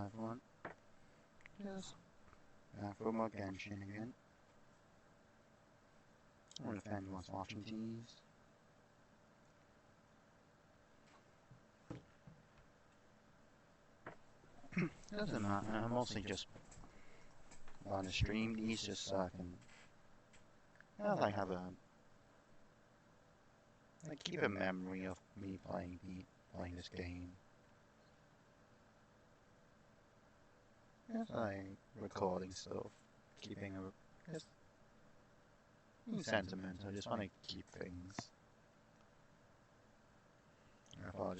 Hi everyone. Yes. For more Genshin again. I don't know if anyone's watching these. Doesn't matter, I mostly just want to stream these just so I can have a keep a memory of me playing this game. Just recording stuff, keeping just sentimental. I just want to keep things. I thought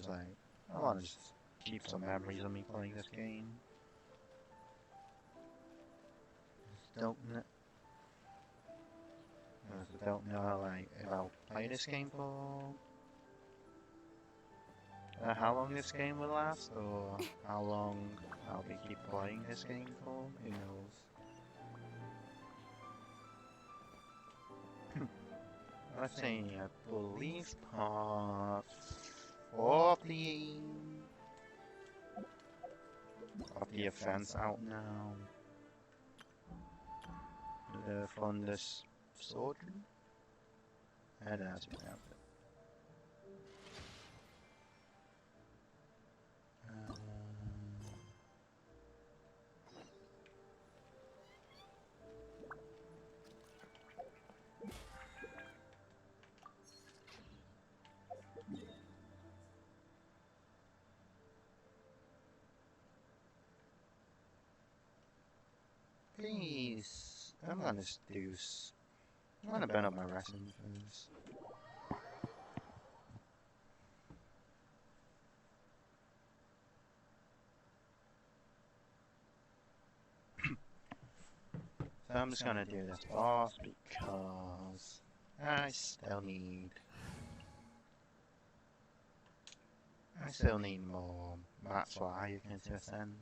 I want to just keep some memories of me playing this game. Don't know if I'll play this game for how long this game will last, or how long I'll keep playing this game for. Who knows? Let's see. I believe part 4 of the events out now. The Fundus Sword. And that's it. Please, I'm gonna burn up my resin first. So I'm just gonna do this boss because I still need more mats for Icon to ascend.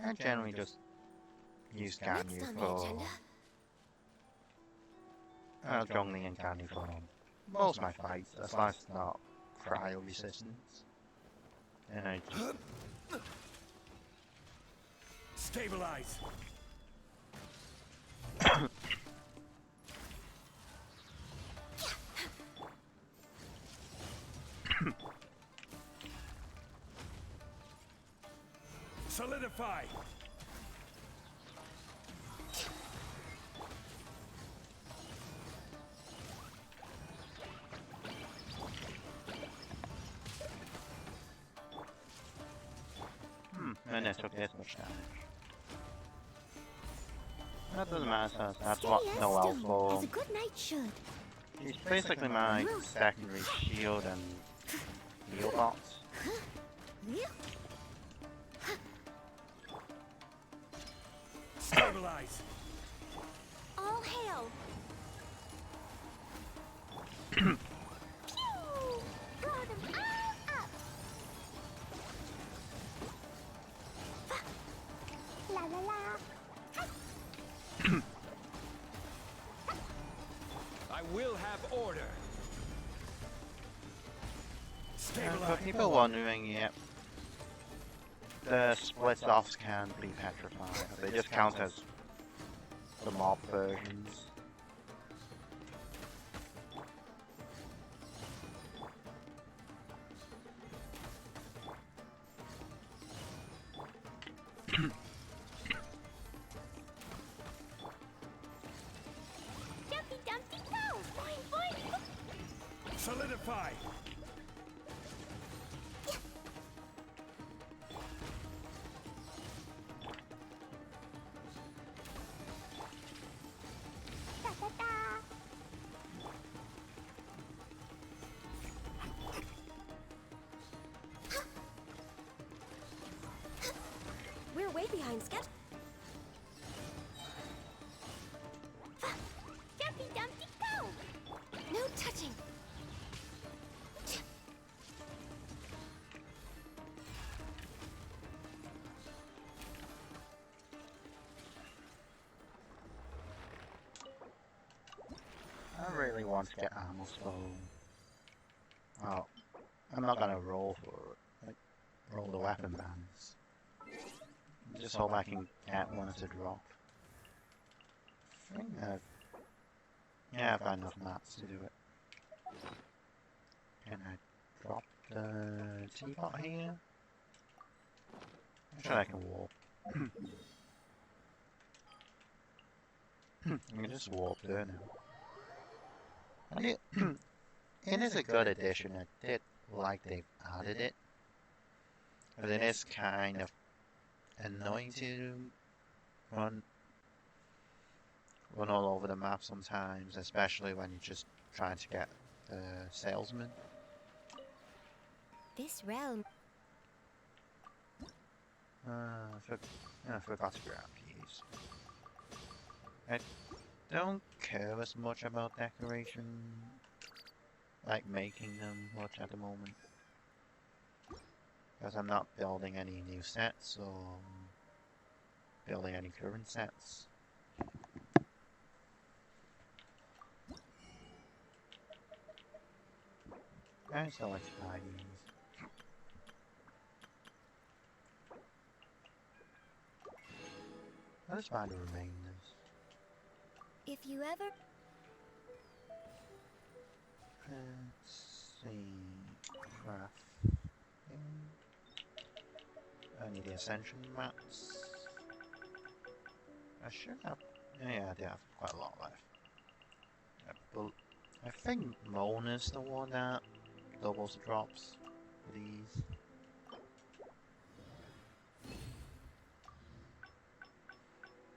I generally just use Ganyu for Zhongli and Ganyu for most of my fights, as long as it's not cryo resistance. And I just stabilize. Solidify. And it took this much damage. That doesn't matter, that's what Noel for. As a good knight should. He's basically my secondary shield and heal box. Stabilize. All hail. Pew! Throw them all up. La la la. I will have order. For people wondering, yep, the split offs can be petrified. They just count as the mob versions. Dumpty dumpty go. Boing boing. Solidify. Da da da. We're way behind schedule. Dumpty dumpty go. No touching. I really want to get Amosville. Oh, I'm not gonna roll for it. Like, roll the weapon bands. Just hope I can get one to drop. I think yeah, I've got enough mats to do it. Can I drop the teapot here? I'm sure I can warp. I can just warp there now. And it is a good addition. I did like they've added it. But it is kind of annoying to run all over the map sometimes, especially when you're just trying to get the salesman. This realm. I forgot to grab these. I don't care as much about decoration, like making them much at the moment. Because I'm not building any new sets or building any current sets. I still like to buy these. I'll just buy the remainers. If you ever. Let's see. Craft. I need the ascension mats. I should have. Yeah, I do have quite a lot left. I think Mona's the one that doubles the drops for these.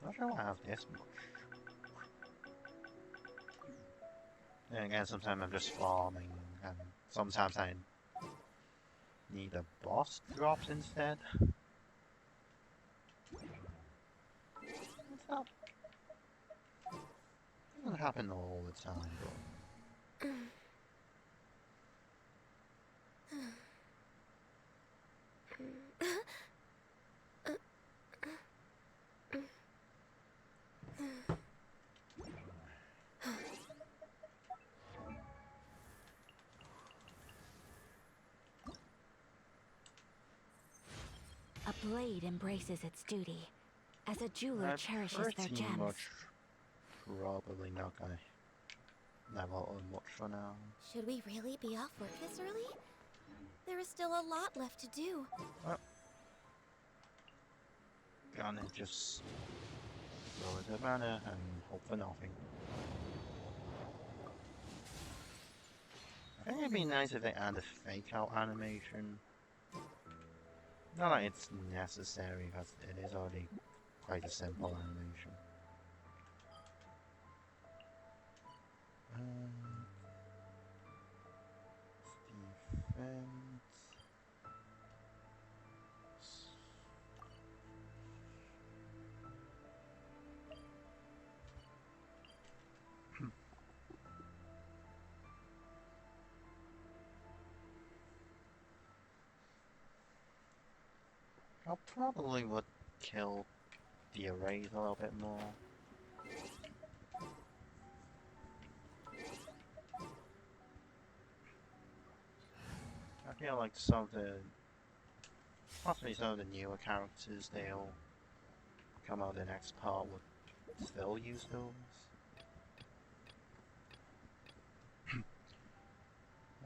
Not sure I have this much. Then again, sometimes I'm just farming, and sometimes I need a boss drops instead. It's not. It doesn't happen all the time, but. A blade embraces its duty, as a jeweler cherishes their Pretty gems. much probably not gonna level up much for now. Should we really be off work this early? There is still a lot left to do. Well, gonna just throw it a banner and hope for nothing. I think it'd be nice if they add a fake out animation. Not that it's necessary, because it is already quite a simple animation. Defense. I probably would kill the arrays a little bit more. I feel like possibly some of the newer characters, they'll come out the next part would still use those.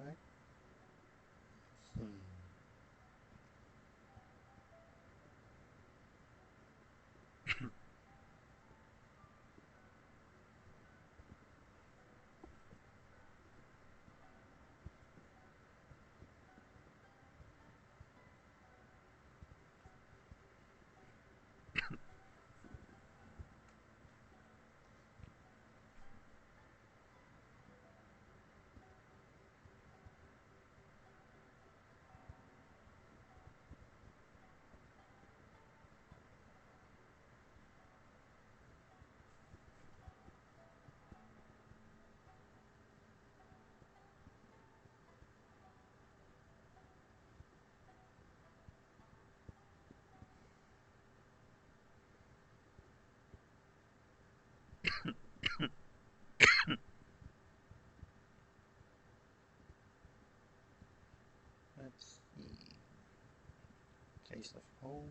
Right? Let's see. Taste of home.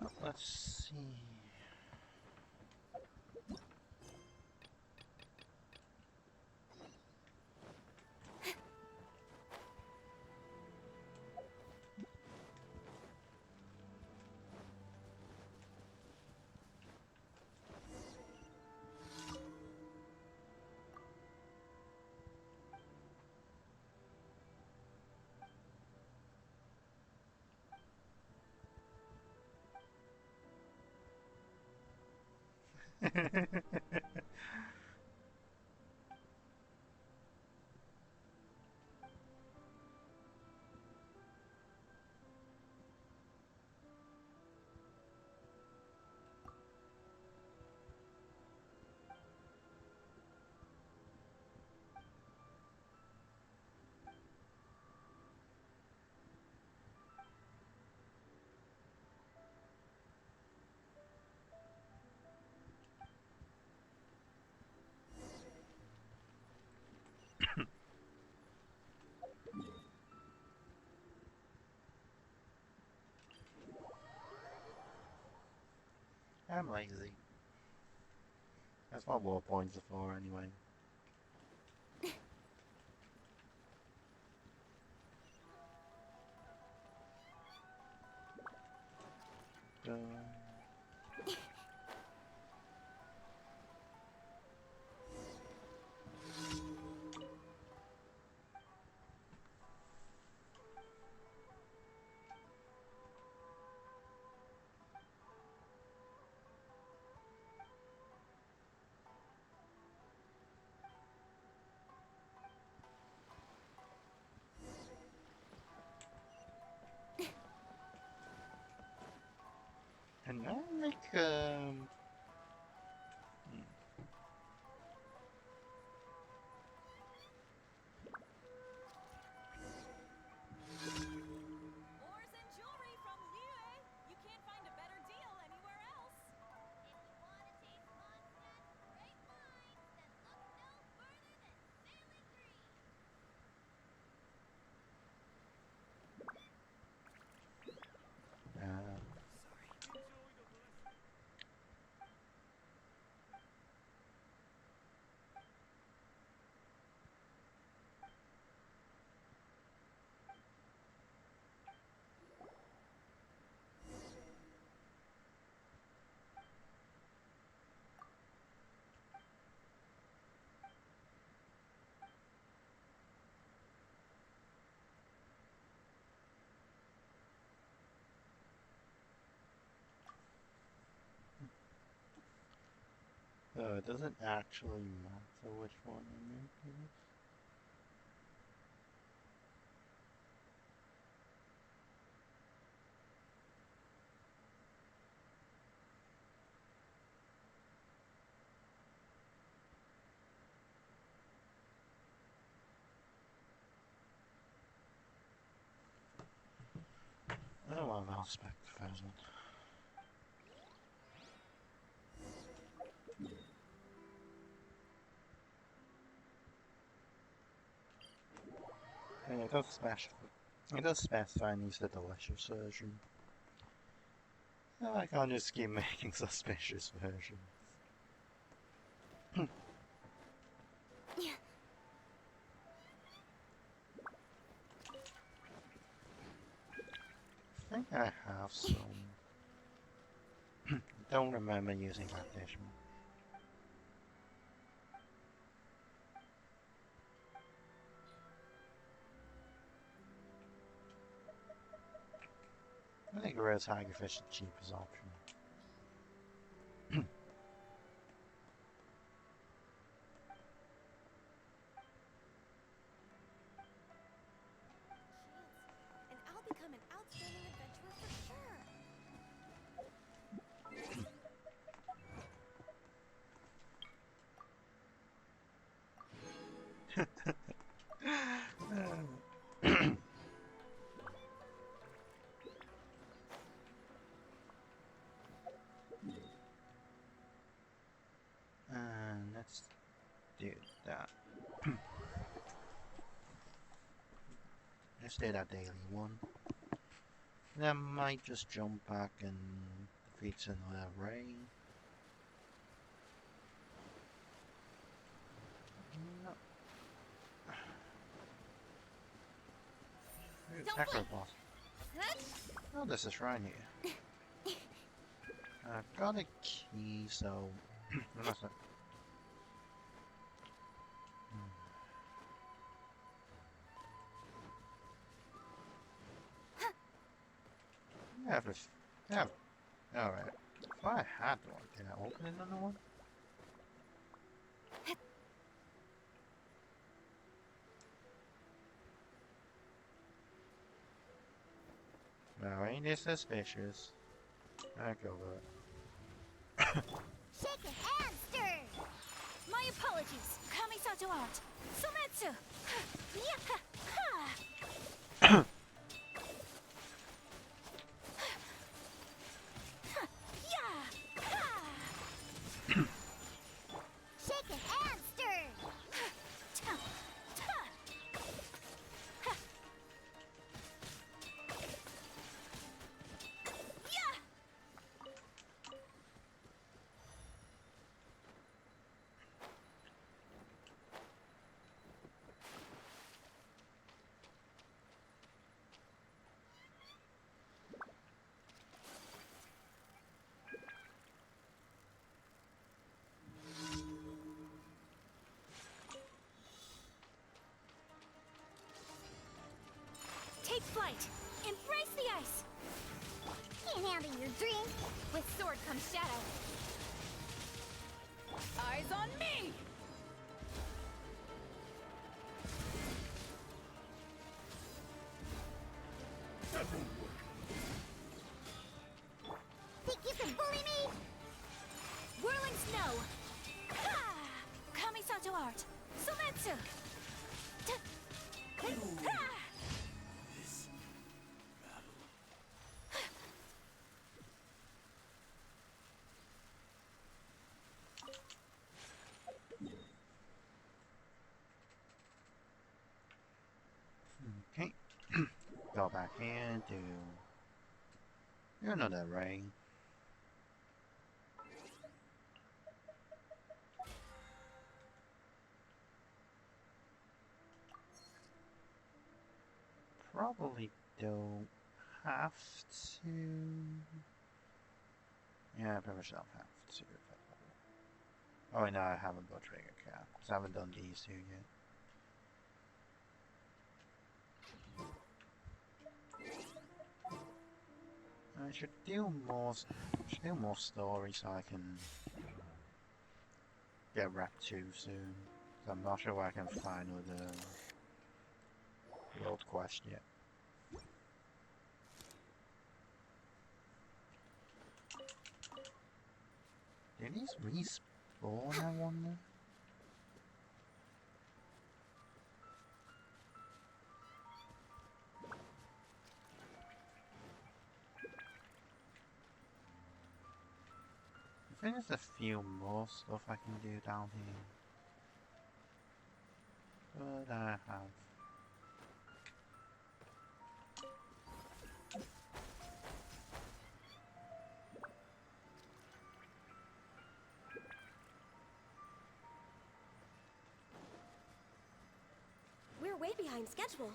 Oh, let's see. I'm lazy. That's what war points are for, anyway. Uh, and I make Ores and jewelry from Liyue. You can't find a better deal anywhere else. If you want to taste Mondstadt's great wines, then look no further than Sailing Green. it doesn't actually matter which one I make, I guess. Oh well, I'll spec the first one. Yeah, it does specify and use the delicious version. No, I can't just keep making suspicious versions. I think I have some. Don't remember using that dish. I think a rare tiger fish is the cheapest option. Chance, and I'll become an outstanding adventurer for sure. And let's do that. Let's do that daily one. Then I might just jump back and defeat another ray. No. Attacker boss. Oh, there's a shrine here. I've got a key, so unless I have to. Yeah. All right. If I had one, can I open another one? No, ain't this suspicious? I go with it. Shaken and stirred. My apologies. Kamisato art. Sometsu. Shaken and stirred. Take flight. Embrace the ice. Can't handle your drink. With sword comes shadow. Eyes on me! Think you can bully me? Whirling snow. Ha! Kamisato art. Sometsu. Ha! Okay. Go back in to. You know that, right? Probably don't have to. Yeah, I pretty much don't have to. Oh, no, I haven't got trigger cap. So I haven't done these two yet. I should do more. Should do more stories so I can get Rap 2 soon. So I'm not sure where I can find with the world quest yet. Did these respawn, I wonder? I think there's a few more stuff I can do down here. But I have. We're way behind schedule.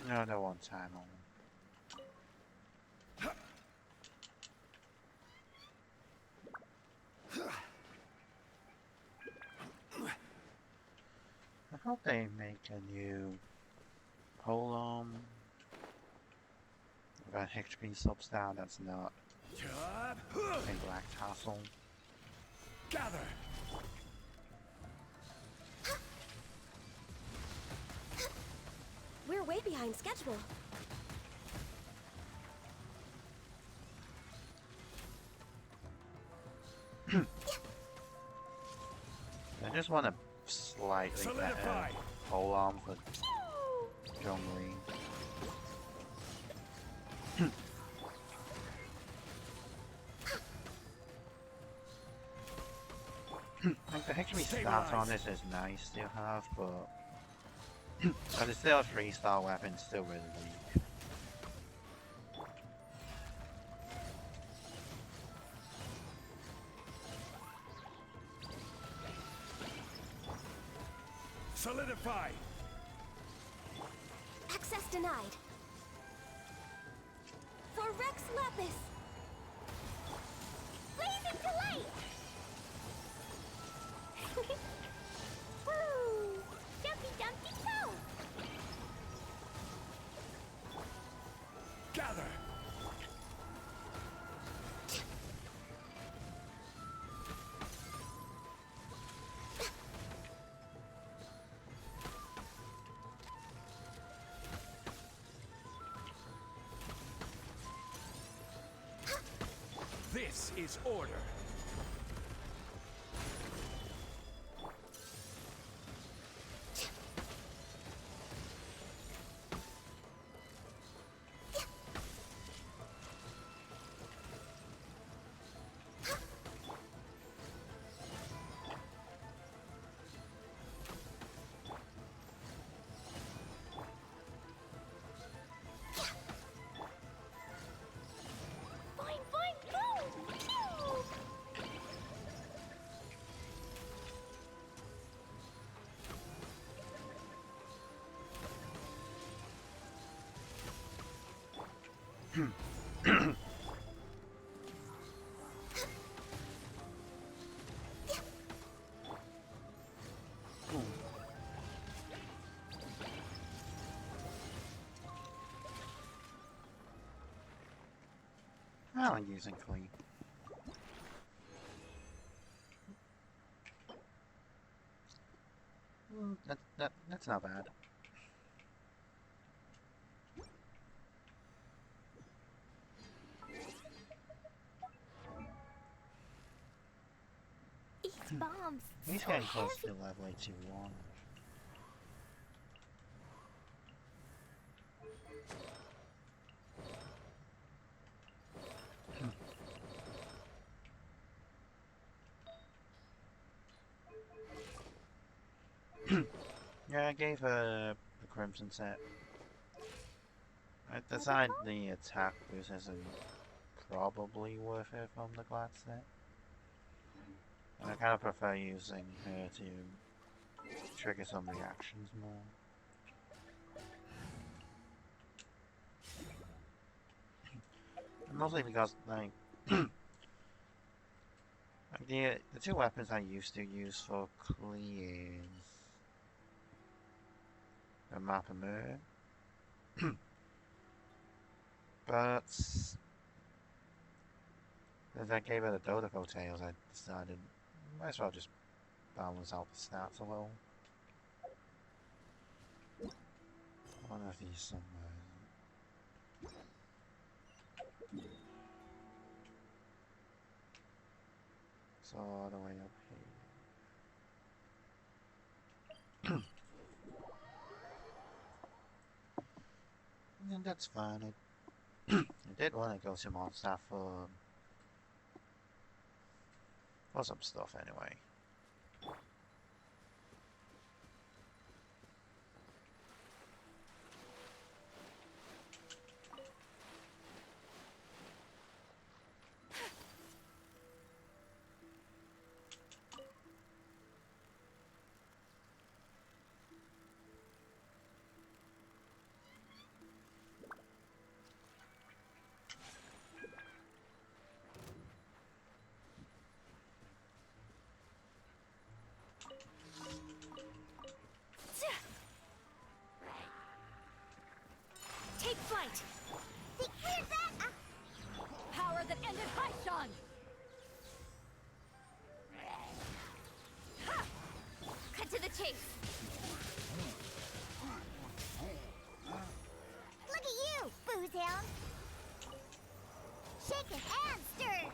No, no one time on. I hope they make a new polearm with an HP substyle that's not a black tassel. Gather. We're way behind schedule. I just want a slightly better Solidify. pole arm for Zhongli. Like the HP stat on this is nice to have, but as it's still a 3-star weapon, it's still really weak. Solidify. Access denied. For Rex Lapis. Blazing Delight. Woo! Jumpy Dumpty Toe. Gather. This is order. Fine, fine, go! Phew! I like using clean. That's not bad. Each bombs. He's so getting close heavy. to level 81. Yeah, I gave her the Crimson set. I decided the attack boost isn't probably worth it from the Glad set. And I kind of prefer using her to trigger some reactions more. And mostly because, like, the two weapons I used to use for Klee is the Map and Mirror. But as I gave her the Dodoko Tails, I decided might as well just balance out the stats a little. One of these somewhere. So all the way up here. And that's fine. I did want to go to Mondstadt for some stuff anyway. Shaken and stirred.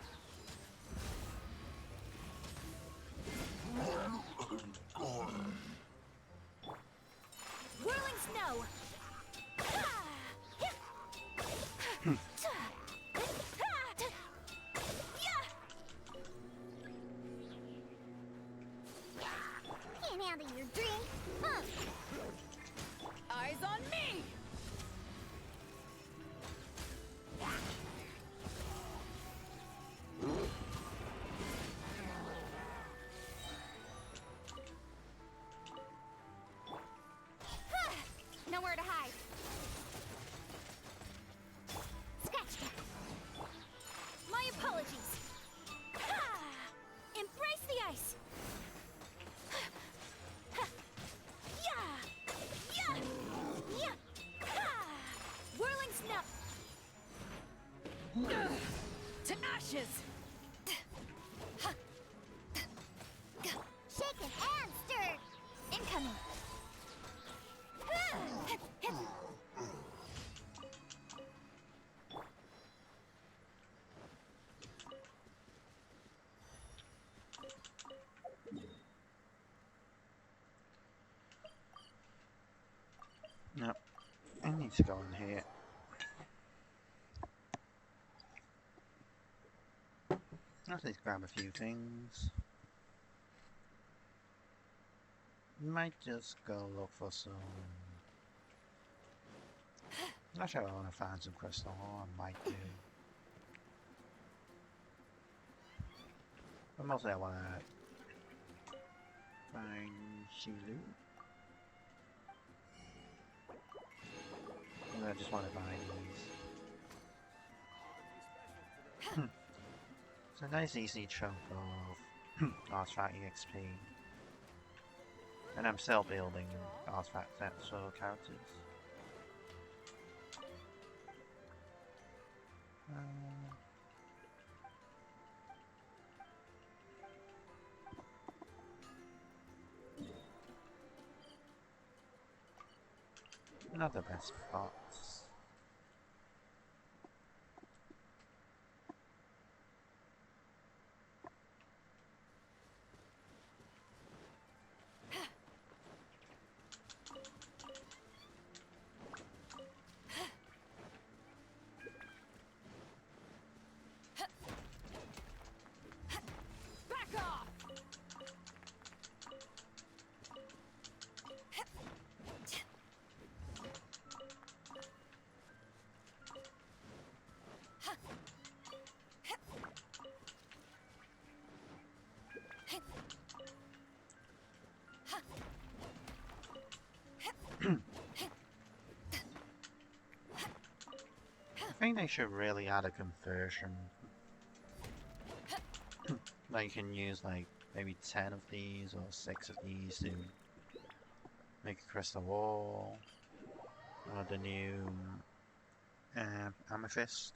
Whirling snow. Can't handle your drink. Huh. Eyes on me! Nowhere to hide. Scratch that. My apologies. Embrace the ice. Whirling snow. To ashes! Shaken and stirred. Incoming. No, I need to go in here. Let's just grab a few things. Might just go look for some. Actually, I want to find some crystal. I might do. But mostly I want to find Shilu. And I just want to buy these. It's a nice easy chunk of artifact EXP. And I'm still building artifact sets for characters. Not the best parts. Back off! I think they should really add a conversion. Like you can use like maybe 10 of these or 6 of these to make a crystal wall. Or the new amethyst.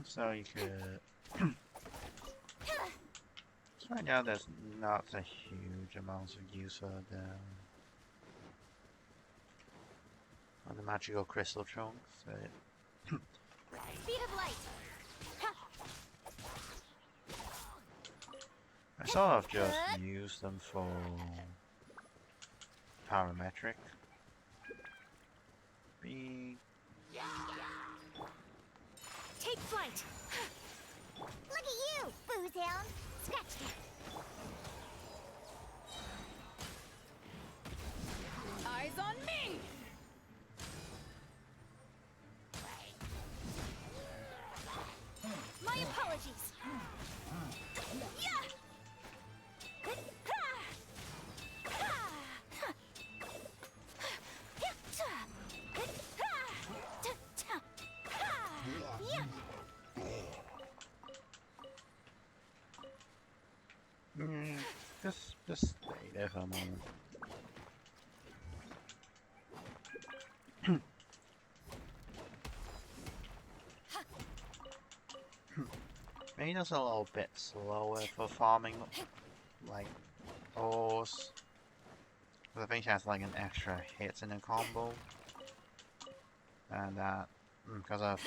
So you could. So right now there's not a huge amount of use for the magical crystal chunks. Speed of light. I sort of just use them for parametric. Take flight. Look at you, booze hound. Scratch that. Eyes on me! My apologies. Just stay there for a moment. Maybe just a little bit slower for farming, like, ores. But I think she has like an extra hit in a combo. and that because of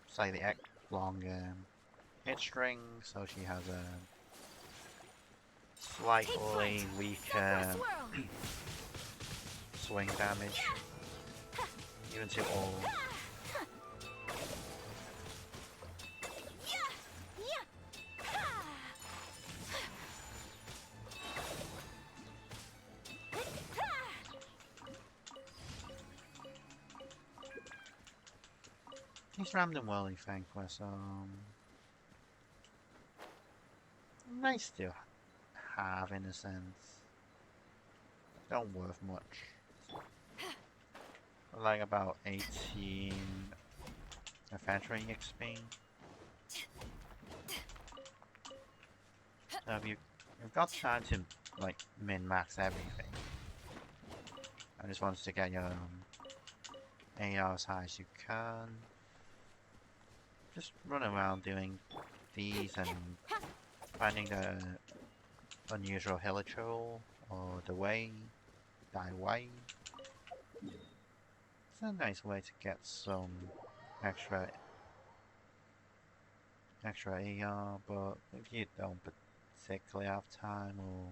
slightly long hit string, so she has a slightly weaker swing damage, even to all. He's rammed him well, I think, was nice to have in a sense. Don't worth much. Like about 18 infantry XP. So if you've got time to like min-max everything. I just wanted to get your AR as high as you can. Just run around doing these and finding the unusual hilichurl or the way, die way. It's a nice way to get some extra AR, but if you don't particularly have time or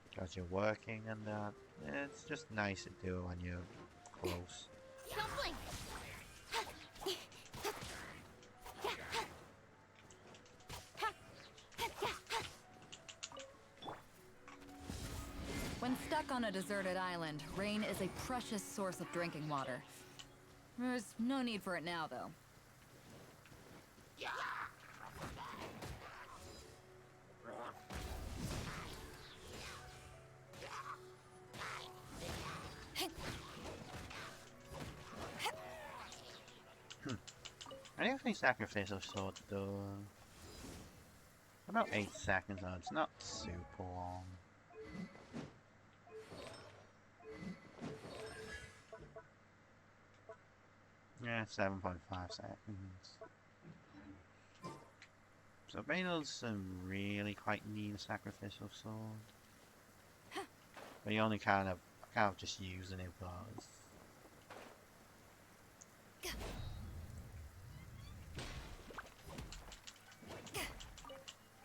because you're working and that, it's just nice to do when you're close. Don't blink. When stuck on a deserted island, rain is a precious source of drinking water. There's no need for it now, though. I don't think sacrificial sword though. About 8 seconds though, it's not super long. Yeah, 7.5 seconds. So Baylor's really quite need a sacrificial sword. But you only kind of just using it because.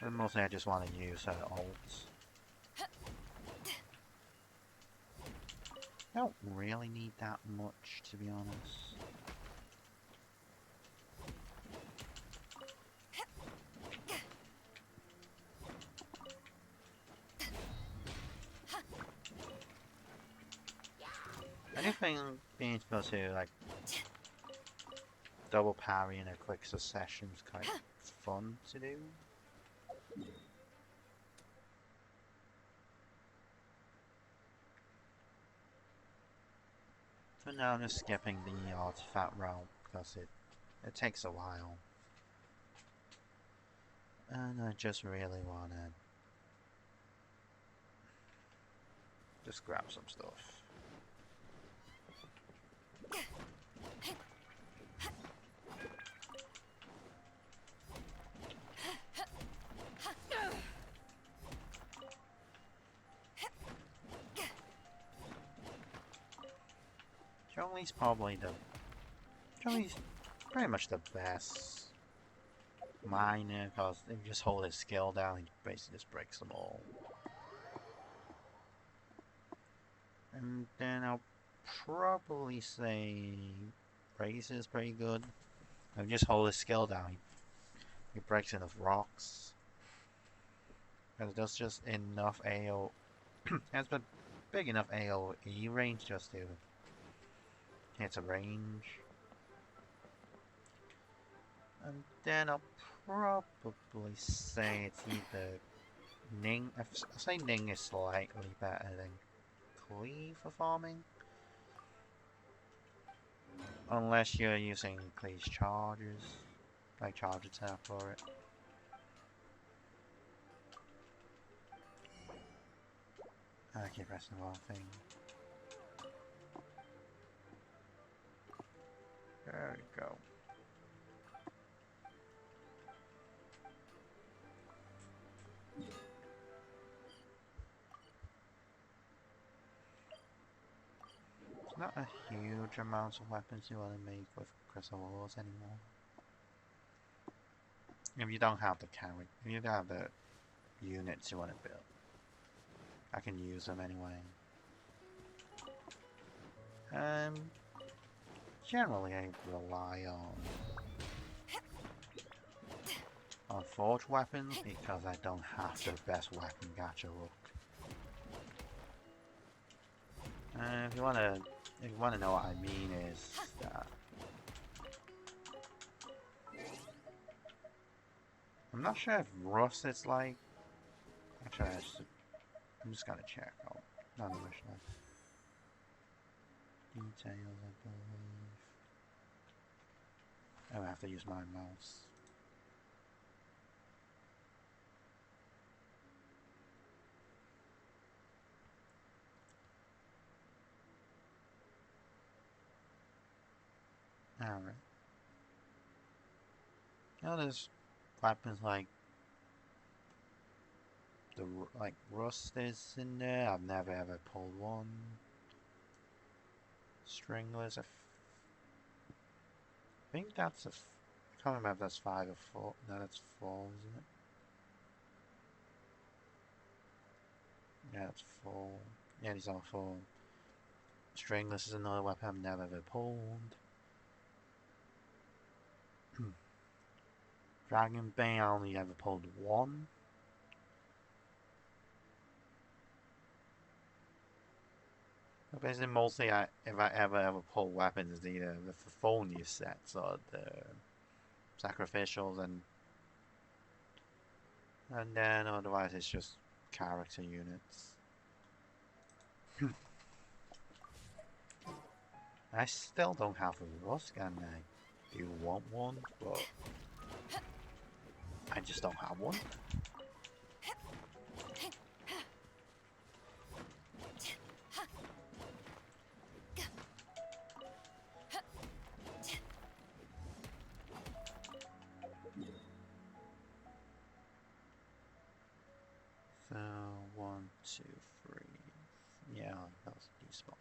And mostly I just want to use her ults. I don't really need that much, to be honest. Anything being able to like double parry in a quick succession is quite fun to do. For now I'm just skipping the artifact route because it takes a while. And I just really wanna just grab some stuff. Chun-Li's probably Chun-Li's pretty much the best miner because if you just hold his skill down, he basically just breaks them all. And then I'll probably say Raze is pretty good. If you just hold his skill down, he breaks enough rocks. Because it does just enough AO. Has a big enough AoE range just to hit a range. And then I'll probably say it's either Ning. I'll say Ning is slightly better than Klee for farming. Unless you're using Klee's charges, like charge attack for it. I keep pressing the wrong thing. There we go. not a huge amount of weapons you want to make with crystal ores anymore. If you don't have the character, if you don't have the units you want to build, I can use them anyway. Generally I rely on forged weapons because I don't have the best weapon gacha hook. If you wanna know what I mean is that I'm not sure if rust is like. Actually, I'm just gonna check. Oh, not original details, I believe. I have to use my mouse. Alright. Now there's weapons like rust is in there. I've never ever pulled one. Stringless. I think that's I can't remember if that's 5 or 4. No, that's 4, isn't it? Yeah, it's 4. Yeah, these are 4. Stringless is another weapon I've never ever pulled. Dragon Bane I only ever pulled 1. But basically, mostly if I ever pull weapons, it's either the Phonia sets or the sacrificials, and then otherwise it's just character units. I still don't have a Rusk, and I do want one, but I just don't have one. So 1, 2, 3. Yeah, that was these spots.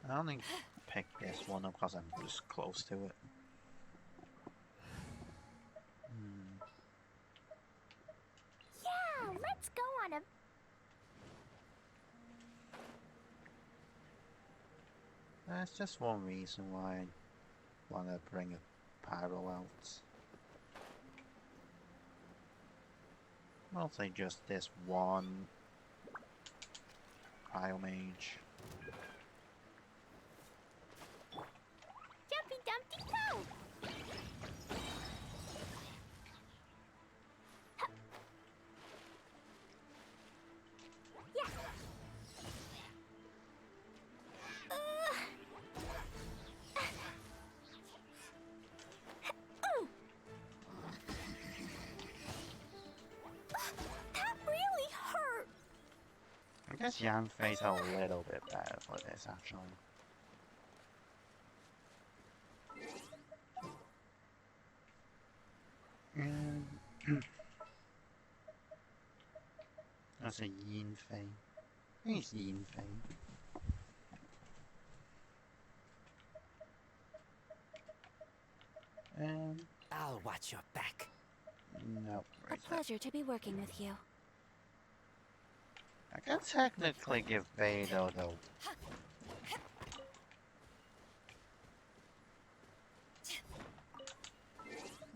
I only picked this one up because I'm just close to it. Yeah, let's go on a... That's just one reason why I want to bring a pyro out. Mostly just this one pyro mage. Jumpy Dumpty Go! Yeah. That really hurt. I guess Yanfei's a little bit better for this actually. That's a Yin Fei. I think it's Yin Fei. I'll watch your back. Nope. A pleasure to be working with you. I can technically give Beidou though.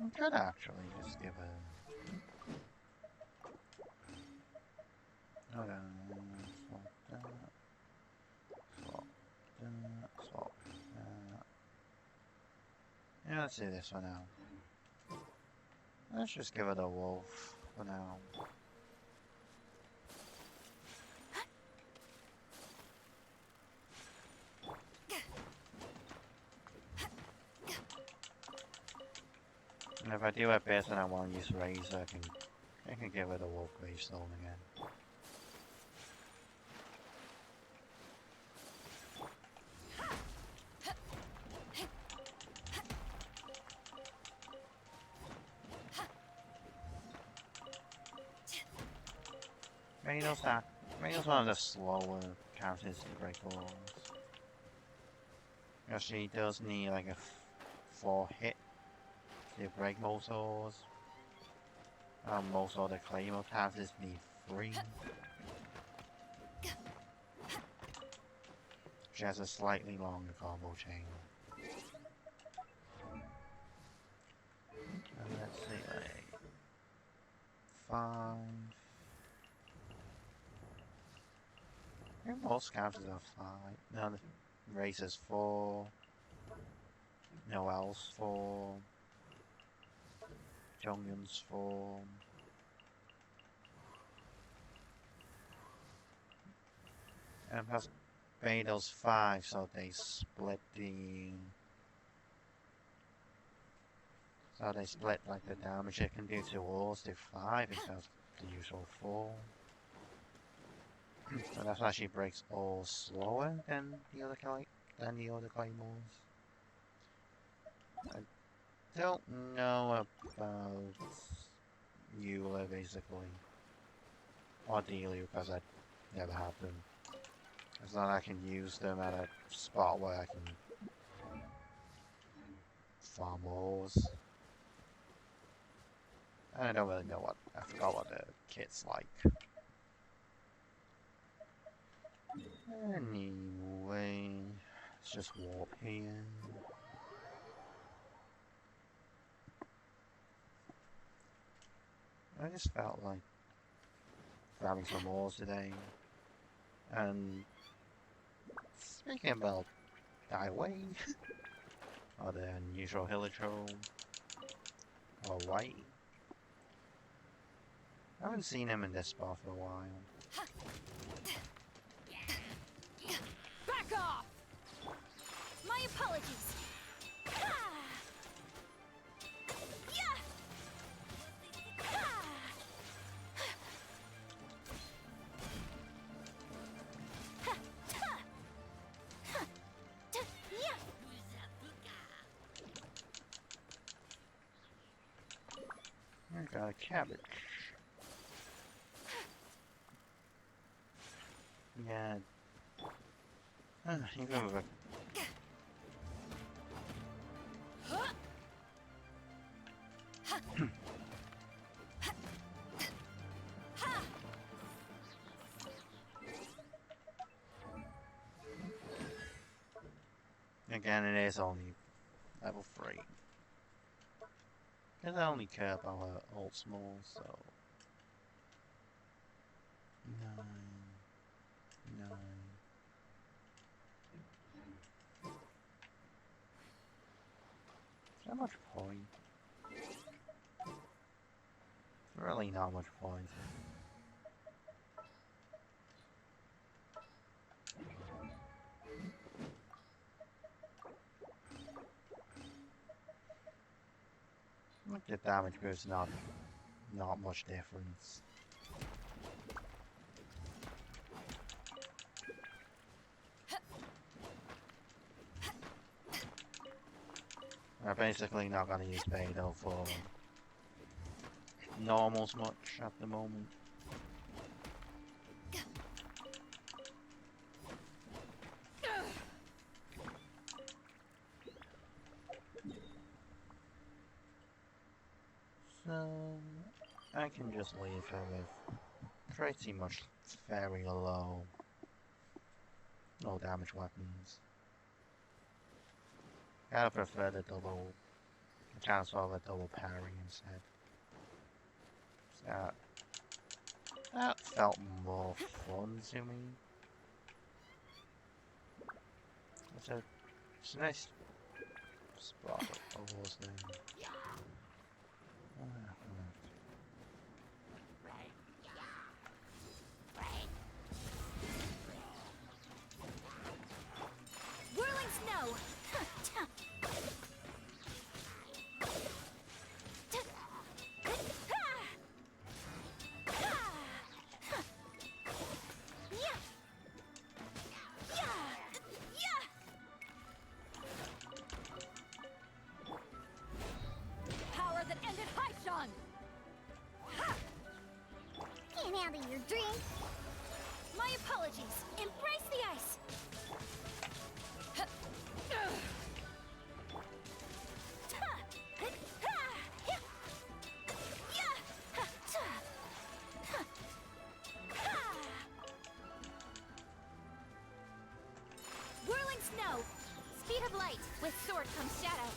I could actually just give a... Swap that. Swap that. Swap that. Yeah, let's do this for now. Let's just give it a wolf for now. If I do a bit and I want to use Razor, I can get rid of Wolf Gravestone again. Reno's one of the slower characters to break walls. She does need like a 4 hit to break most doors. Most other Claymore characters need 3. She has a slightly longer combo chain. And let's see, like 5. I think most characters are 5. No, the Razor's 4. Noel's 4. Jongyun's 4. And plus Beidou's 5, so they split the... So they split like the damage it can do to walls to 5 instead of the usual 4. So that's why she breaks all slower than the other claymores. I don't know about Eula basically. Or Delia because I never had them. As long as I can use them at a spot where I can farm walls. I don't really know I forgot what the kit's like. Anyway, let's just warp here. I just felt like grabbing some walls today. And speaking about Daiwei, or the unusual Hilichurl, or White, I haven't seen him in this spot for a while. Back off! My apologies. I got a cabbage. Yeah. You go over. Again, it is only level 3. Because I only care about her ult small, so... 9... 9... Is that much point? Really not much point. Look, the damage boost not much difference. I'm basically not gonna use Beidou for normals much at the moment. So I can just leave her with pretty much very low, no damage weapons. I prefer the chance of a double parry instead. So that felt more fun to me. It's a nice spot almost there. Whirling snow! My apologies. Embrace the ice. Whirling snow. Speed of light. With sword comes shadow.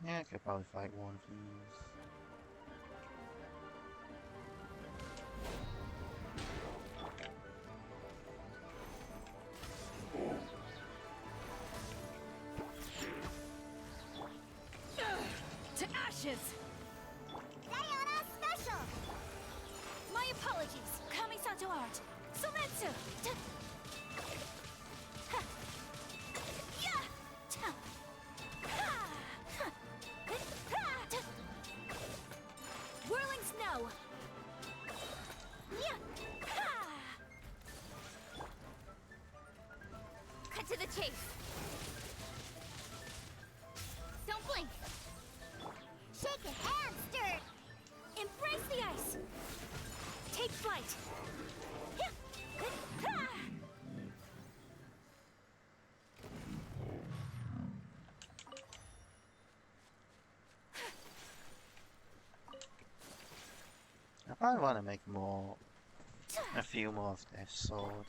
Yeah, I could probably fight one of these. To ashes! Diana Special! My apologies. Kamisato art. Sometsu! Whirling snow! Cut to the chase! Don't blink! Shake it and stir! Embrace the ice! Take flight! I probably want to make a few more of this sword.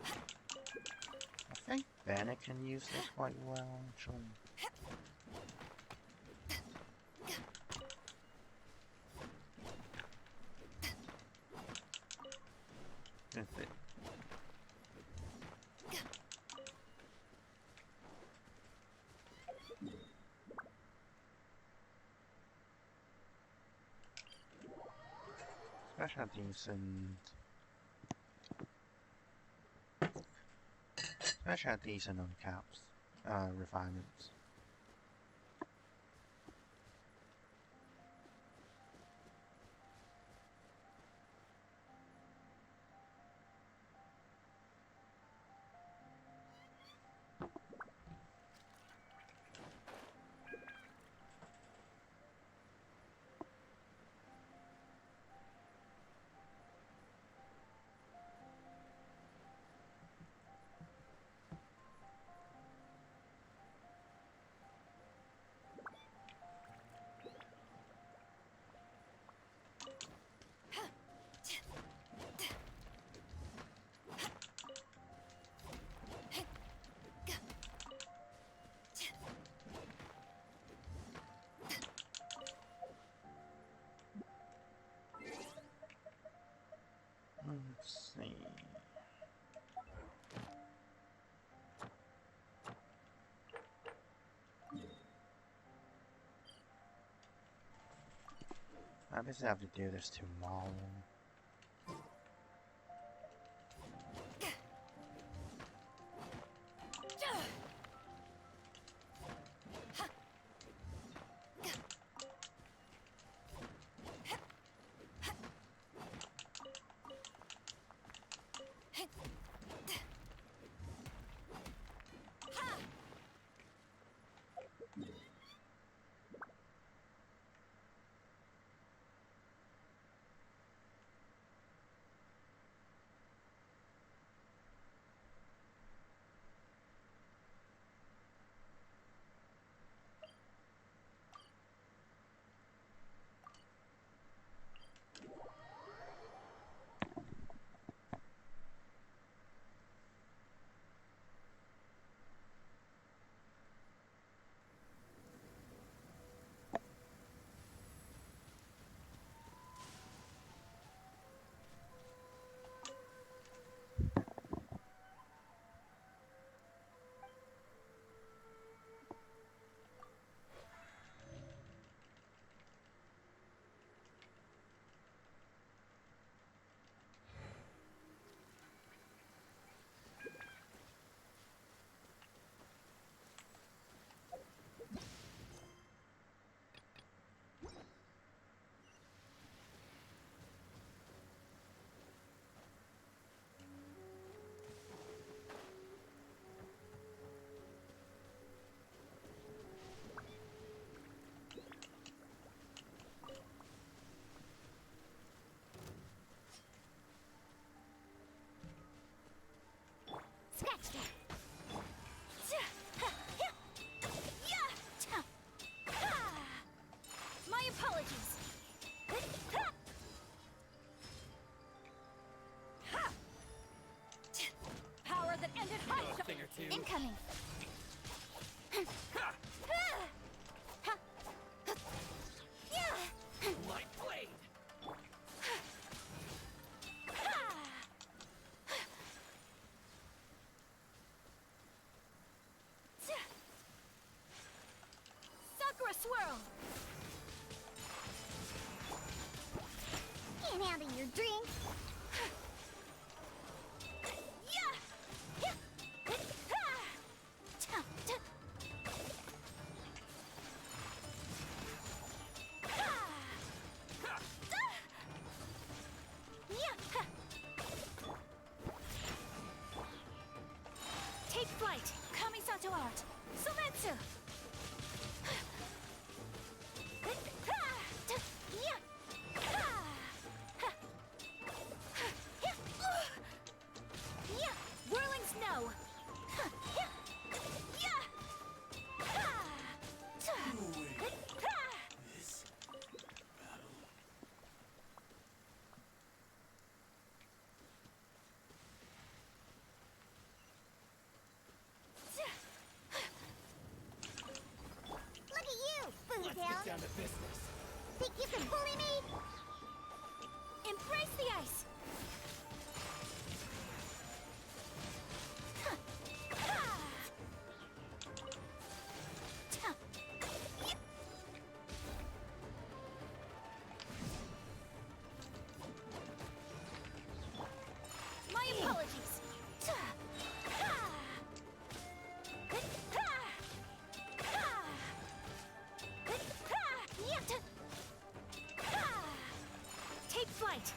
I think Bennett can use this quite well, actually. If it- Special decent on caps, refinements. Let's see. I just have to do this tomorrow. catch that! My apologies! Power that ended high. A thing or two. Incoming! Light blade. Sakura swirl! Can't handle your drink. Take flight! Kamisato art! Sumetsu! Whirling snow! Look at you, Let's get down to business. Think you can bully me? Embrace the ice! My apologies! Take flight!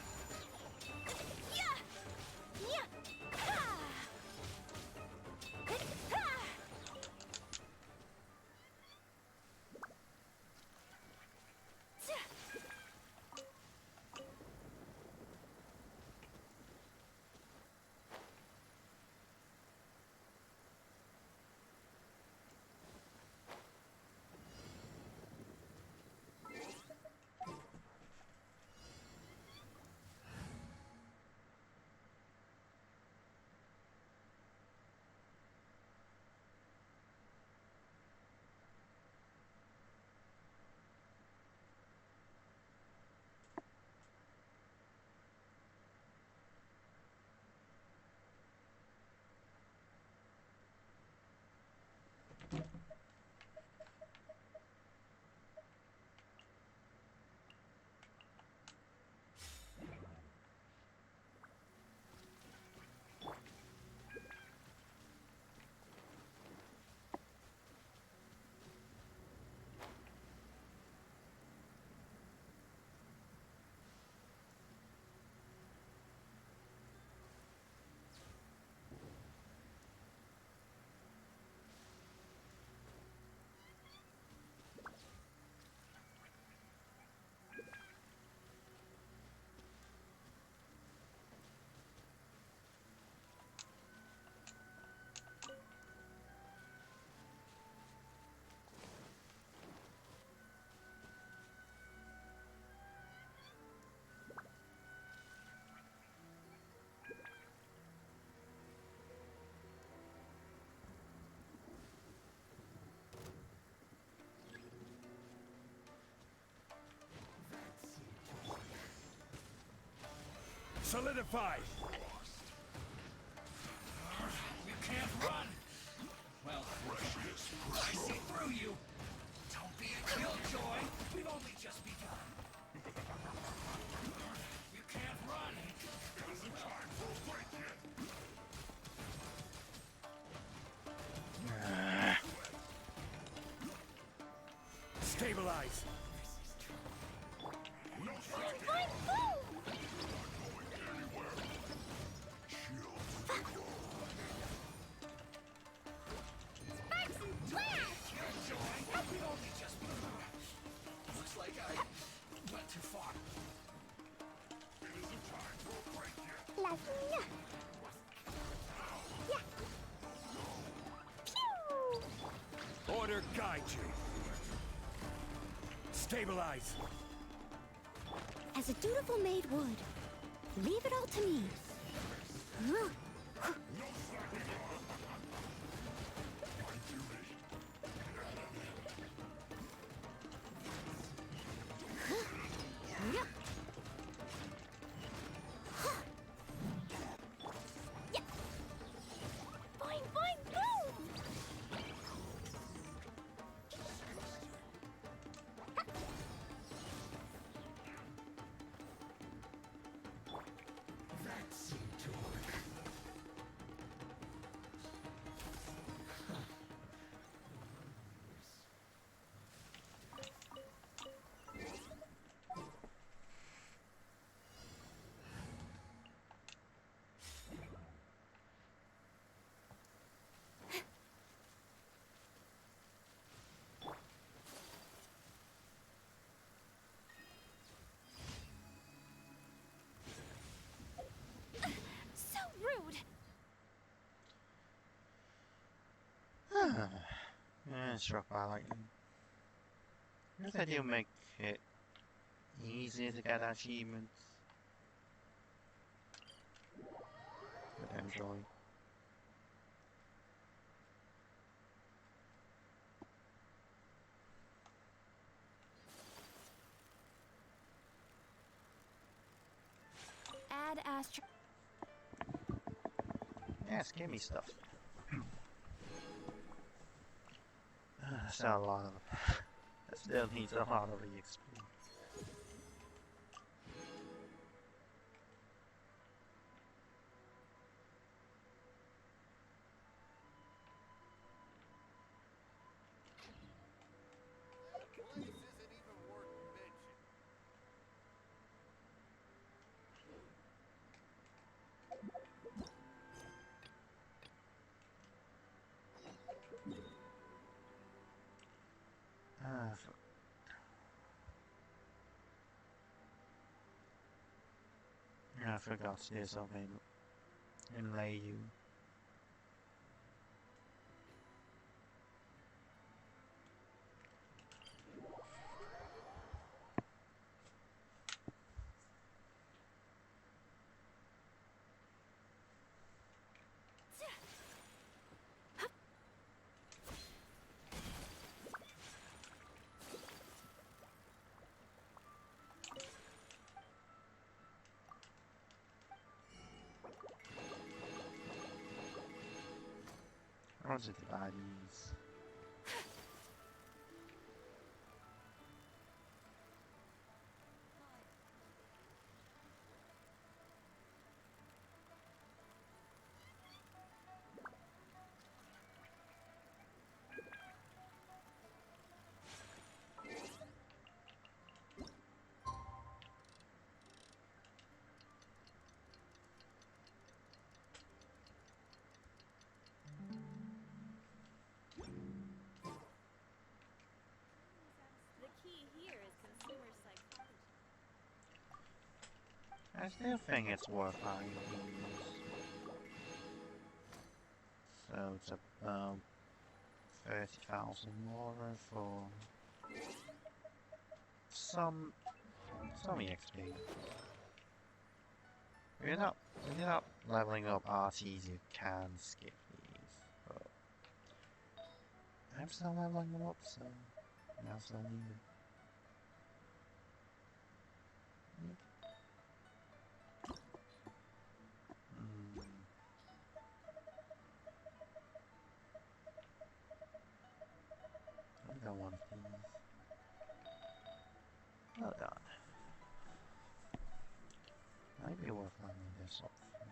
Solidify! You can't run! Well, I see through you! Don't be a killjoy! We've only just begun! You can't run! Isn't time for a break yet! Stabilize! Looks like I went too far. La order guide you. Stabilize. As a dutiful maid would. Leave it all to me. Boing, boing, boom! So rude! Yeah, struck by lightning. Guess I do make it easier to get achievements. Potentially. Add astro. Yes, give me stuff. Still a lot of. That still needs a lot of EXP. Place isn't even worth mentioning. Ah, I forgot to do something. Inlay you. What's it, the Dailies? The key here is consumer psychology. I still think it's worth buying these. So it's about 30,000 more for some EXP. If you're not leveling up RTs, you can skip these. But I'm still leveling them up, so I still need it. I don't want these. Well done. Might be worth leveling this up first.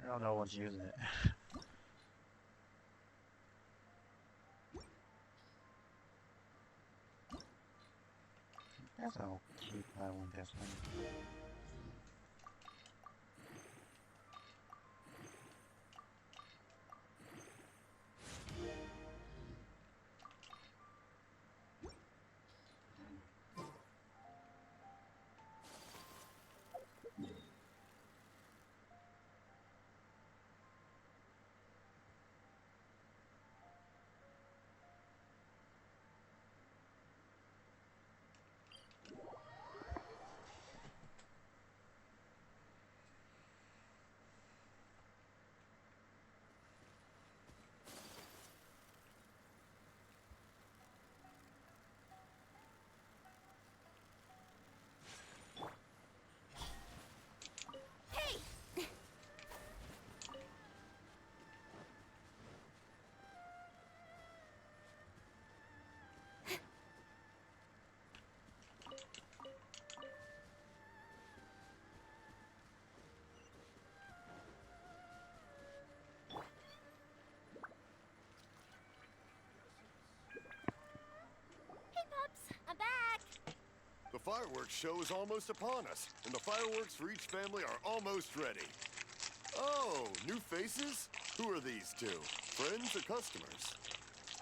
I don't know what's using it. Guess I'll keep that one this one. fireworks show is almost upon us, and the fireworks for each family are almost ready. Oh, new faces? Who are these two? Friends or customers?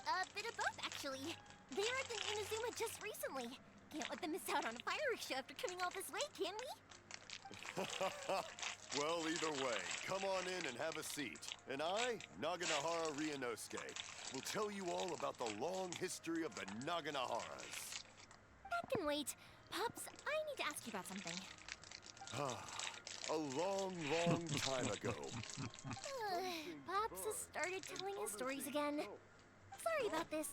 A bit of both, actually. They arrived in Inazuma just recently. Can't let them miss out on a fireworks show after coming all this way, can we? Well, either way, come on in and have a seat. And I, Naganahara Ryunosuke, will tell you all about the long history of the Naganaharas. That can wait. Pops, I need to ask you about something. A long, long time ago. Pops has started telling his stories again. Sorry about this.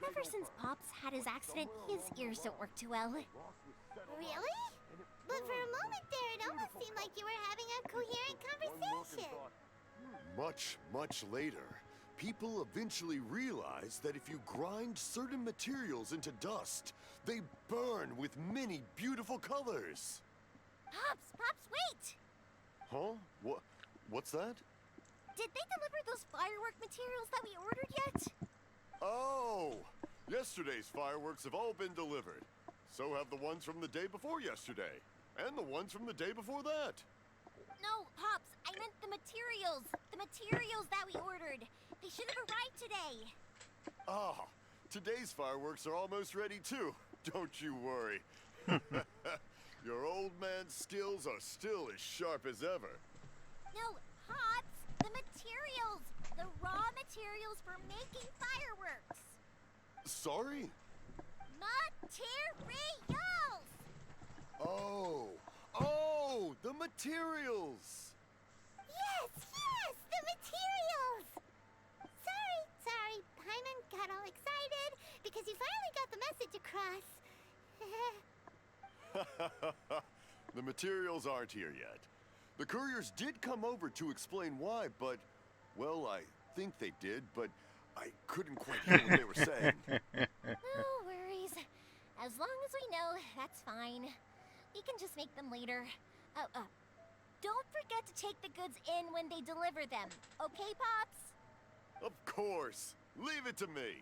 Ever since Pops had his accident, his ears don't work too well. Really? But for a moment there, it almost seemed like you were having a coherent conversation. Much, much later, people eventually realized that if you grind certain materials into dust, they burn with many beautiful colors. Pops, wait! Huh? What's that? Did they deliver those firework materials that we ordered yet? Oh! Yesterday's fireworks have all been delivered. So have the ones from the day before yesterday. And the ones from the day before that. No, Pops, I meant the materials. The materials that we ordered. They should have arrived today. Ah, today's fireworks are almost ready too. Don't you worry. Your old man's skills are still as sharp as ever. No, Pops, the materials. The raw materials for making fireworks. Sorry? Materials! Oh, the materials! Yes, the materials! Sorry, Paimon got all excited because you finally got the message across. The materials aren't here yet. The couriers did come over to explain why, but, well, I think they did, but I couldn't quite hear what they were saying. No worries. As long as we know, that's fine. We can just make them later. Don't forget to take the goods in when they deliver them. Okay, Pops? Of course. Leave it to me.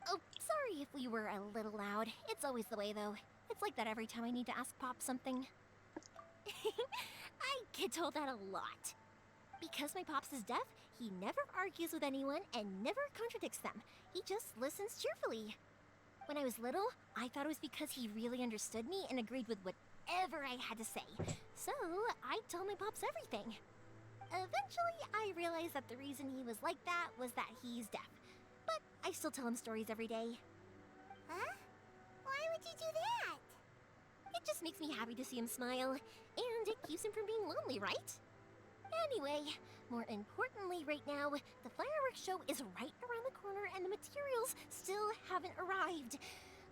Oh, sorry if we were a little loud. It's always the way, though. It's like that every time I need to ask Pop something. I get told that a lot. Because my Pops is deaf, he never argues with anyone and never contradicts them. He just listens cheerfully. When I was little, I thought it was because he really understood me and agreed with whatever I had to say. So, I told my Pops everything. Eventually, I realized that the reason he was like that was that he's deaf. But I still tell him stories every day. Huh? Why would you do that? It just makes me happy to see him smile, and it keeps him from being lonely, right? Anyway, more importantly right now, the fireworks show is right around the corner and the materials still haven't arrived.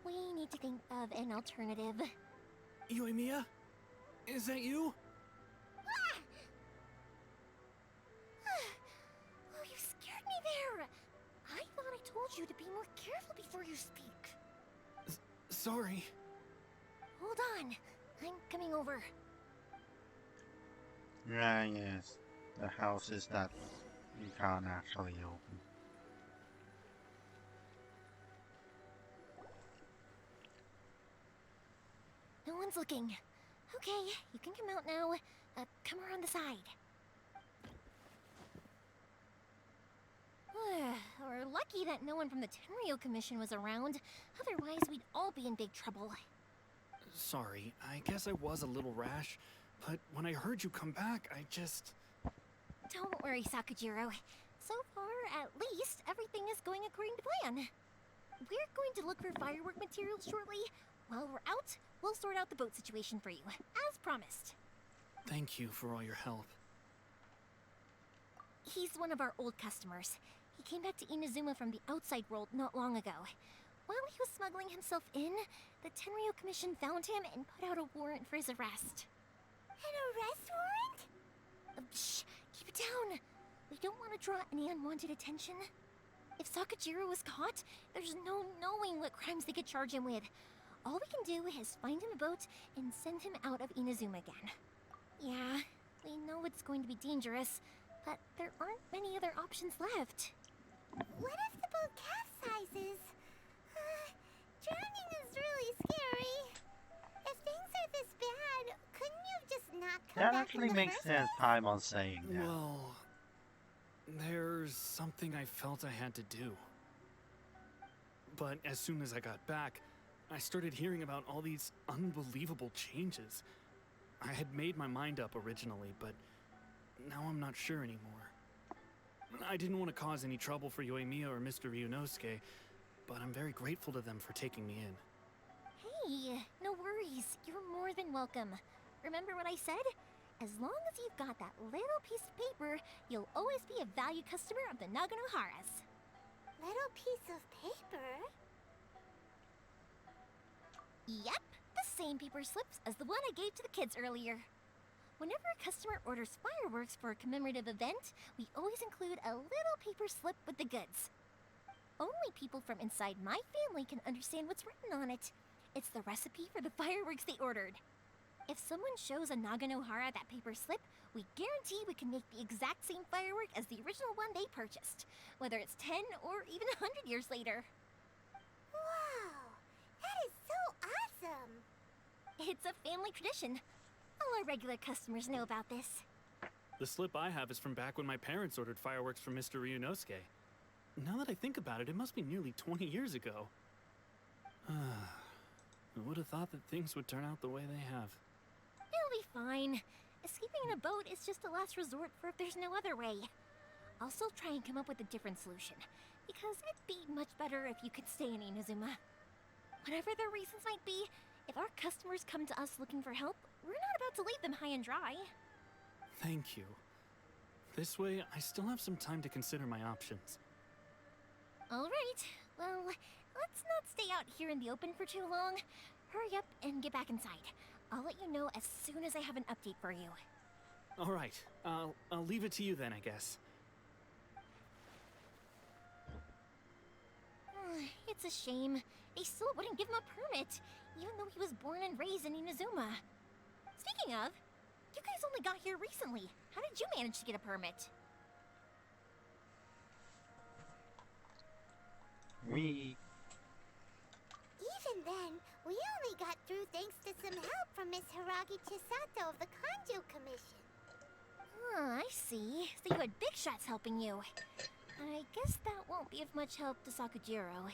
We need to think of an alternative. Yoimiya? Is that you? Oh, you scared me there! I thought I told you to be more careful before you speak. Sorry. Hold on, I'm coming over. Ah, yes. The house is that you can't actually open. No one's looking. Okay, you can come out now. Come around the side. We're lucky that no one from the Tenryo Commission was around. Otherwise, we'd all be in big trouble. Sorry, I guess I was a little rash, but when I heard you come back, I just... Don't worry, Sakujiro. So far, at least, everything is going according to plan. We're going to look for firework materials shortly. While we're out, we'll sort out the boat situation for you, as promised. Thank you for all your help. He's one of our old customers. He came back to Inazuma from the outside world not long ago. While he was smuggling himself in, the Tenryo Commission found him and put out a warrant for his arrest. An arrest warrant? Shh, keep it down. We don't want to draw any unwanted attention. If Sakujiro was caught, there's no knowing what crimes they could charge him with. All we can do is find him a boat and send him out of Inazuma again. Yeah, we know it's going to be dangerous, but there aren't many other options left. What if the boat capsizes? Drowning is really scary. that back in actually the makes first sense, Paimon saying that. Well, there's something I felt I had to do. But as soon as I got back, I started hearing about all these unbelievable changes. I had made my mind up originally, but now I'm not sure anymore. I didn't want to cause any trouble for Yoimiya or Mr. Ryunosuke, but I'm very grateful to them for taking me in. Hey, no worries. You're more than welcome. Remember what I said? As long as you've got that little piece of paper, you'll always be a valued customer of the Naganoharas. Little piece of paper? Yep, the same paper slips as the one I gave to the kids earlier. Whenever a customer orders fireworks for a commemorative event, we always include a little paper slip with the goods. Only people from inside my family can understand what's written on it. It's the recipe for the fireworks they ordered. If someone shows a Naganohara that paper slip, we guarantee we can make the exact same firework as the original one they purchased, whether it's 10 or even 100 years later. Wow, that is so awesome! It's a family tradition. All our regular customers know about this. The slip I have is from back when my parents ordered fireworks from Mr. Ryunosuke. Now that I think about it, it must be nearly 20 years ago. I would have thought that things would turn out the way they have. It'll be fine. Escaping in a boat is just a last resort for if there's no other way. I'll still try and come up with a different solution, because it'd be much better if you could stay in Inazuma. Whatever their reasons might be, if our customers come to us looking for help, we're not about to leave them high and dry. Thank you. This way, I still have some time to consider my options. All right. Well, let's not stay out here in the open for too long. Hurry up and get back inside. I'll let you know as soon as I have an update for you. All right, I'll leave it to you then, I guess. It's a shame. They still wouldn't give him a permit, even though he was born and raised in Inazuma. Speaking of, you guys only got here recently. How did you manage to get a permit? We... Even then, we only got through thanks to some help from Miss Hiragi Chisato of the Kanjo Commission. I see. So you had big shots helping you. I guess that won't be of much help to Sakujiro.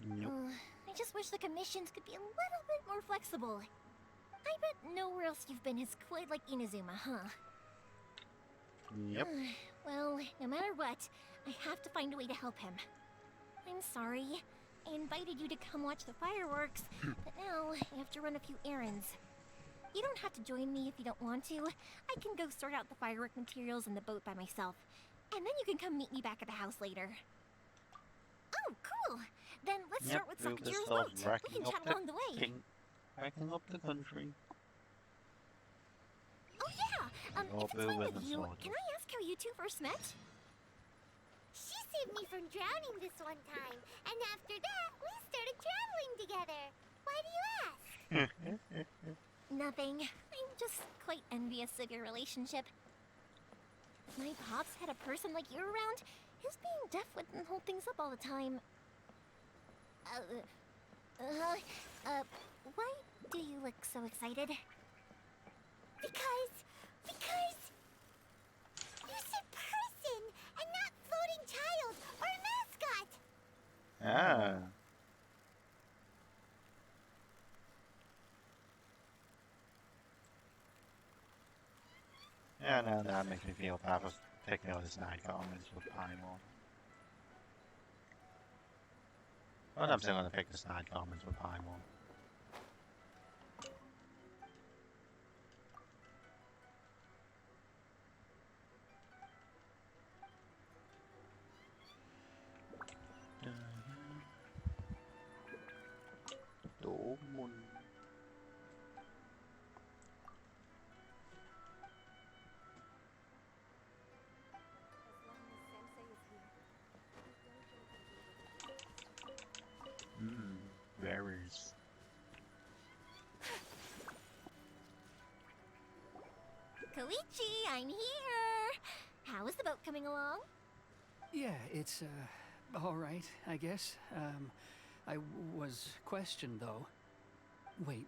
Nope. I just wish the commissions could be a little bit more flexible. I bet nowhere else you've been is quite like Inazuma, huh? Yep. Well, no matter what, I have to find a way to help him. I'm sorry. I invited you to come watch the fireworks, but now I have to run a few errands. You don't have to join me if you don't want to. I can go sort out the firework materials in the boat by myself, and then you can come meet me back at the house later. Oh, cool! Then let's start with Sakujiro's boat. We can chat along the way. Racking up the country. Oh yeah! If it's fine with you, can I ask how you two first met? She saved me from drowning this one time, and after that, we started traveling together. Why do you ask? Nothing. I'm just quite envious of your relationship. If my pops had a person like you around, his being deaf wouldn't hold things up all the time. Why do you look so excited? Because you said person and not floating child or mascot. Ah. Yeah, no, that makes me feel bad for picking out his night garments with Paimon. But I'm still gonna pick his night garments with Paimon. Domun. Berries. Koichi, I'm here! How is the boat coming along? Yeah, it's, all right, I guess. I was questioned, though. Wait,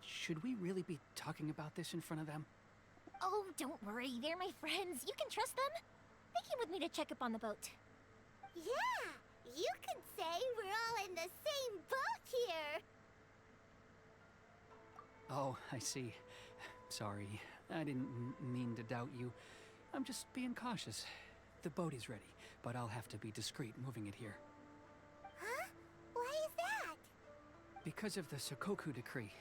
should we really be talking about this in front of them? Oh, don't worry. They're my friends. You can trust them. They came with me to check up on the boat. Yeah, you could say we're all in the same boat here. Oh, I see. Sorry, I didn't mean to doubt you. I'm just being cautious. The boat is ready, but I'll have to be discreet moving it here. Huh? Why is that? Because of the Sokoku decree,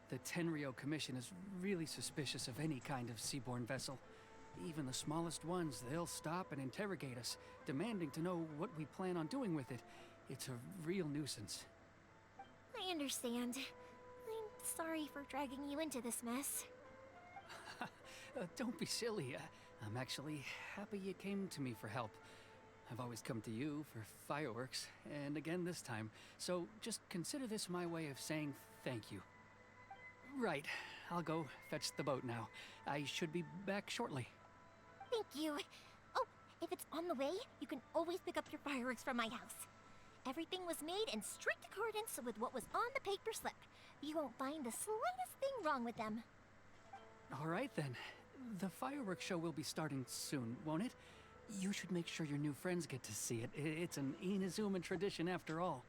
the Tenryou Commission is really suspicious of any kind of seaborne vessel. Even the smallest ones, they'll stop and interrogate us, demanding to know what we plan on doing with it. It's a real nuisance. I understand. I'm sorry for dragging you into this mess. Don't be silly. I'm actually happy you came to me for help. I've always come to you for fireworks, and again this time. So just consider this my way of saying thank you. Right, I'll go fetch the boat now. I should be back shortly. Thank you. Oh, if it's on the way, you can always pick up your fireworks from my house. Everything was made in strict accordance with what was on the paper slip. You won't find the slightest thing wrong with them. All right then. The fireworks show will be starting soon, won't it? You should make sure your new friends get to see it. It's an Inazuma tradition after all.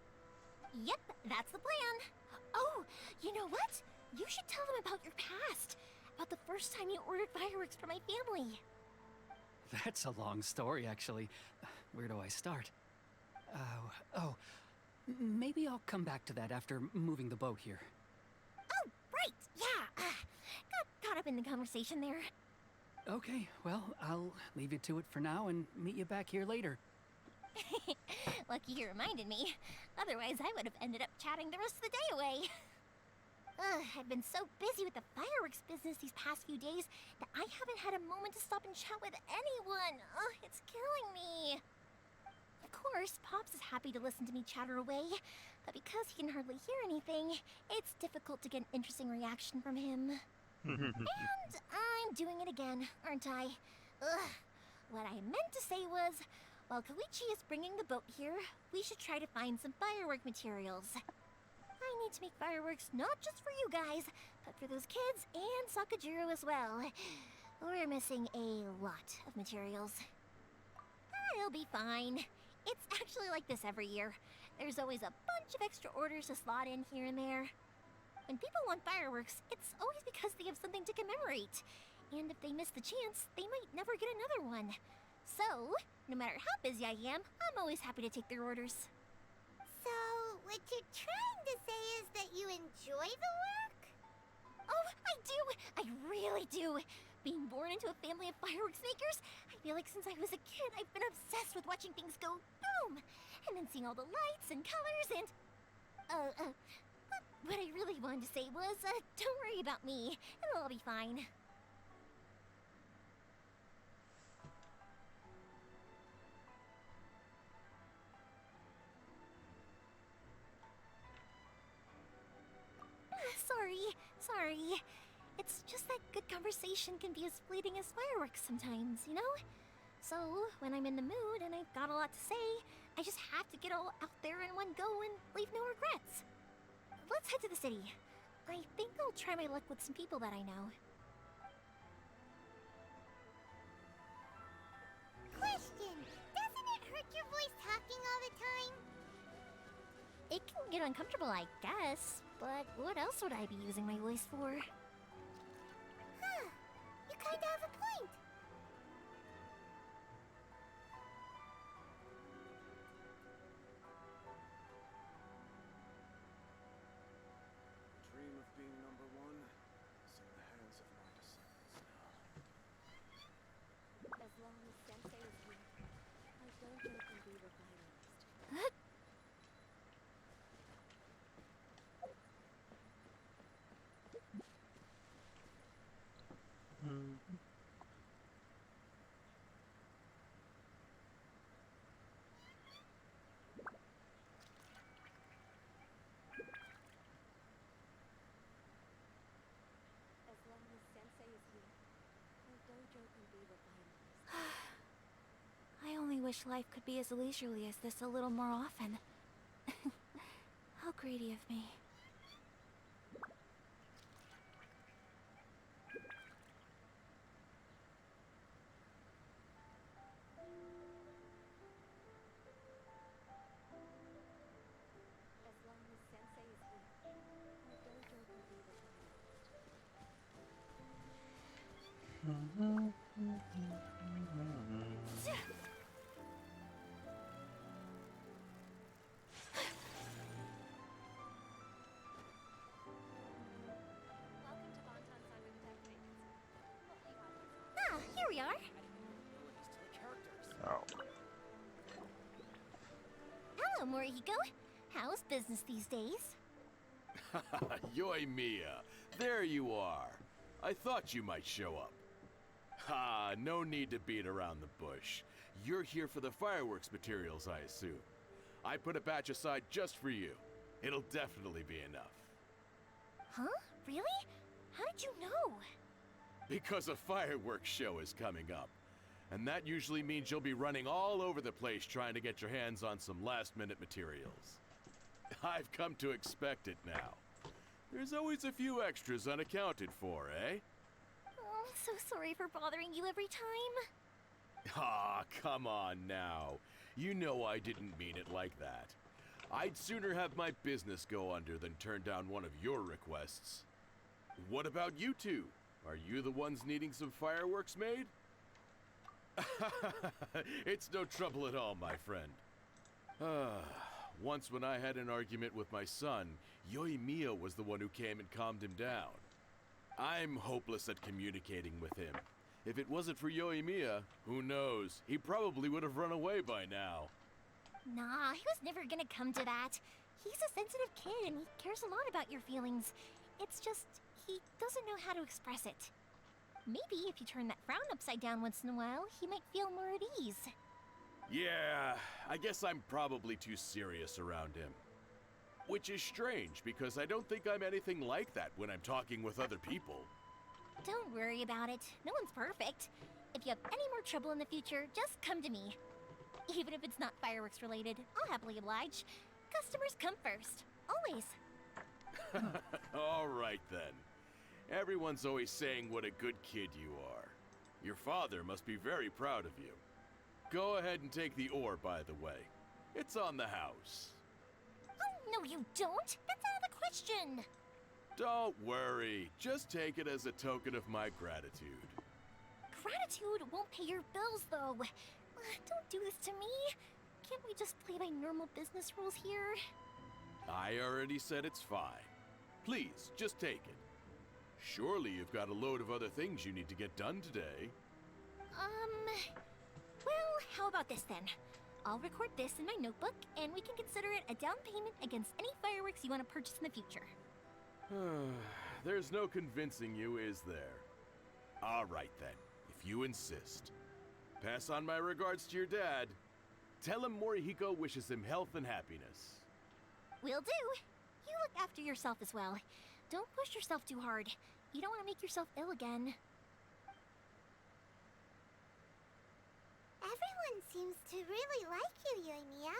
Yep, that's the plan. Oh, you know what? You should tell them about your past. About the first time you ordered fireworks for my family. That's a long story, actually. Where do I start? Maybe I'll come back to that after moving the boat here. Oh, right, yeah. Got caught up in the conversation there. Okay, well, I'll leave you to it for now and meet you back here later. Lucky you reminded me. Otherwise, I would have ended up chatting the rest of the day away. I've been so busy with the fireworks business these past few days that I haven't had a moment to stop and chat with anyone. It's killing me. Of course, Pops is happy to listen to me chatter away, but because he can hardly hear anything, it's difficult to get an interesting reaction from him. And I'm doing it again, aren't I? What I meant to say was, while Koichi is bringing the boat here, we should try to find some firework materials. I need to make fireworks not just for you guys, but for those kids and Sakajiro as well. We're missing a lot of materials. It'll be fine. It's actually like this every year. There's always a bunch of extra orders to slot in here and there. When people want fireworks, it's always because they have something to commemorate. And if they miss the chance, they might never get another one. So, no matter how busy I am, I'm always happy to take their orders. So, what you're trying to say is that you enjoy the work? Oh, I do! I really do! Being born into a family of fireworks makers, I feel like since I was a kid, I've been obsessed with watching things go boom! And then seeing all the lights and colors and... What I really wanted to say was, don't worry about me. It'll all be fine. Sorry. It's just that good conversation can be as fleeting as fireworks sometimes, you know? So, when I'm in the mood and I've got a lot to say, I just have to get all out there in one go and leave no regrets. Let's head to the city. I think I'll try my luck with some people that I know. Question! Doesn't it hurt your voice talking all the time? It can get uncomfortable, I guess, but what else would I be using my voice for? Huh. You kinda have a point. Dream of being number one is in the hands of my disciples now. As long as Sensei is here, my dojo can be revitalized. Huh? As long as Sensei is here, my dojo can be revitalized. I only wish life could be as leisurely as this a little more often. How greedy of me. Welcome to Bonton Cyber Detectives. What will you have? Ah, here we are. Abilities to the characters. Oh. Hello, Morihiko. How's business these days? Yoi Mia, there you are. I thought you might show up. Ha, no need to beat around the bush. You're here for the fireworks materials, I assume. I put a batch aside just for you. It'll definitely be enough. Huh? Really? How did you know? Because a fireworks show is coming up. And that usually means you'll be running all over the place trying to get your hands on some last-minute materials. I've come to expect it now. There's always a few extras unaccounted for, eh? Oh, I'm so sorry for bothering you every time. Ah, come on now. You know I didn't mean it like that. I'd sooner have my business go under than turn down one of your requests. What about you two? Are you the ones needing some fireworks made? It's no trouble at all, my friend. Once when I had an argument with my son, Yoimiya was the one who came and calmed him down. I'm hopeless at communicating with him. If it wasn't for Yoimiya, who knows? He probably would have run away by now. Nah, he was never gonna come to that. He's a sensitive kid and he cares a lot about your feelings. It's just, he doesn't know how to express it. Maybe if you turn that frown upside down once in a while, he might feel more at ease. Yeah, I guess I'm probably too serious around him. Which is strange, because I don't think I'm anything like that when I'm talking with other people. Don't worry about it. No one's perfect. If you have any more trouble in the future, just come to me. Even if it's not fireworks related, I'll happily oblige. Customers come first. Always. All right then. Everyone's always saying what a good kid you are. Your father must be very proud of you. Go ahead and take the ore, by the way. It's on the house. Oh, no you don't! That's out of the question! Don't worry. Just take it as a token of my gratitude. Gratitude won't pay your bills, though. Don't do this to me. Can't we just play by normal business rules here? I already said it's fine. Please, just take it. Surely you've got a load of other things you need to get done today. Well, how about this then? I'll record this in my notebook, and we can consider it a down payment against any fireworks you want to purchase in the future. There's no convincing you, is there? All right then, if you insist. Pass on my regards to your dad. Tell him Morihiko wishes him health and happiness. Will do. You look after yourself as well. Don't push yourself too hard. You don't want to make yourself ill again. Everyone seems to really like you, Yoimiya.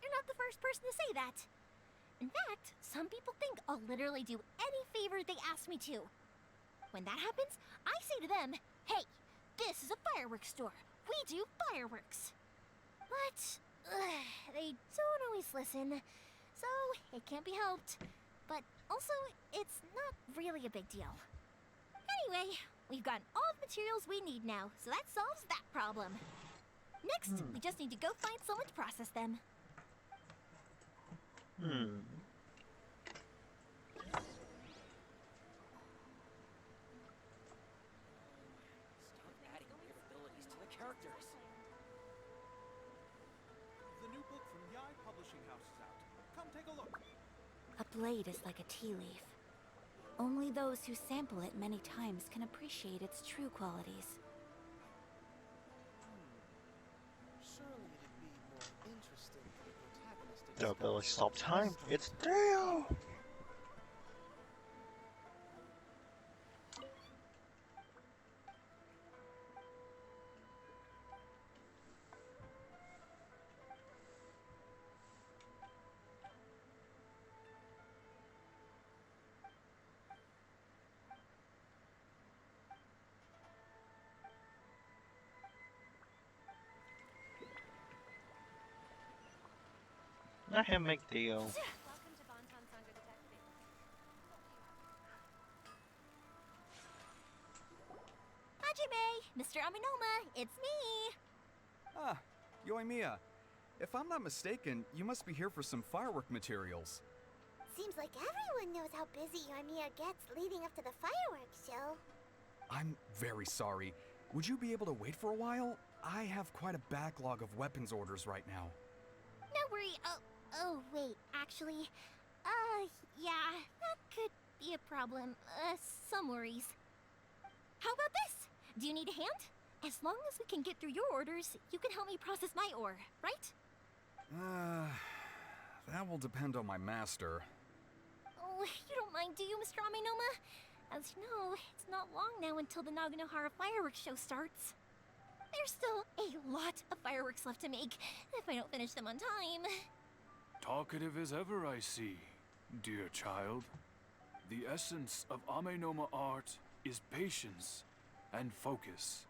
You're not the first person to say that. In fact, some people think I'll literally do any favor they ask me to. When that happens, I say to them, hey, this is a fireworks store. We do fireworks. But they don't always listen, so it can't be helped. But also, it's not really a big deal. Anyway, we've got all the materials we need now, so that solves that problem. Next, we just need to go find someone to process them. Stop adding weird abilities to the characters. The new book from Yai Publishing House is out. Come take a look. A blade is like a tea leaf. Only those who sample it many times can appreciate its true qualities. Surely it'd be more interesting for the protagonist to The ability to stop discover time. the It's Dale! Let him make Dale. Welcome Mr. Aminoma, it's me! Ah, Yoimiya. If I'm not mistaken, you must be here for some firework materials. Seems like everyone knows how busy Yoimiya gets leading up to the fireworks show. I'm very sorry. Would you be able to wait for a while? I have quite a backlog of weapons orders right now. No worry. Oh, wait, actually, yeah, that could be a problem. Some worries. How about this? Do you need a hand? As long as we can get through your orders, you can help me process my ore, right? That will depend on my master. Oh, you don't mind, do you, Mr. Aminoma? As you know, it's not long now until the Naganohara fireworks show starts. There's still a lot of fireworks left to make, if I don't finish them on time. Talkative as ever, I see, dear child. The essence of Amenoma art is patience and focus.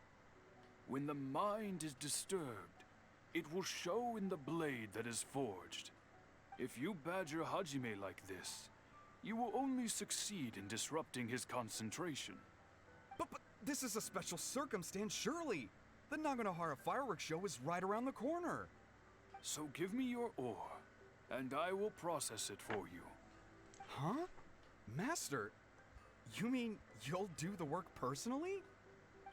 When the mind is disturbed, it will show in the blade that is forged. If you badger Hajime like this, you will only succeed in disrupting his concentration. But this is a special circumstance, surely. The Naganohara fireworks show is right around the corner. So give me your ore, and I will process it for you. Huh? Master, you mean you'll do the work personally?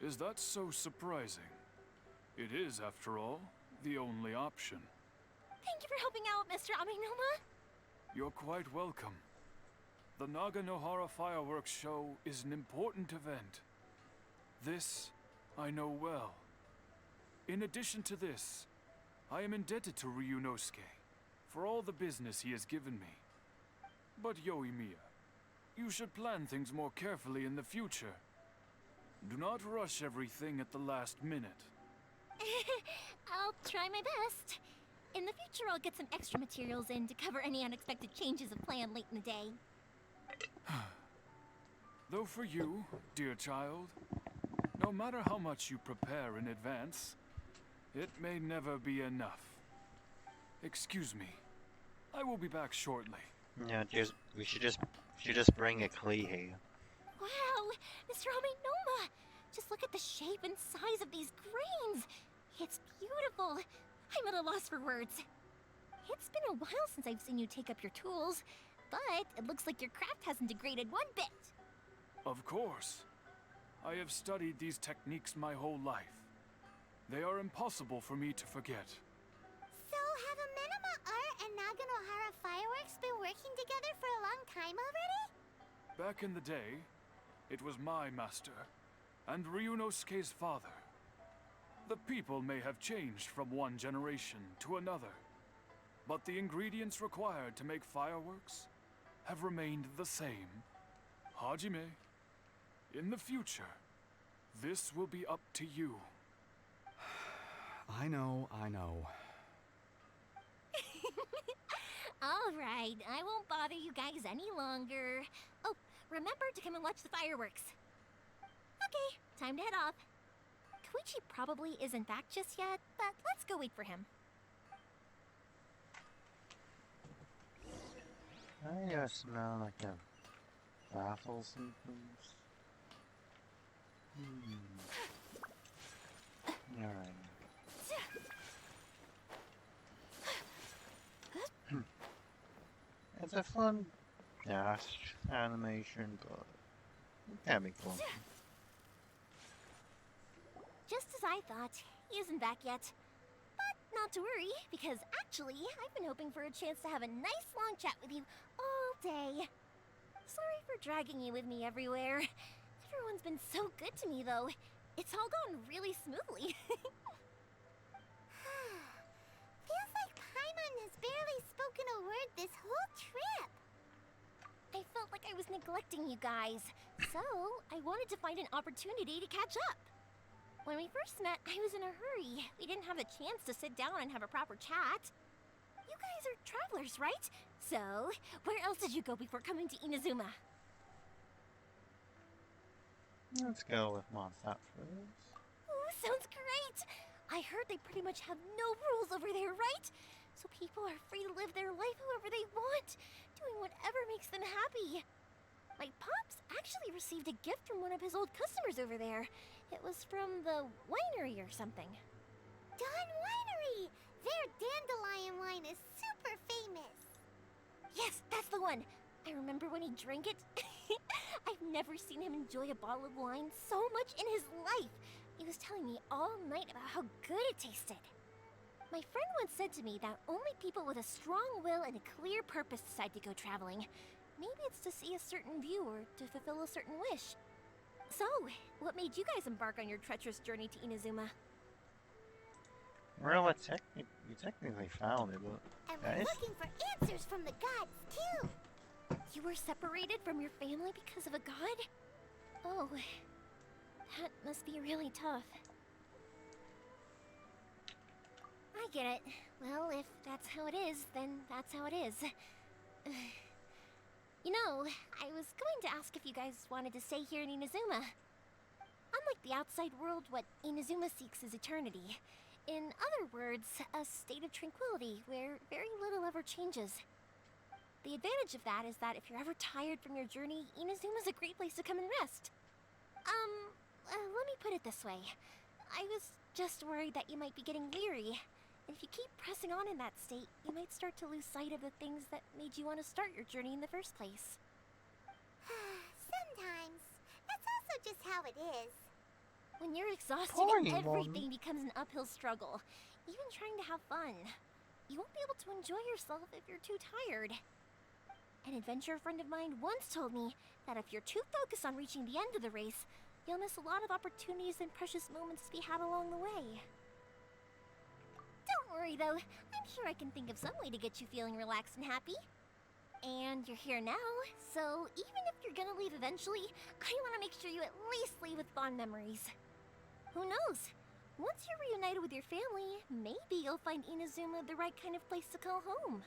Is that so surprising? It is, after all, the only option. Thank you for helping out, Mr. Aminoma. You're quite welcome. The Naganohara fireworks show is an important event. This I know well. In addition to this, I am indebted to Ryunosuke for all the business he has given me. But Yoimiya, you should plan things more carefully in the future. Do not rush everything at the last minute. I'll try my best. In the future, I'll get some extra materials in to cover any unexpected changes of plan late in the day. Though for you, dear child, no matter how much you prepare in advance, it may never be enough. Excuse me. I will be back shortly. Yeah, we should just bring a Klee here. Wow, Mr. Aminoma! Just look at the shape and size of these grains! It's beautiful! I'm at a loss for words. It's been a while since I've seen you take up your tools, but it looks like your craft hasn't degraded one bit. Of course. I have studied these techniques my whole life. They are impossible for me to forget. So, have Amenoma Art and Naganohara Fireworks been working together for a long time already? Back in the day, it was my master, and Ryunosuke's father. The people may have changed from one generation to another, but the ingredients required to make fireworks have remained the same. Hajime, in the future, this will be up to you. I know. All right, I won't bother you guys any longer. Oh, remember to come and watch the fireworks. Okay, time to head off. Koichi probably isn't back just yet, but let's go wait for him. I smell like a baffle symptoms. Alright. It's a fun dash animation, but it can be clunky. Just as I thought, he isn't back yet. But not to worry, because actually, I've been hoping for a chance to have a nice long chat with you all day. Sorry for dragging you with me everywhere. Everyone's been so good to me, though. It's all gone really smoothly. Feels like Paimon has barely spoken a word this whole trip. I felt like I was neglecting you guys, so I wanted to find an opportunity to catch up. When we first met, I was in a hurry. We didn't have a chance to sit down and have a proper chat. You guys are travelers, right? So, where else did you go before coming to Inazuma? Let's go with Mondstadt first. Ooh, sounds great! I heard they pretty much have no rules over there, right? So people are free to live their life however they want, doing whatever makes them happy. My pops actually received a gift from one of his old customers over there. It was from the winery or something. Dawn Winery! Their dandelion wine is super famous. Yes, that's the one! I remember when he drank it. I've never seen him enjoy a bottle of wine so much in his life. He was telling me all night about how good it tasted. My friend once said to me that only people with a strong will and a clear purpose decide to go traveling. Maybe it's to see a certain view or to fulfill a certain wish. So, what made you guys embark on your treacherous journey to Inazuma? Well, we technically found it, but And we're guys, looking for answers from the gods, too. You were separated from your family because of a god? Oh, that must be really tough. I get it. Well, if that's how it is, then that's how it is. You know, I was going to ask if you guys wanted to stay here in Inazuma. Unlike the outside world, what Inazuma seeks is eternity. In other words, a state of tranquility where very little ever changes. The advantage of that is that if you're ever tired from your journey, Inazuma's a great place to come and rest. Let me put it this way. I was just worried that you might be getting weary. And if you keep pressing on in that state, you might start to lose sight of the things that made you want to start your journey in the first place. Sometimes. That's also just how it is. When you're exhausted, Boring everything becomes an uphill struggle. Even trying to have fun. You won't be able to enjoy yourself if you're too tired. An adventurer friend of mine once told me that if you're too focused on reaching the end of the race, you'll miss a lot of opportunities and precious moments to be had along the way. Don't worry though, I'm sure I can think of some way to get you feeling relaxed and happy. And you're here now, so even if you're gonna leave eventually, I want to make sure you at least leave with fond memories. Who knows? Once you're reunited with your family, maybe you'll find Inazuma the right kind of place to call home.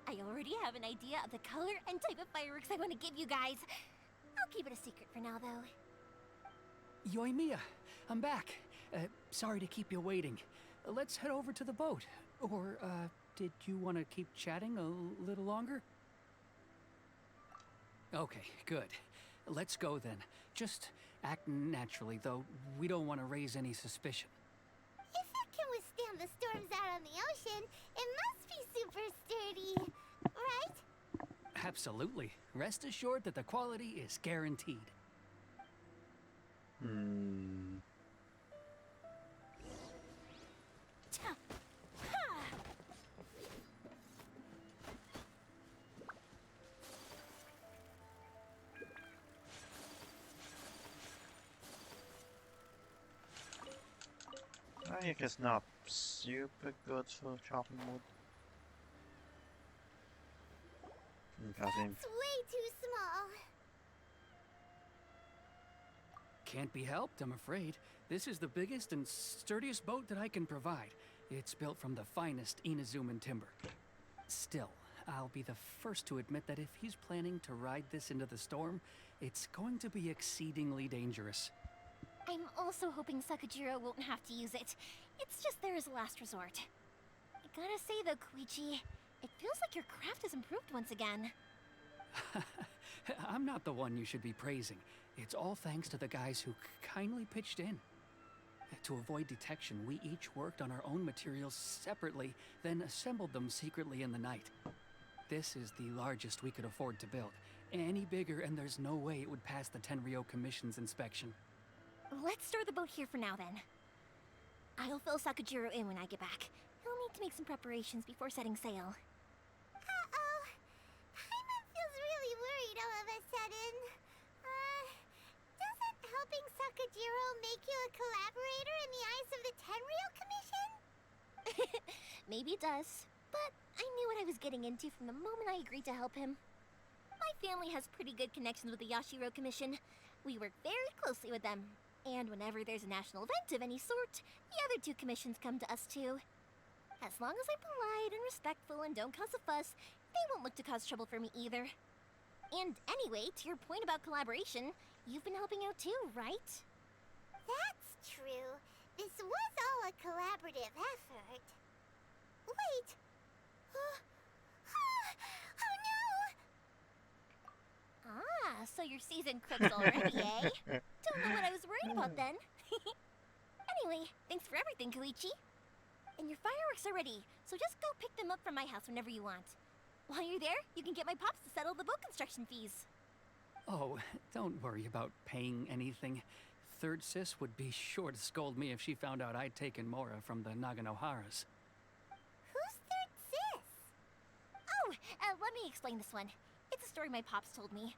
I already have an idea of the color and type of fireworks I want to give you guys. I'll keep it a secret for now, though. Yoimiya, I'm back. Sorry to keep you waiting. Let's head over to the boat. Or, did you want to keep chatting a little longer? Okay, good. Let's go then. Just act naturally, though we don't want to raise any suspicion. If it can withstand the storms out on the ocean, it must be super sturdy, right? Absolutely. Rest assured that the quality is guaranteed. I think it's not super good for chopping wood. Because in It's way too small. Can't be helped, I'm afraid. This is the biggest and sturdiest boat that I can provide. It's built from the finest Inazuman timber. Still, I'll be the first to admit that if he's planning to ride this into the storm, it's going to be exceedingly dangerous. I'm also hoping Sakajiro won't have to use it. It's just there as a last resort. I gotta say though, Koichi, it feels like your craft has improved once again. I'm not the one you should be praising. It's all thanks to the guys who kindly pitched in. To avoid detection, we each worked on our own materials separately, then assembled them secretly in the night. This is the largest we could afford to build. Any bigger and there's no way it would pass the Tenryou Commission's inspection. Let's store the boat here for now then. I'll fill Sakajiro in when I get back. He'll need to make some preparations before setting sail. Uh-oh. Paimon feels really worried all of a sudden. Doesn't helping Sakajiro make you a collaborator in the eyes of the Tenryou Commission? Maybe it does, but I knew what I was getting into from the moment I agreed to help him. My family has pretty good connections with the Yashiro Commission. We work very closely with them, and whenever there's a national event of any sort, the other two commissions come to us too. As long as I'm polite and respectful and don't cause a fuss, they won't look to cause trouble for me either. And anyway, to your point about collaboration, you've been helping out too, right? That's true. This was all a collaborative effort. Wait! Oh no! Ah, so you're seasoned crooks already, eh? Don't know what I was worried about then. Anyway, thanks for everything, Koichi. And your fireworks are ready, so just go pick them up from my house whenever you want. While you're there, you can get my pops to settle the boat construction fees. Oh, don't worry about paying anything. Third Sis would be sure to scold me if she found out I'd taken Mora from the Naganoharas. Who's Third Sis? Oh, let me explain this one. It's a story my pops told me.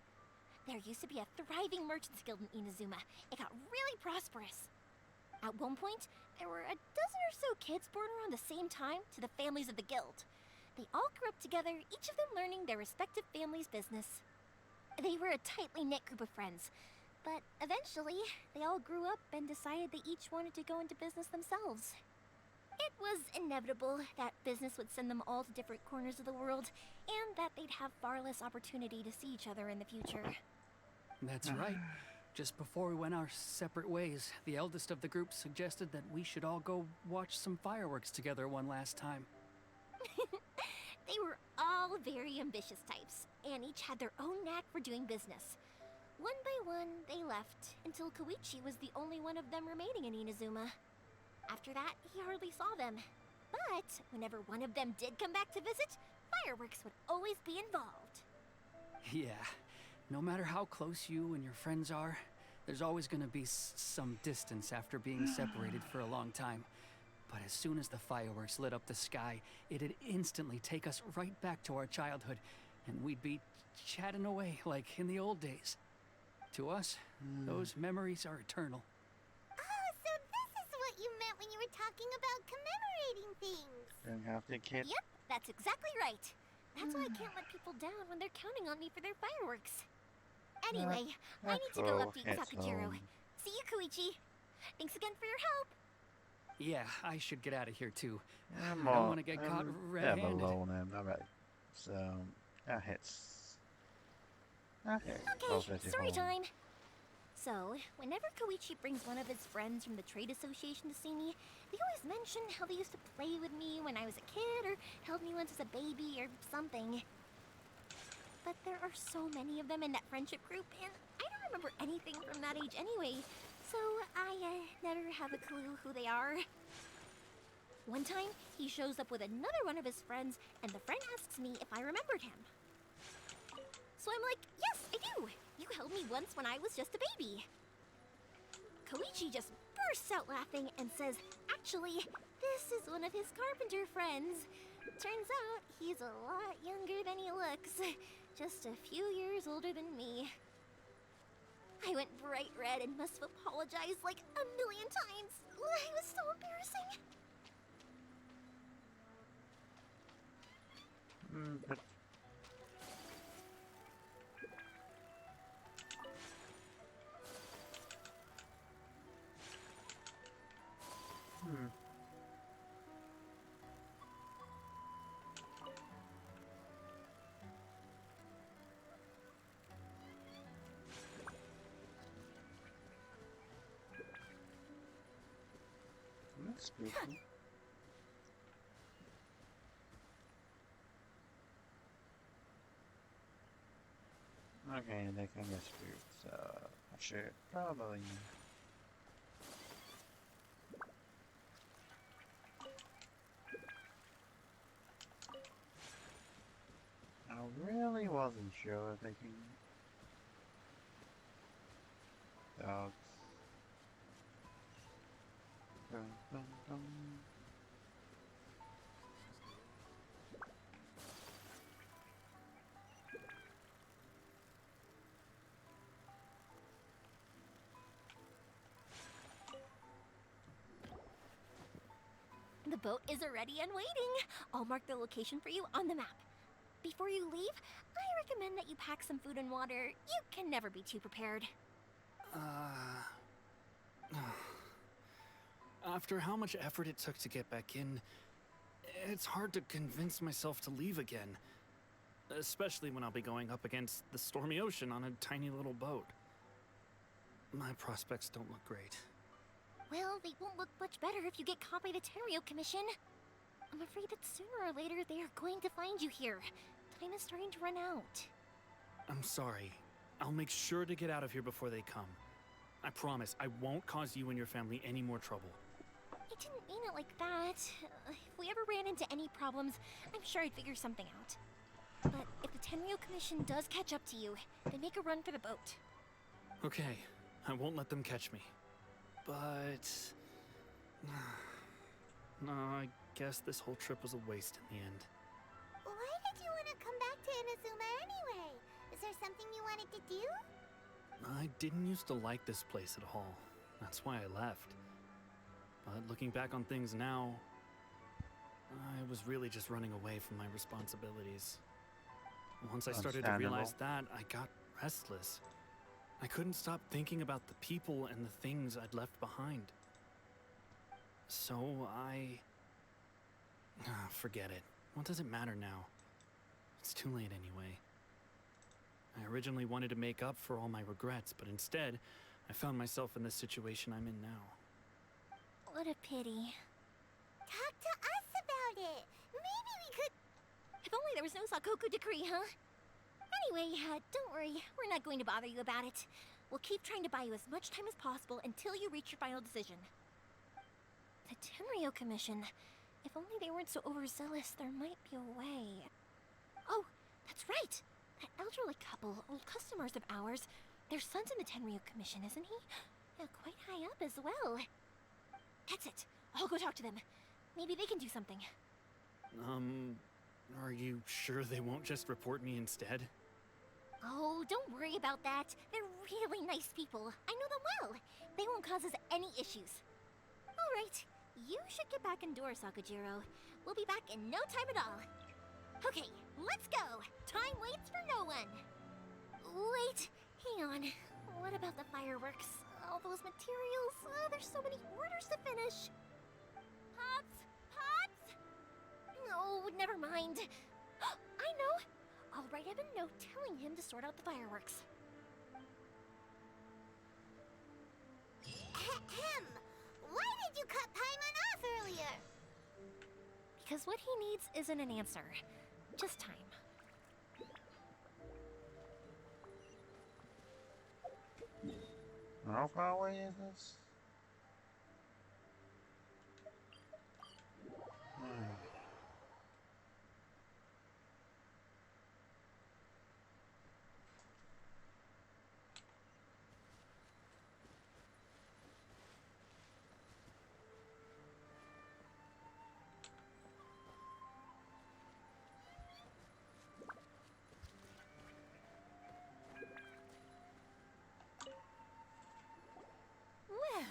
There used to be a thriving merchants guild in Inazuma. It got really prosperous. At one point, there were a dozen or so kids born around the same time to the families of the guild. They all grew up together, each of them learning their respective family's business. They were a tightly knit group of friends, but eventually, they all grew up and decided they each wanted to go into business themselves. It was inevitable that business would send them all to different corners of the world, and that they'd have far less opportunity to see each other in the future. That's right. Just before we went our separate ways, the eldest of the group suggested that we should all go watch some fireworks together one last time. They were all very ambitious types, and each had their own knack for doing business. One by one, they left, until Koichi was the only one of them remaining in Inazuma. After that, he hardly saw them. But whenever one of them did come back to visit, fireworks would always be involved. Yeah, no matter how close you and your friends are, there's always gonna be some distance after being separated for a long time. But as soon as the fireworks lit up the sky, it'd instantly take us right back to our childhood, and we'd be chatting away like in the old days. To us, those memories are eternal. Oh, so this is what you meant when you were talking about commemorating things. Don't have to kid. Yep, that's exactly right. That's why I can't let people down when they're counting on me for their fireworks. Anyway, I need to go update Sakujiro. See you, Koichi. Thanks again for your help. Yeah, I should get out of here too. I I'm don't want to get caught red-handed. alone and alright. So that hits. Okay, Okay, story time. So, whenever Koichi brings one of his friends from the trade association to see me, they always mention how they used to play with me when I was a kid or held me once as a baby or something. But there are so many of them in that friendship group, and I don't remember anything from that age anyway, so I never have a clue who they are. One time, he shows up with another one of his friends, and the friend asks me if I remembered him. So I'm like, yes, I do! You held me once when I was just a baby. Koichi just bursts out laughing and says, actually, this is one of his carpenter friends. Turns out, he's a lot younger than he looks. Just a few years older than me. I went bright red and must have apologized like a million times. It was so embarrassing. But that's spooky. Okay, they can get spooked, so I should probably. I really wasn't sure if they can. Dogs. Dun, dun, dun. The boat is already and waiting. I'll mark the location for you on the map. Before you leave, I recommend that you pack some food and water. You can never be too prepared. After how much effort it took to get back in, it's hard to convince myself to leave again. Especially when I'll be going up against the stormy ocean on a tiny little boat. My prospects don't look great. Well, they won't look much better if you get caught by the Tenryo Commission. I'm afraid that sooner or later they are going to find you here. Time is starting to run out. I'm sorry. I'll make sure to get out of here before they come. I promise I won't cause you and your family any more trouble. I didn't mean it like that. If we ever ran into any problems, I'm sure I'd figure something out. But if the Tenryo Commission does catch up to you, then make a run for the boat. Okay, I won't let them catch me. But... no, I guess this whole trip was a waste in the end. Why did you want to come back to Inazuma anyway? Is there something you wanted to do? I didn't used to like this place at all. That's why I left. But looking back on things now, I was really just running away from my responsibilities. Once I started to realize that, I got restless. I couldn't stop thinking about the people and the things I'd left behind. So forget it. What does it matter now? It's too late anyway. I originally wanted to make up for all my regrets, but instead, I found myself in the situation I'm in now. What a pity. Talk to us about it. Maybe we could... If only there was no Sakoku decree, huh? Anyway, don't worry. We're not going to bother you about it. We'll keep trying to buy you as much time as possible until you reach your final decision. The Tenryo Commission. If only they weren't so overzealous, there might be a way. Oh, that's right! That elderly couple, old customers of ours, their son's in the Tenryo Commission, isn't he? Yeah, quite high up as well. That's it. I'll go talk to them. Maybe they can do something. Are you sure they won't just report me instead? Oh, don't worry about that. They're really nice people. I know them well. They won't cause us any issues. All right. You should get back indoors, Sakujiro. We'll be back in no time at all. Okay, let's go. Time waits for no one. Wait, hang on. What about the fireworks? All those materials? Oh, there's so many orders to finish. Pops! Pops! No, never mind. I know. I'll write him a note telling him to sort out the fireworks. Ahem! Why did you cut Paimon off earlier? Because what he needs isn't an answer, just time. How far away is this?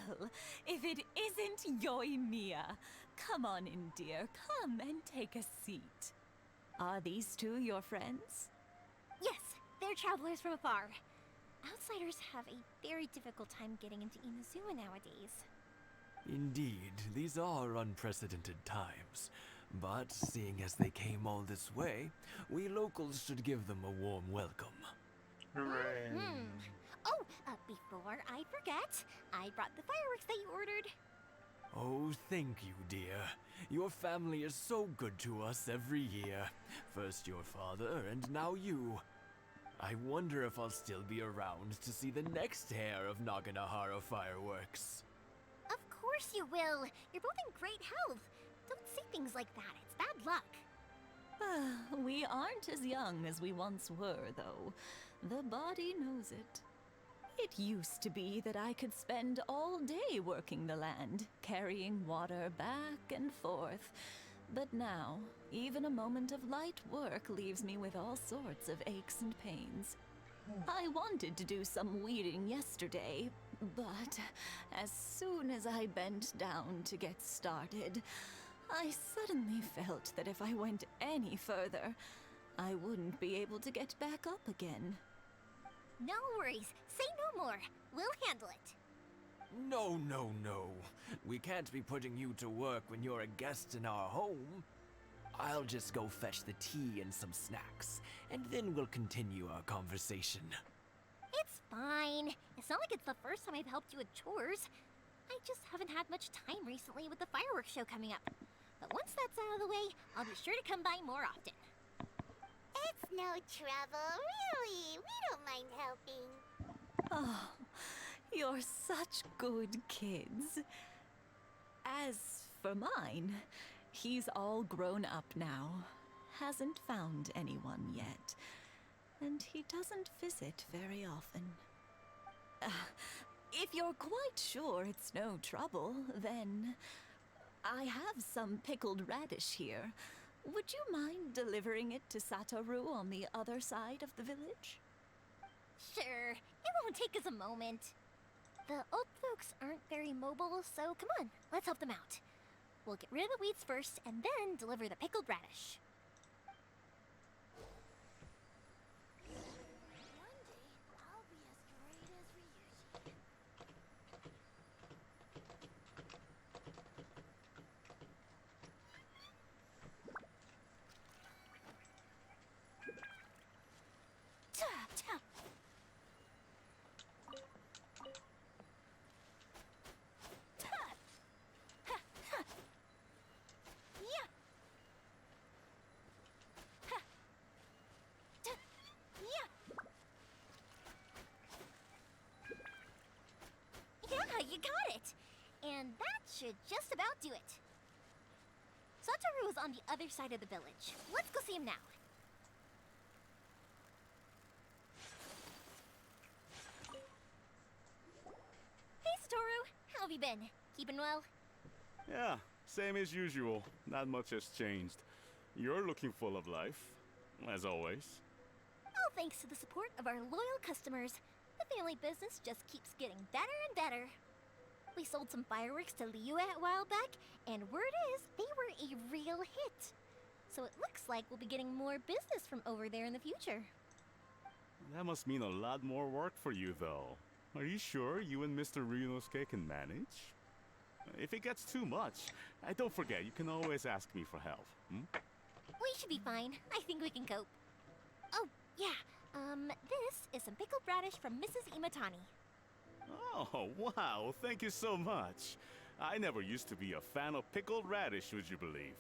Well, if it isn't Yoimiya, come on in, dear. Come and take a seat. Are these two your friends? Yes, they're travelers from afar. Outsiders have a very difficult time getting into Inazuma nowadays. Indeed, these are unprecedented times. But seeing as they came all this way, we locals should give them a warm welcome. Hooray! Oh, before I forget, I brought the fireworks that you ordered. Oh, thank you, dear. Your family is so good to us every year. First your father, and now you. I wonder if I'll still be around to see the next pair of Naganohara fireworks. Of course you will. You're both in great health. Don't say things like that. It's bad luck. We aren't as young as we once were, though. The body knows it. It used to be that I could spend all day working the land, carrying water back and forth. But now, even a moment of light work leaves me with all sorts of aches and pains. I wanted to do some weeding yesterday, but as soon as I bent down to get started, I suddenly felt that if I went any further, I wouldn't be able to get back up again. No worries. Say no more. We'll handle it. No, no, no. We can't be putting you to work when you're a guest in our home. I'll just go fetch the tea and some snacks, and then we'll continue our conversation. It's fine. It's not like it's the first time I've helped you with chores. I just haven't had much time recently with the fireworks show coming up. But once that's out of the way, I'll be sure to come by more often. It's no trouble, really. We don't mind helping. Oh, you're such good kids. As for mine, he's all grown up now. Hasn't found anyone yet. And he doesn't visit very often. If you're quite sure it's no trouble, then I have some pickled radish here. Would you mind delivering it to Satoru on the other side of the village? Sure, it won't take us a moment. The old folks aren't very mobile, so come on, let's help them out. We'll get rid of the weeds first, and then deliver the pickled radish. One day, I'll be as great as Ryuji. Yeah, you got it! And that should just about do it. Satoru is on the other side of the village. Let's go see him now. Hey, Satoru! How have you been? Keeping well? Yeah, same as usual. Not much has changed. You're looking full of life, as always. All thanks to the support of our loyal customers, the family business just keeps getting better and better. We sold some fireworks to Liyue a while back, and word is they were a real hit. So it looks like we'll be getting more business from over there in the future. That must mean a lot more work for you, though. Are you sure you and Mr. Ryunosuke can manage? If it gets too much, don't forget, you can always ask me for help. We should be fine. I think we can cope. Oh, yeah. This is some pickled radish from Mrs. Imatani. Oh, wow, thank you so much. I never used to be a fan of pickled radish, would you believe?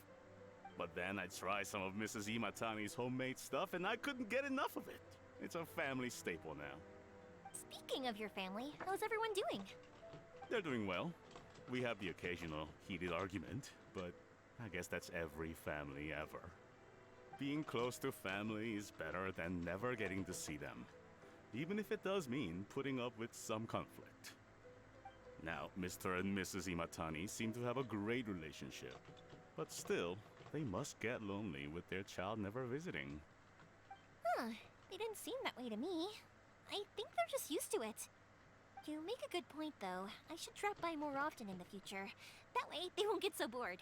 But then I tried some of Mrs. Imatani's homemade stuff and I couldn't get enough of it. It's a family staple now. Speaking of your family, how's everyone doing? They're doing well. We have the occasional heated argument, but I guess that's every family ever. Being close to family is better than never getting to see them, even if it does mean putting up with some conflict. Now, Mr. and Mrs. Imatani seem to have a great relationship, but still, they must get lonely with their child never visiting. Huh, they didn't seem that way to me. I think they're just used to it. You make a good point, though. I should drop by more often in the future. That way, they won't get so bored.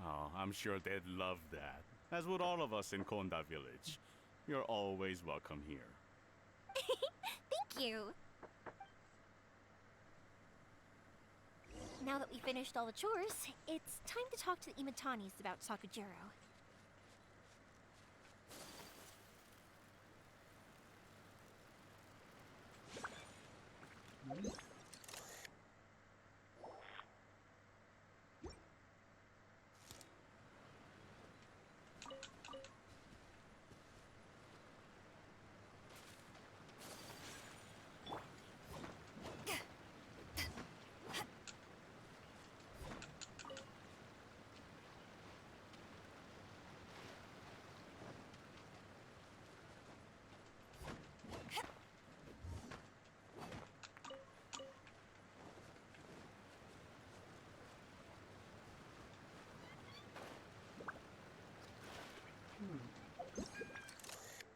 Oh, I'm sure they'd love that, as would all of us in Konda Village. You're always welcome here. Thank you! Now that we finished all the chores, it's time to talk to the Imatanis about Sakujiro.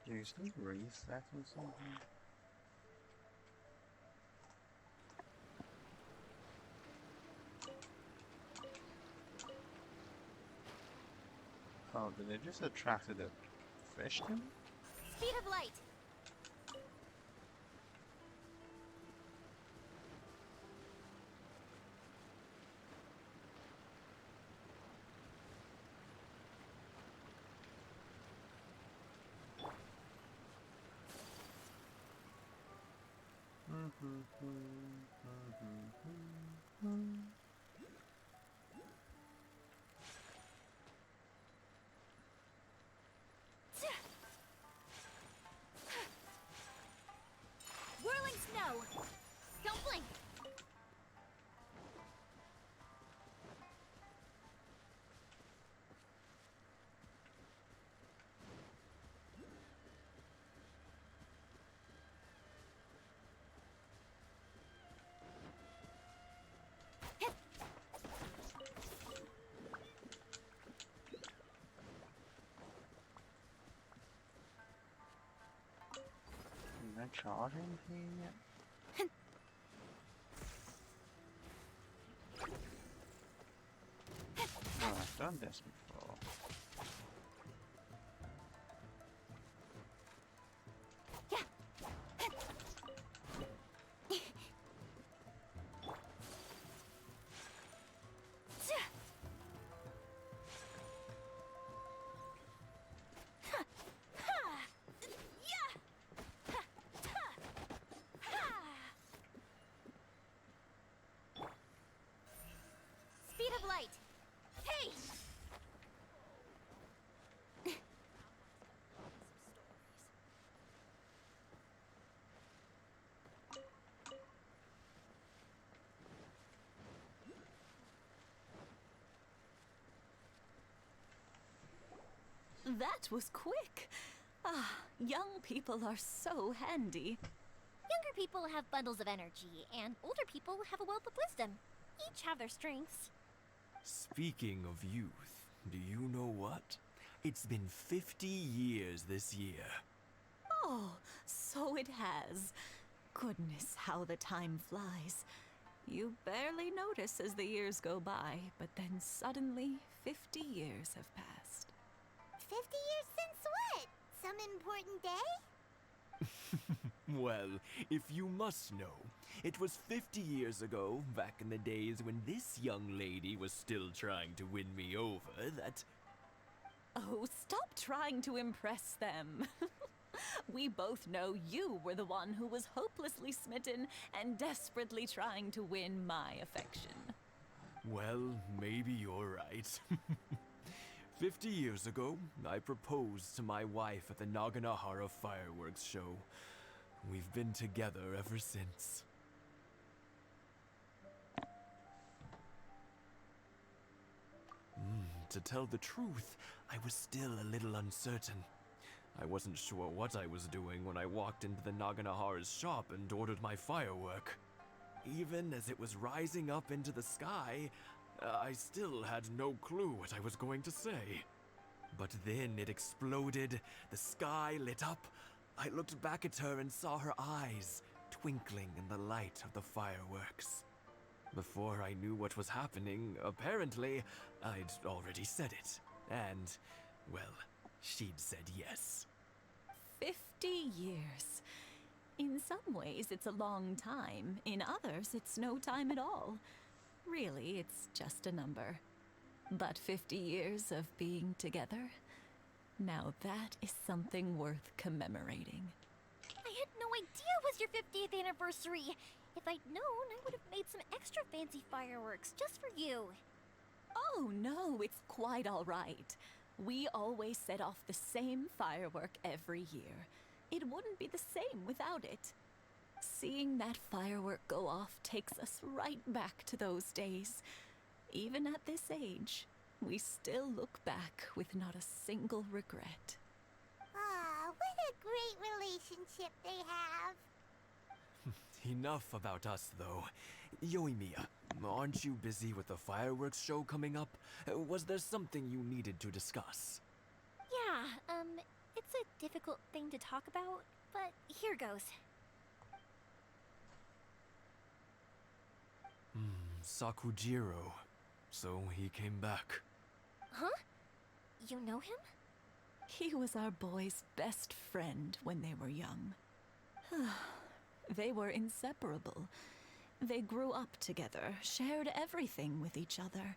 Do you still reset or something? Oh, did they just attracted a fish to me? Speed of light! charge anything yet? Oh, I've done this before. Speed of light. Hey! That was quick. Ah, young people are so handy. Younger people have bundles of energy, and older people have a wealth of wisdom. Each have their strengths. Speaking of youth, do you know what? It's been 50 years this year. Oh, so it has. Goodness, how the time flies. You barely notice as the years go by, but then suddenly 50 years have passed. 50 years since what? Some important day? Well, if you must know, it was 50 years ago, back in the days when this young lady was still trying to win me over, that... Oh, stop trying to impress them. We both know you were the one who was hopelessly smitten and desperately trying to win my affection. Well, maybe you're right. 50 years ago, I proposed to my wife at the Naganohara fireworks show. We've been together ever since. To tell the truth, I was still a little uncertain. I wasn't sure what I was doing when I walked into the Naganohara's shop and ordered my firework. Even as it was rising up into the sky, I still had no clue what I was going to say. But then it exploded, the sky lit up. I looked back at her and saw her eyes twinkling in the light of the fireworks. Before I knew what was happening, apparently, I'd already said it. And, well, she'd said yes. 50 years. In some ways, it's a long time. In others, it's no time at all. Really, it's just a number. But 50 years of being together? Now that is something worth commemorating. I had no idea it was your 50th anniversary. If I'd known, I would have made some extra fancy fireworks just for you. Oh no, it's quite all right. We always set off the same firework every year. It wouldn't be the same without it. Seeing that firework go off takes us right back to those days. Even at this age, we still look back with not a single regret. Ah, what a great relationship they have. Enough about us, though. Yoimiya, aren't you busy with the fireworks show coming up? Was there something you needed to discuss? Yeah, it's a difficult thing to talk about, but here goes. Sakujiro. So he came back. Huh? You know him? He was our boy's best friend when they were young. They were inseparable. They grew up together, shared everything with each other,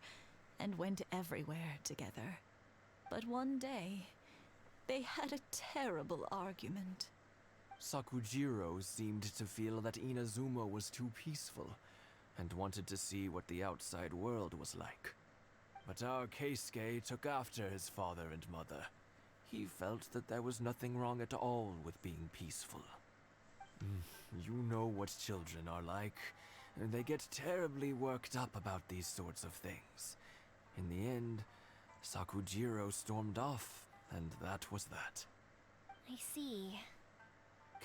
and went everywhere together. But one day, they had a terrible argument. Sakujiro seemed to feel that Inazuma was too peaceful, and wanted to see what the outside world was like. But our Keisuke took after his father and mother. He felt that there was nothing wrong at all with being peaceful. You know what children are like. They get terribly worked up about these sorts of things. In the end, Sakujiro stormed off, and that was that. I see.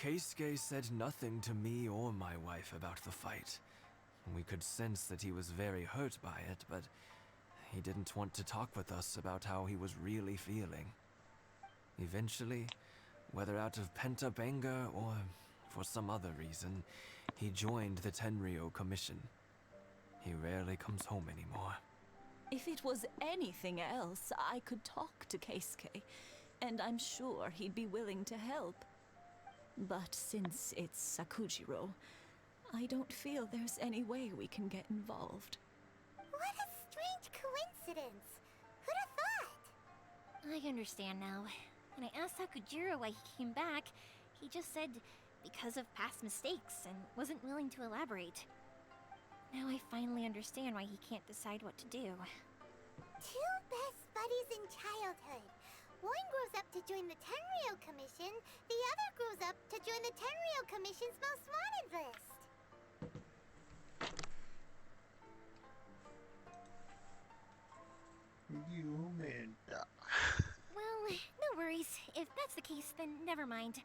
Keisuke said nothing to me or my wife about the fight. We could sense that he was very hurt by it, but he didn't want to talk with us about how he was really feeling. Eventually, whether out of pent-up anger or For some other reason, he joined the Tenryo Commission. He rarely comes home anymore. If it was anything else, I could talk to Keisuke, and I'm sure he'd be willing to help. But since it's Sakujiro, I don't feel there's any way we can get involved. What a strange coincidence! Who'd have thought? I understand now. When I asked Sakujiro why he came back, he just said because of past mistakes and wasn't willing to elaborate. Now I finally understand why he can't decide what to do. Two best buddies in childhood. One grows up to join the Tenryo Commission, the other grows up to join the Tenryo Commission's most wanted list. You man. Well, no worries. If that's the case, then never mind.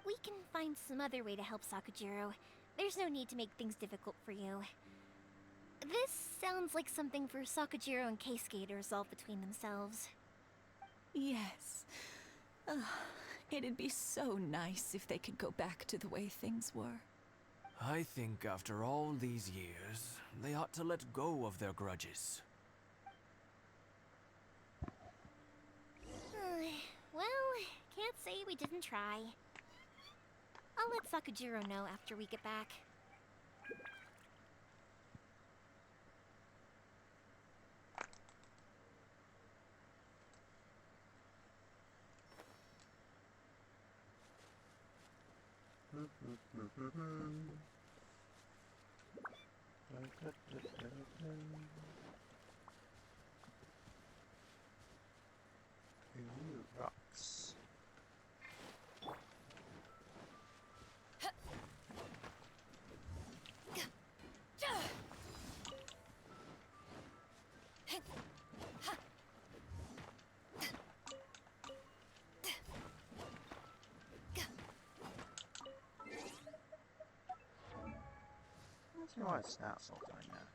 We can find some other way to help Sakujiro. There's no need to make things difficult for you. This sounds like something for Sakujiro and Keisuke to resolve between themselves. Yes. It'd be so nice if they could go back to the way things were. I think after all these years, they ought to let go of their grudges. Well, can't say we didn't try. I'll let Sakujiro know after we get back. Ooh, rocks. That's why it's not so doing that.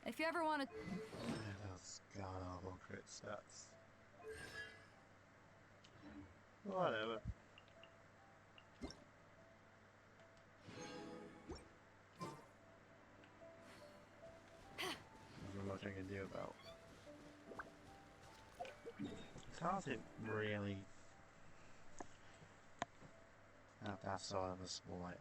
If you ever want to... Those god-awful crit stats. Whatever. There's much I can do about. It's hard to really have that sort of a split.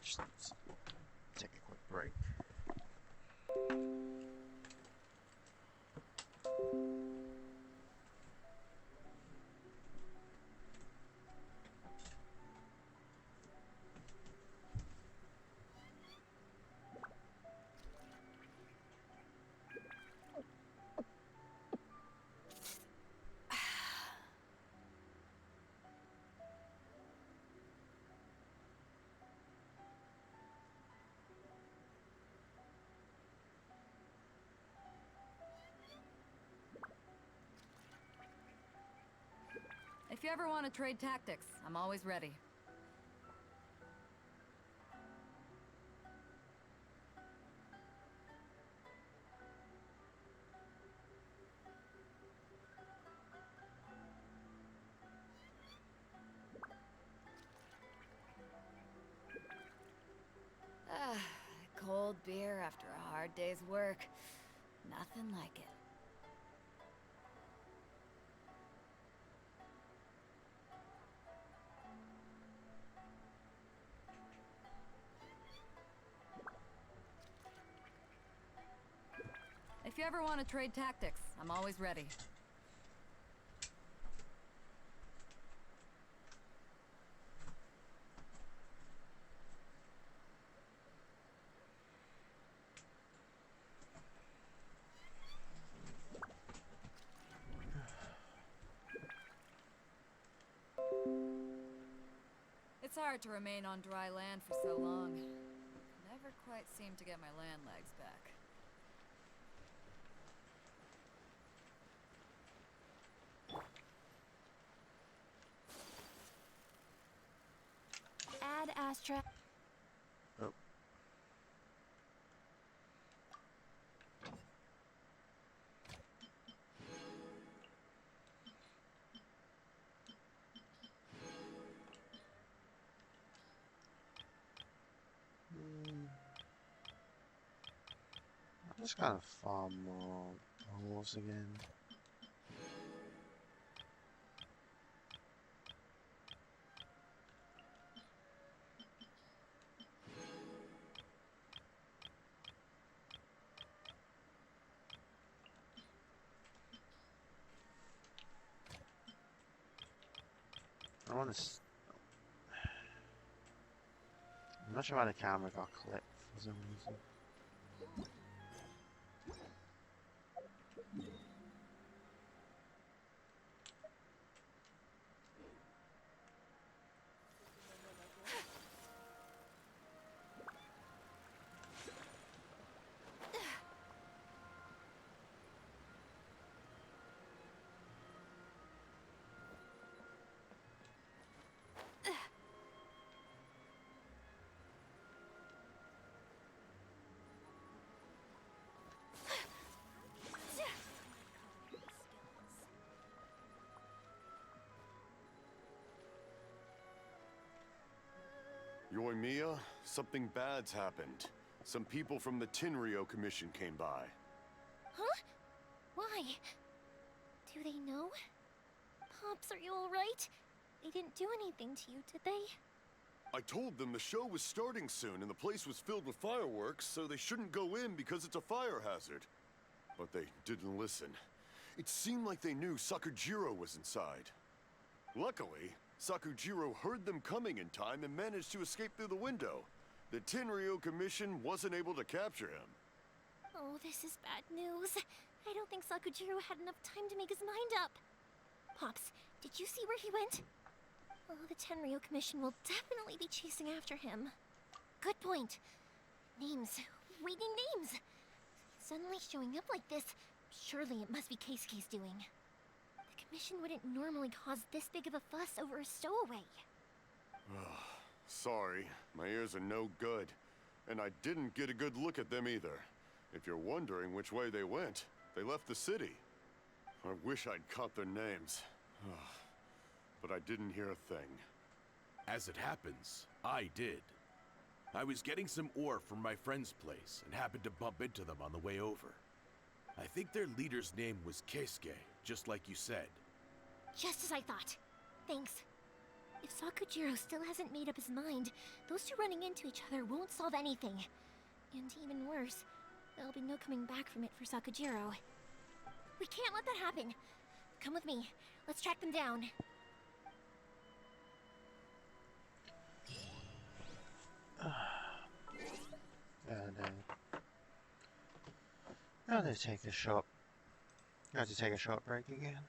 Just need to take a quick break. If you ever want to trade tactics, I'm always ready. Cold beer after a hard day's work. Nothing like it. If you ever want to trade tactics, I'm always ready. It's hard to remain on dry land for so long. Never quite seem to get my land legs back. Add Astra. Oh. Just kind of farm more ores again. I want to. I'm not sure why the camera got clipped for some reason. Yoimiya, something bad's happened. Some people from the Tenryou Commission came by. Huh? Why? Do they know? Pops, are you alright? They didn't do anything to you, did they? I told them the show was starting soon and the place was filled with fireworks, so they shouldn't go in because it's a fire hazard. But they didn't listen. It seemed like they knew Sakujiro was inside. Luckily, Sakujiro heard them coming in time and managed to escape through the window. The Tenryou Commission wasn't able to capture him. Oh, this is bad news. I don't think Sakujiro had enough time to make his mind up. Pops, did you see where he went? Oh, the Tenryou Commission will definitely be chasing after him. Good point. Names. We need names. Suddenly showing up like this, surely it must be Keisuke's doing. The Commission wouldn't normally cause this big of a fuss over a stowaway. Sorry, my ears are no good. And I didn't get a good look at them either. If you're wondering which way they went, they left the city. I wish I'd caught their names. But I didn't hear a thing. As it happens, I did. I was getting some ore from my friend's place and happened to bump into them on the way over. I think their leader's name was Keisuke, just like you said. Just as I thought. Thanks. If Sakujiro still hasn't made up his mind, those two running into each other won't solve anything. And even worse, there'll be no coming back from it for Sakujiro. We can't let that happen. Come with me. Let's track them down. Gotta take a short. Got to take a short break again.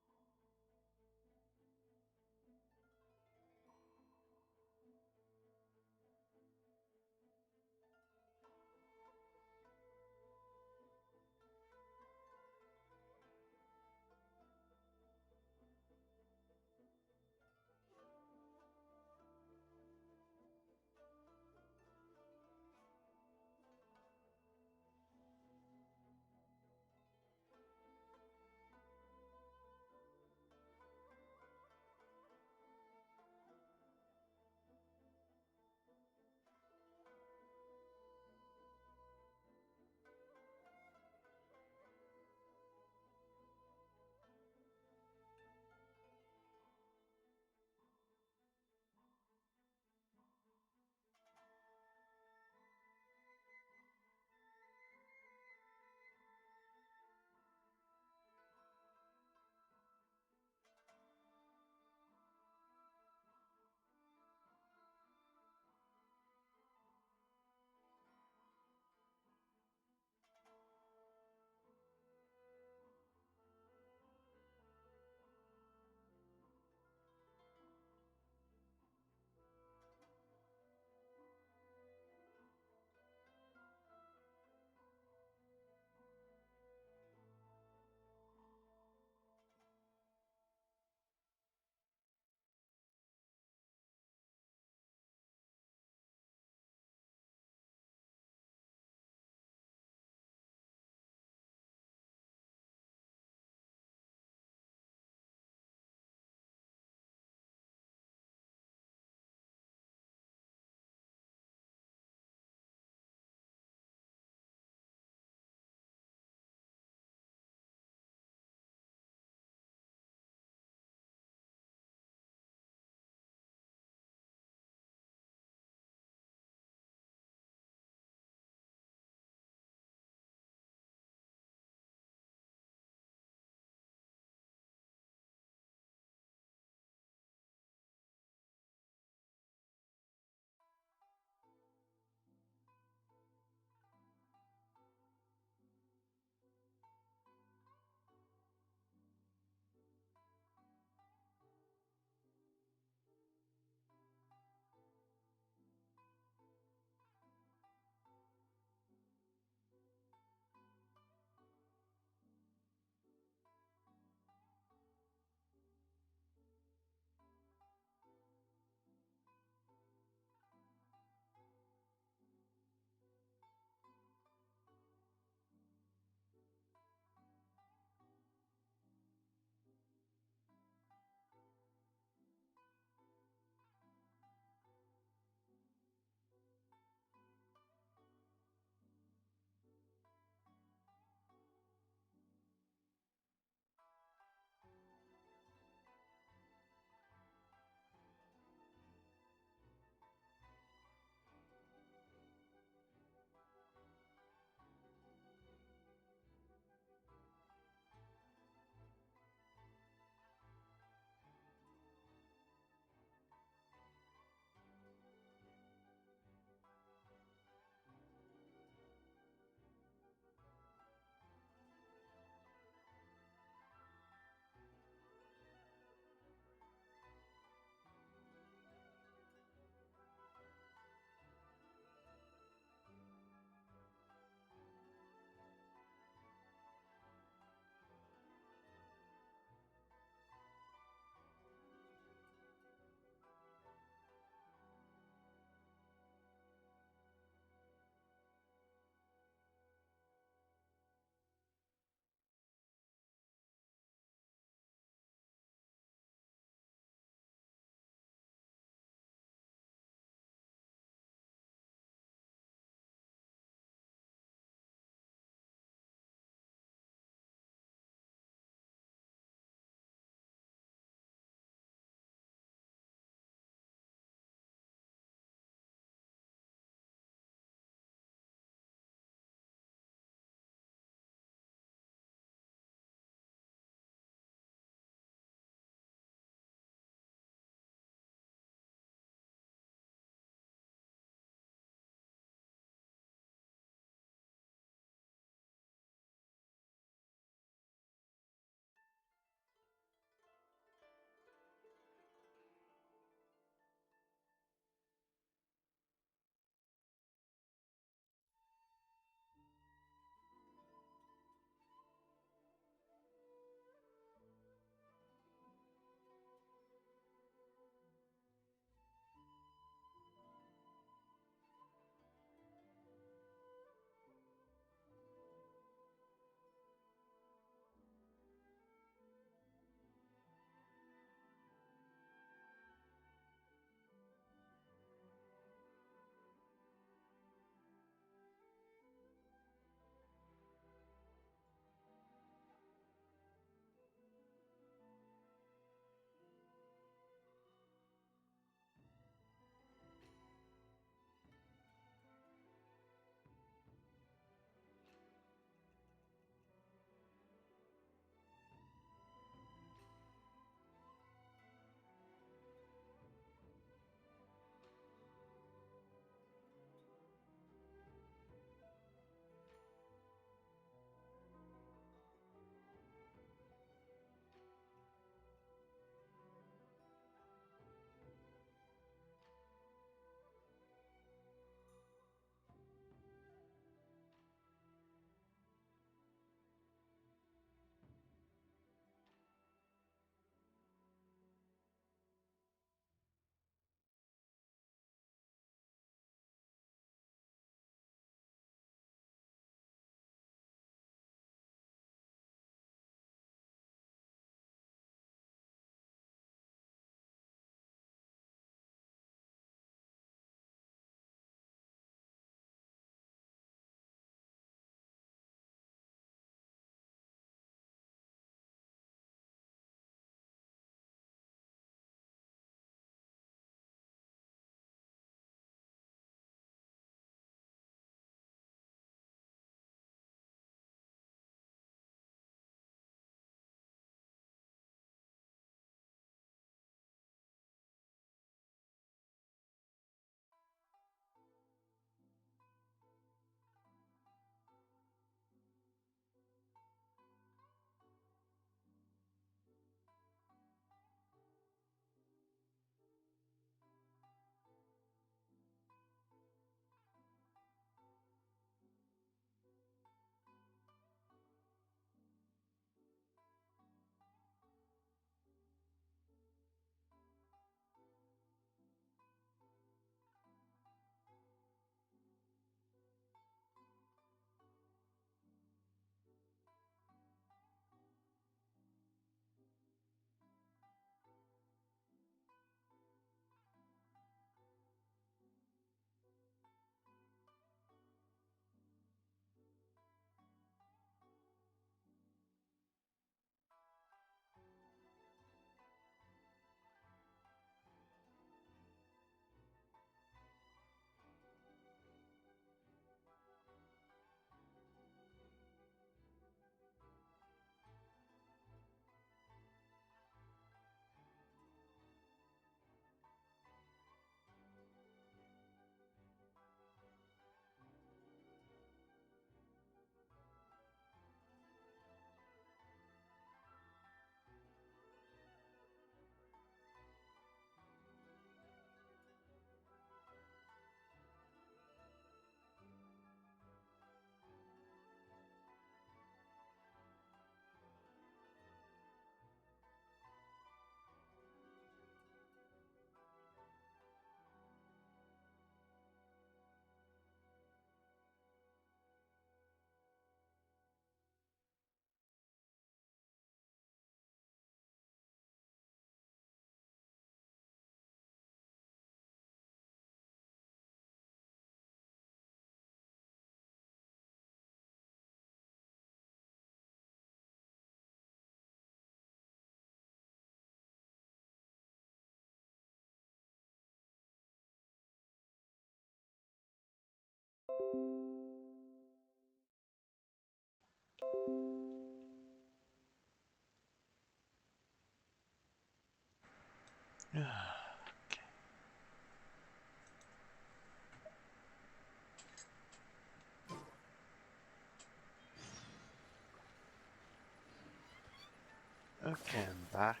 Okay, I'm back.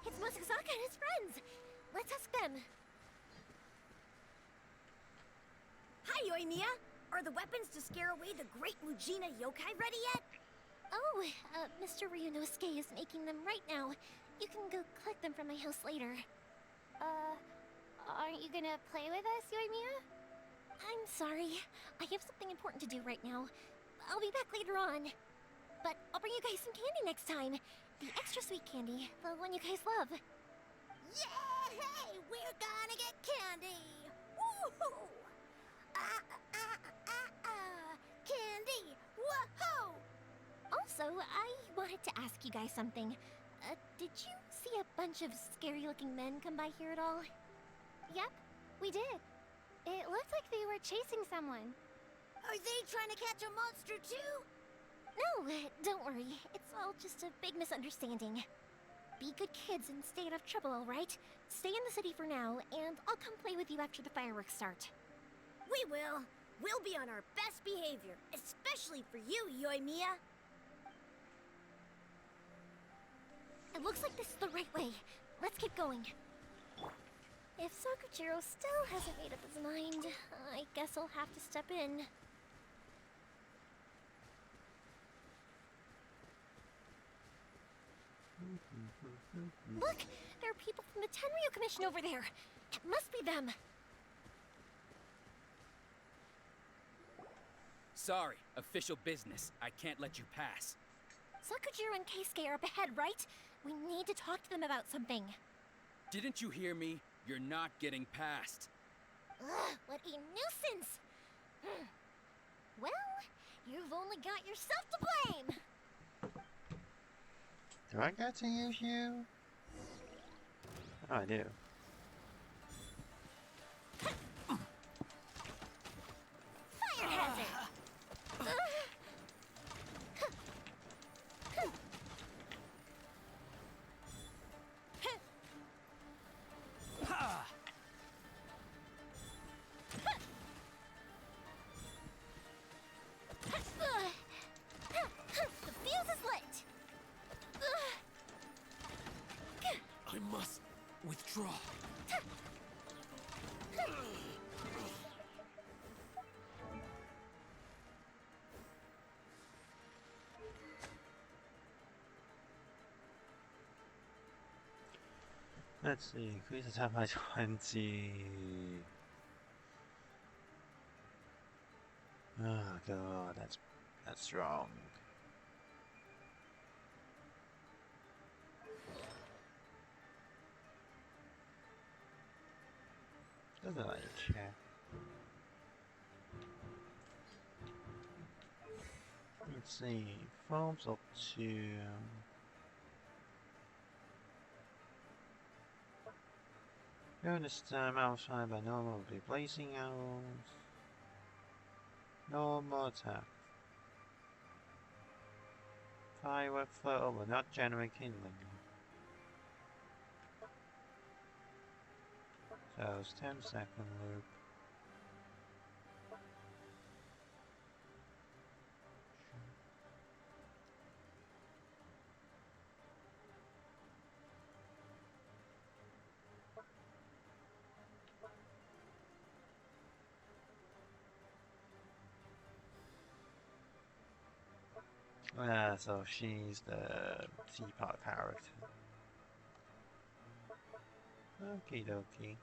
It's Masazaka and his friends. Let's ask them. Hi, Yoimiya. Are the weapons to scare away the great Mujina yokai ready yet? Oh, Mr. Ryunosuke is making them right now. You can go collect them from my house later. Aren't you gonna play with us, Yoimiya? I'm sorry. I have something important to do right now. I'll be back later on. But I'll bring you guys some candy next time. The extra sweet candy, the one you guys love. Yay! We're gonna get candy! Woohoo! Candy! Woohoo! Also, I wanted to ask you guys something. Did you see a bunch of scary-looking men come by here at all? Yep, we did. It looked like they were chasing someone. Are they trying to catch a monster too? No, don't worry. It's all just a big misunderstanding. Be good kids and stay out of trouble, alright? Stay in the city for now, and I'll come play with you after the fireworks start. We will. We'll be on our best behavior, especially for you, Yoimiya. It looks like this is the right way. Let's keep going. If Sakujiro still hasn't made up his mind, I guess I'll have to step in. Look! There are people from the Tenryu Commission over there! It must be them! Sorry, official business. I can't let you pass. Sakujiro and Keisuke are up ahead, right? We need to talk to them about something. Didn't you hear me? You're not getting past. Ugh, what a nuisance! Well, you've only got yourself to blame! Do I get to use you? Oh, I do. Fire hazard! The fuse is lit! I must withdraw. Let's see, increase attack by 20. Oh god, that's wrong. Doesn't let you check. Let's see, farms up to during this time outside by normal will be blazing arrows. Normal attack. Firework flow will not generate kindling. So it's 10-second loop. So she's the teapot character. Okie dokie.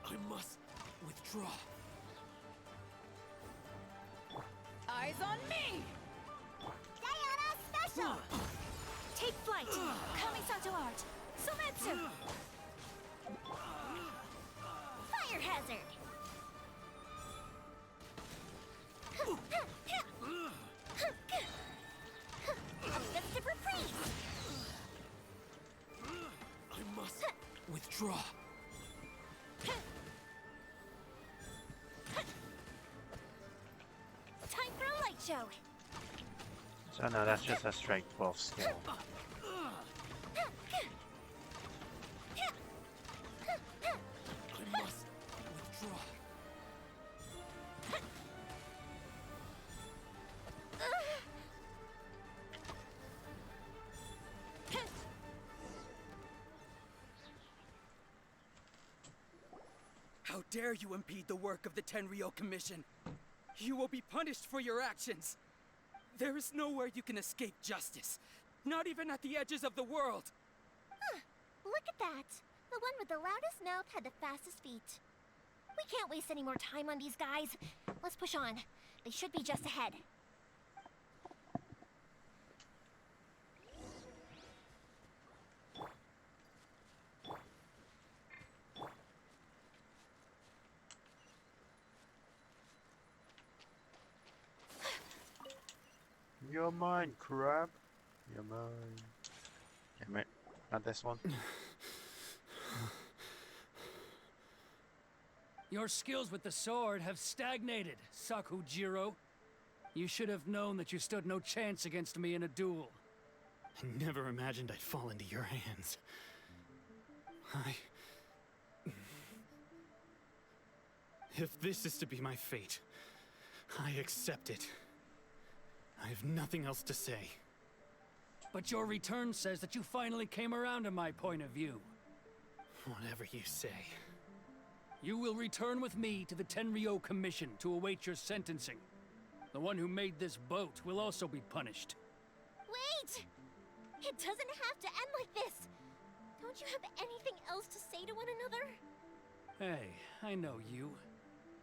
I must withdraw. Eyes on me! light! Kamisato art! Sometsu! Fire hazard! A festive reprise! I must withdraw. Time for a light show! So no, that's just a straight 12 skill. I must withdraw. How dare you impede the work of the Tenryou Commission? You will be punished for your actions. There is nowhere you can escape justice. Not even at the edges of the world. Huh. Look at that. The one with the loudest mouth had the fastest feet. We can't waste any more time on these guys. Let's push on. They should be just ahead. You're mine, crab. You're mine. Damn it. Not this one. Your skills with the sword have stagnated, Sakujiro. You should have known that you stood no chance against me in a duel. I never imagined I'd fall into your hands. If this is to be my fate, I accept it. I have nothing else to say. But your return says that you finally came around to my point of view. Whatever you say. You will return with me to the Tenryou Commission to await your sentencing. The one who made this boat will also be punished. Wait! It doesn't have to end like this! Don't you have anything else to say to one another? Hey, I know you.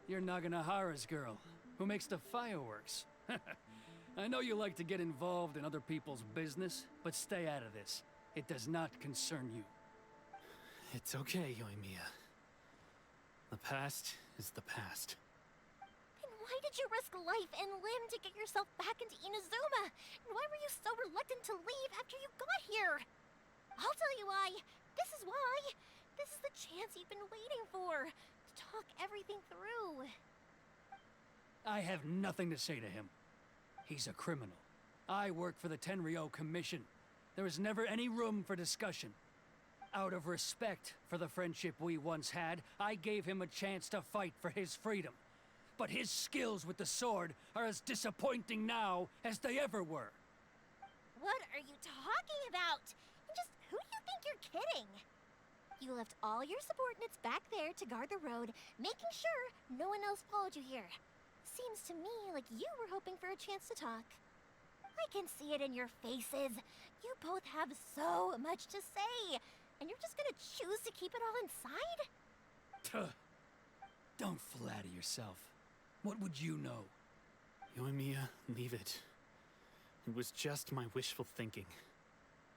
You're Naganohara's girl, who makes the fireworks. I know you like to get involved in other people's business, but stay out of this. It does not concern you. It's okay, Yoimiya. The past is the past. Then why did you risk life and limb to get yourself back into Inazuma? And why were you so reluctant to leave after you got here? I'll tell you why. This is why. This is the chance you've been waiting for. To talk everything through. I have nothing to say to him. He's a criminal. I work for the Tenryou Commission. There is never any room for discussion. Out of respect for the friendship we once had, I gave him a chance to fight for his freedom. But his skills with the sword are as disappointing now as they ever were. What are you talking about? And just who do you think you're kidding? You left all your subordinates back there to guard the road, making sure no one else followed you here. Seems to me like you were hoping for a chance to talk. I can see it in your faces. You both have so much to say. And you're just gonna choose to keep it all inside? Tuh. Don't flatter yourself. What would you know? Yoimiya, leave it. It was just my wishful thinking.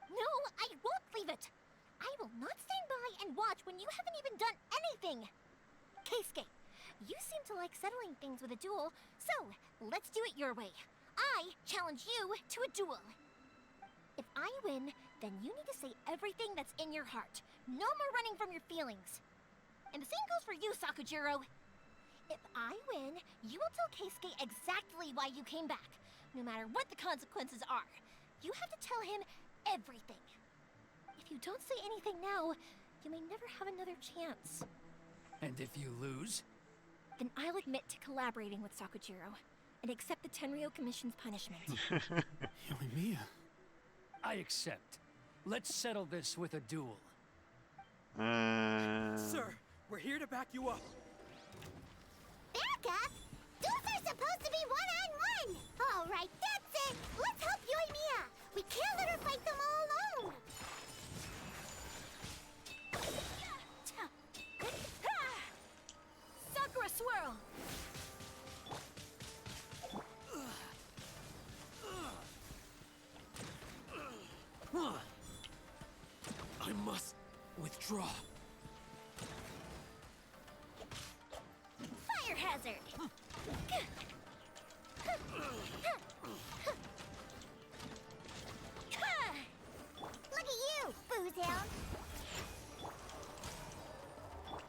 No, I won't leave it. I will not stand by and watch when you haven't even done anything. Keisuke, you seem to like settling things with a duel, so let's do it your way. I challenge you to a duel. If I win, then you need to say everything that's in your heart. No more running from your feelings. And the same goes for you, Sakujiro. If I win, you will tell Keisuke exactly why you came back, no matter what the consequences are. You have to tell him everything. If you don't say anything now, you may never have another chance. And if you lose? Then I'll admit to collaborating with Sakujiro and accept the Tenryou Commission's punishment. Yoimiya. I accept. Let's settle this with a duel. Sir, we're here to back you up. Back up? Duels are supposed to be one-on-one! Alright, that's it! Let's help Yoimiya! We can't let her fight them all alone! Sakura Swirl! Withdraw. Fire hazard! Look at you, Boozhound.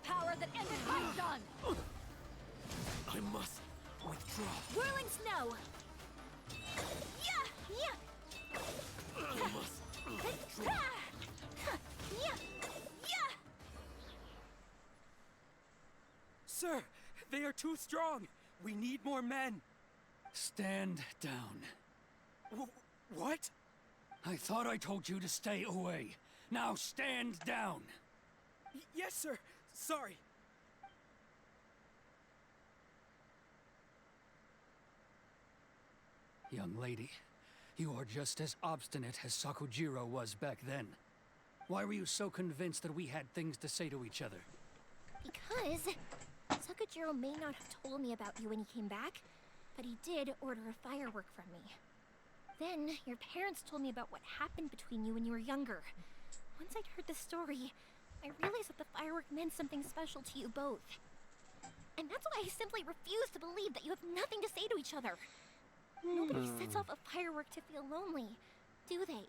Power that ended my son! I must withdraw. Whirling snow! Yeah! I must withdraw. Sir, they are too strong. We need more men. Stand down. What? I thought I told you to stay away. Now stand down. Yes, sir. Sorry. Young lady, you are just as obstinate as Sakujiro was back then. Why were you so convinced that we had things to say to each other? Because Sakujiro may not have told me about you when he came back, but he did order a firework from me. Then, your parents told me about what happened between you when you were younger. Once I'd heard the story, I realized that the firework meant something special to you both. And that's why I simply refuse to believe that you have nothing to say to each other. Nobody sets off a firework to feel lonely, do they?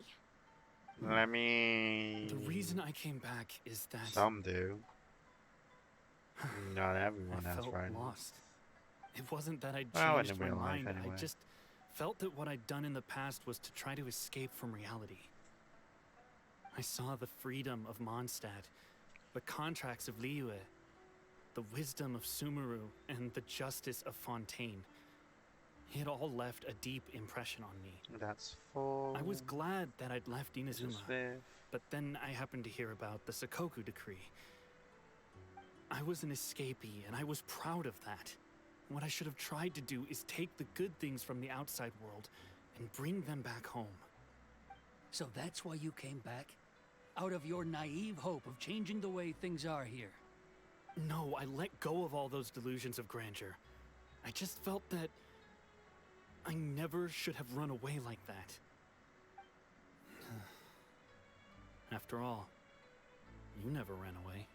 Let me... The reason I came back is that... Some do. Not everyone I has felt friends. lost. It wasn't that I'd Well, in changed my real life, mind. anyway. I just felt that what I'd done in the past was to try to escape from reality. I saw the freedom of Mondstadt, the contracts of Liyue, the wisdom of Sumeru, and the justice of Fontaine. It all left a deep impression on me. That's full. I was glad that I'd left Inazuma, fifth. but then I happened to hear about the Sakoku decree. I was an escapee, and I was proud of that. What I should have tried to do is take the good things from the outside world and bring them back home. So that's why you came back? Out of your naive hope of changing the way things are here? No, I let go of all those delusions of grandeur. I just felt that I never should have run away like that. After all, you never ran away.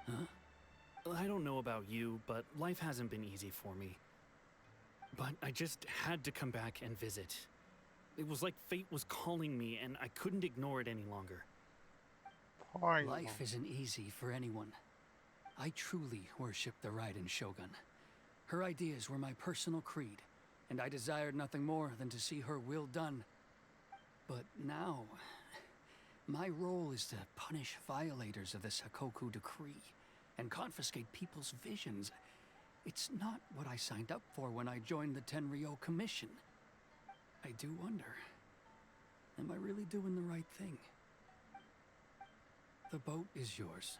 Huh? I don't know about you, but life hasn't been easy for me. But I just had to come back and visit. It was like fate was calling me, and I couldn't ignore it any longer. Life isn't easy for anyone. I truly worship the Raiden Shogun. Her ideas were my personal creed, and I desired nothing more than to see her will done. But now, my role is to punish violators of the Sakoku decree and confiscate people's visions. It's not what I signed up for when I joined the Tenryou Commission. I do wonder, am I really doing the right thing? The boat is yours.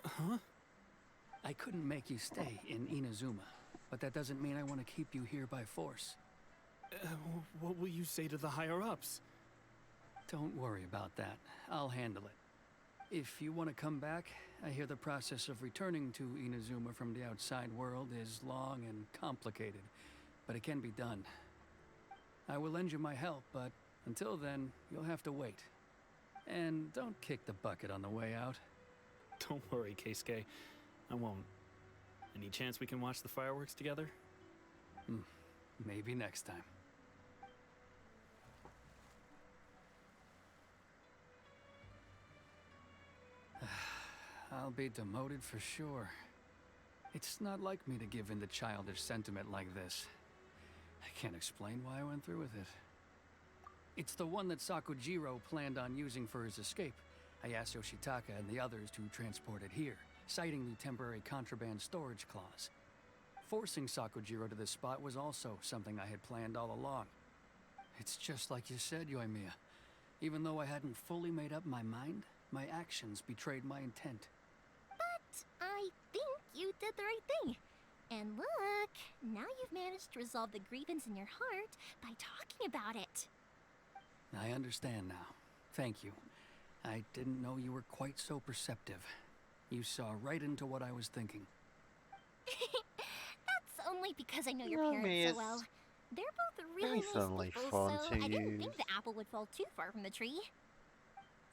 Huh? I couldn't make you stay in Inazuma, but that doesn't mean I want to keep you here by force. What will you say to the higher-ups? Don't worry about that. I'll handle it. If you want to come back, I hear the process of returning to Inazuma from the outside world is long and complicated, but it can be done. I will lend you my help, but until then, you'll have to wait. And don't kick the bucket on the way out. Don't worry, Keisuke. I won't. Any chance we can watch the fireworks together? Maybe next time. I'll be demoted for sure. It's not like me to give in to childish sentiment like this. I can't explain why I went through with it. It's the one that Sakujiro planned on using for his escape. I asked Yoshitaka and the others to transport it here, citing the temporary contraband storage clause. Forcing Sakujiro to this spot was also something I had planned all along. It's just like you said, Yoimiya. Even though I hadn't fully made up my mind, my actions betrayed my intent. But I think you did the right thing. And look, now you've managed to resolve the grievance in your heart by talking about it. I understand now. Thank you. I didn't know you were quite so perceptive. You saw right into what I was thinking. That's only because I know your Yumi parents is so well. They're both really nice recently people, fun so to I didn't use. think the apple would fall too far from the tree.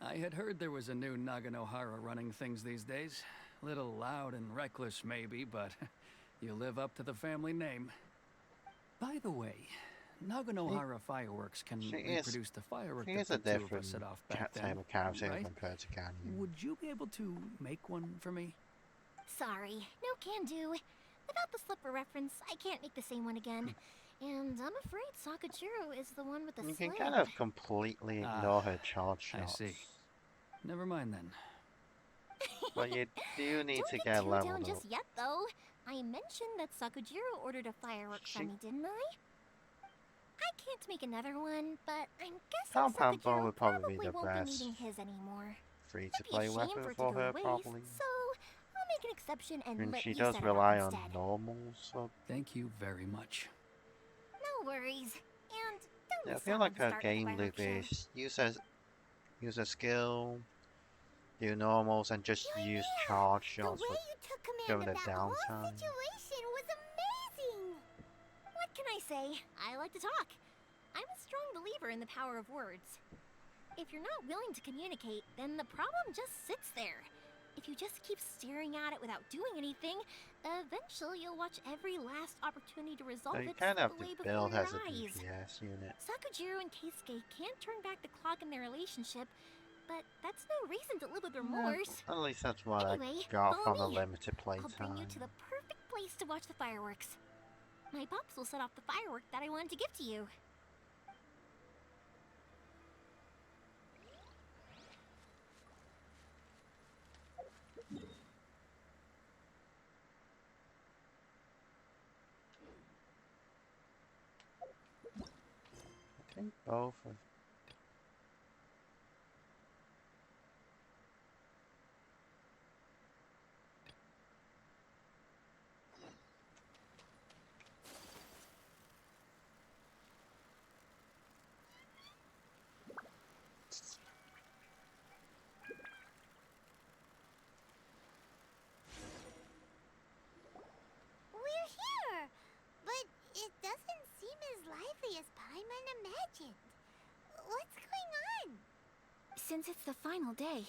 I had heard there was a new Naganohara running things these days. Little loud and reckless, maybe, but you live up to the family name. By the way, Naganohara fireworks can reproduce the firework She that is a the two of different us set off back then, type of character right? compared to Ganyu. Would you be able to make one for me? Sorry, no can do. Without the slipper reference, I can't make the same one again. And I'm afraid Sakajiro is the one with the You sling. can kind of completely ignore her charge shots. I see. Never mind then. But you do need to Don't get too leveled down up. just yet, though. I mentioned that Sakajiro ordered a firework from me, didn't I? I can't make another one, but I'm guessing Compound bow Sakajiro would probably be the won't be best needing his anymore. free-to-play It'd be a shame weapon for it to for go her, waste, probably. So I'll make an exception and And let she you does set it up rely on instead. normals. So Thank you very much. No worries. And don't yeah, I miss feel out like on the her start of the game fireworks loop show. is use a skill, do normals, and just use charge shots The way for you took command during of the that whole downtime. situation was amazing! What can I say? I like to talk. I'm a strong believer in the power of words. If you're not willing to communicate, then the problem just sits there. If you just keep staring at it without doing anything, eventually you'll watch every last opportunity to resolve So you it kind of have slip away to before build your as a eyes. DPS unit. Sakujiro and Keisuke can't turn back the clock in their relationship, but that's no reason to live with remorse. At least that's what Anyway, I got from follow the me. limited I'll bring playtime. you to the perfect place to watch the fireworks. My pops will set off the firework that I wanted to give to you. I think both of We're here! But it doesn't seem as lively as Paimon imagined. What's going on? Since it's the final day,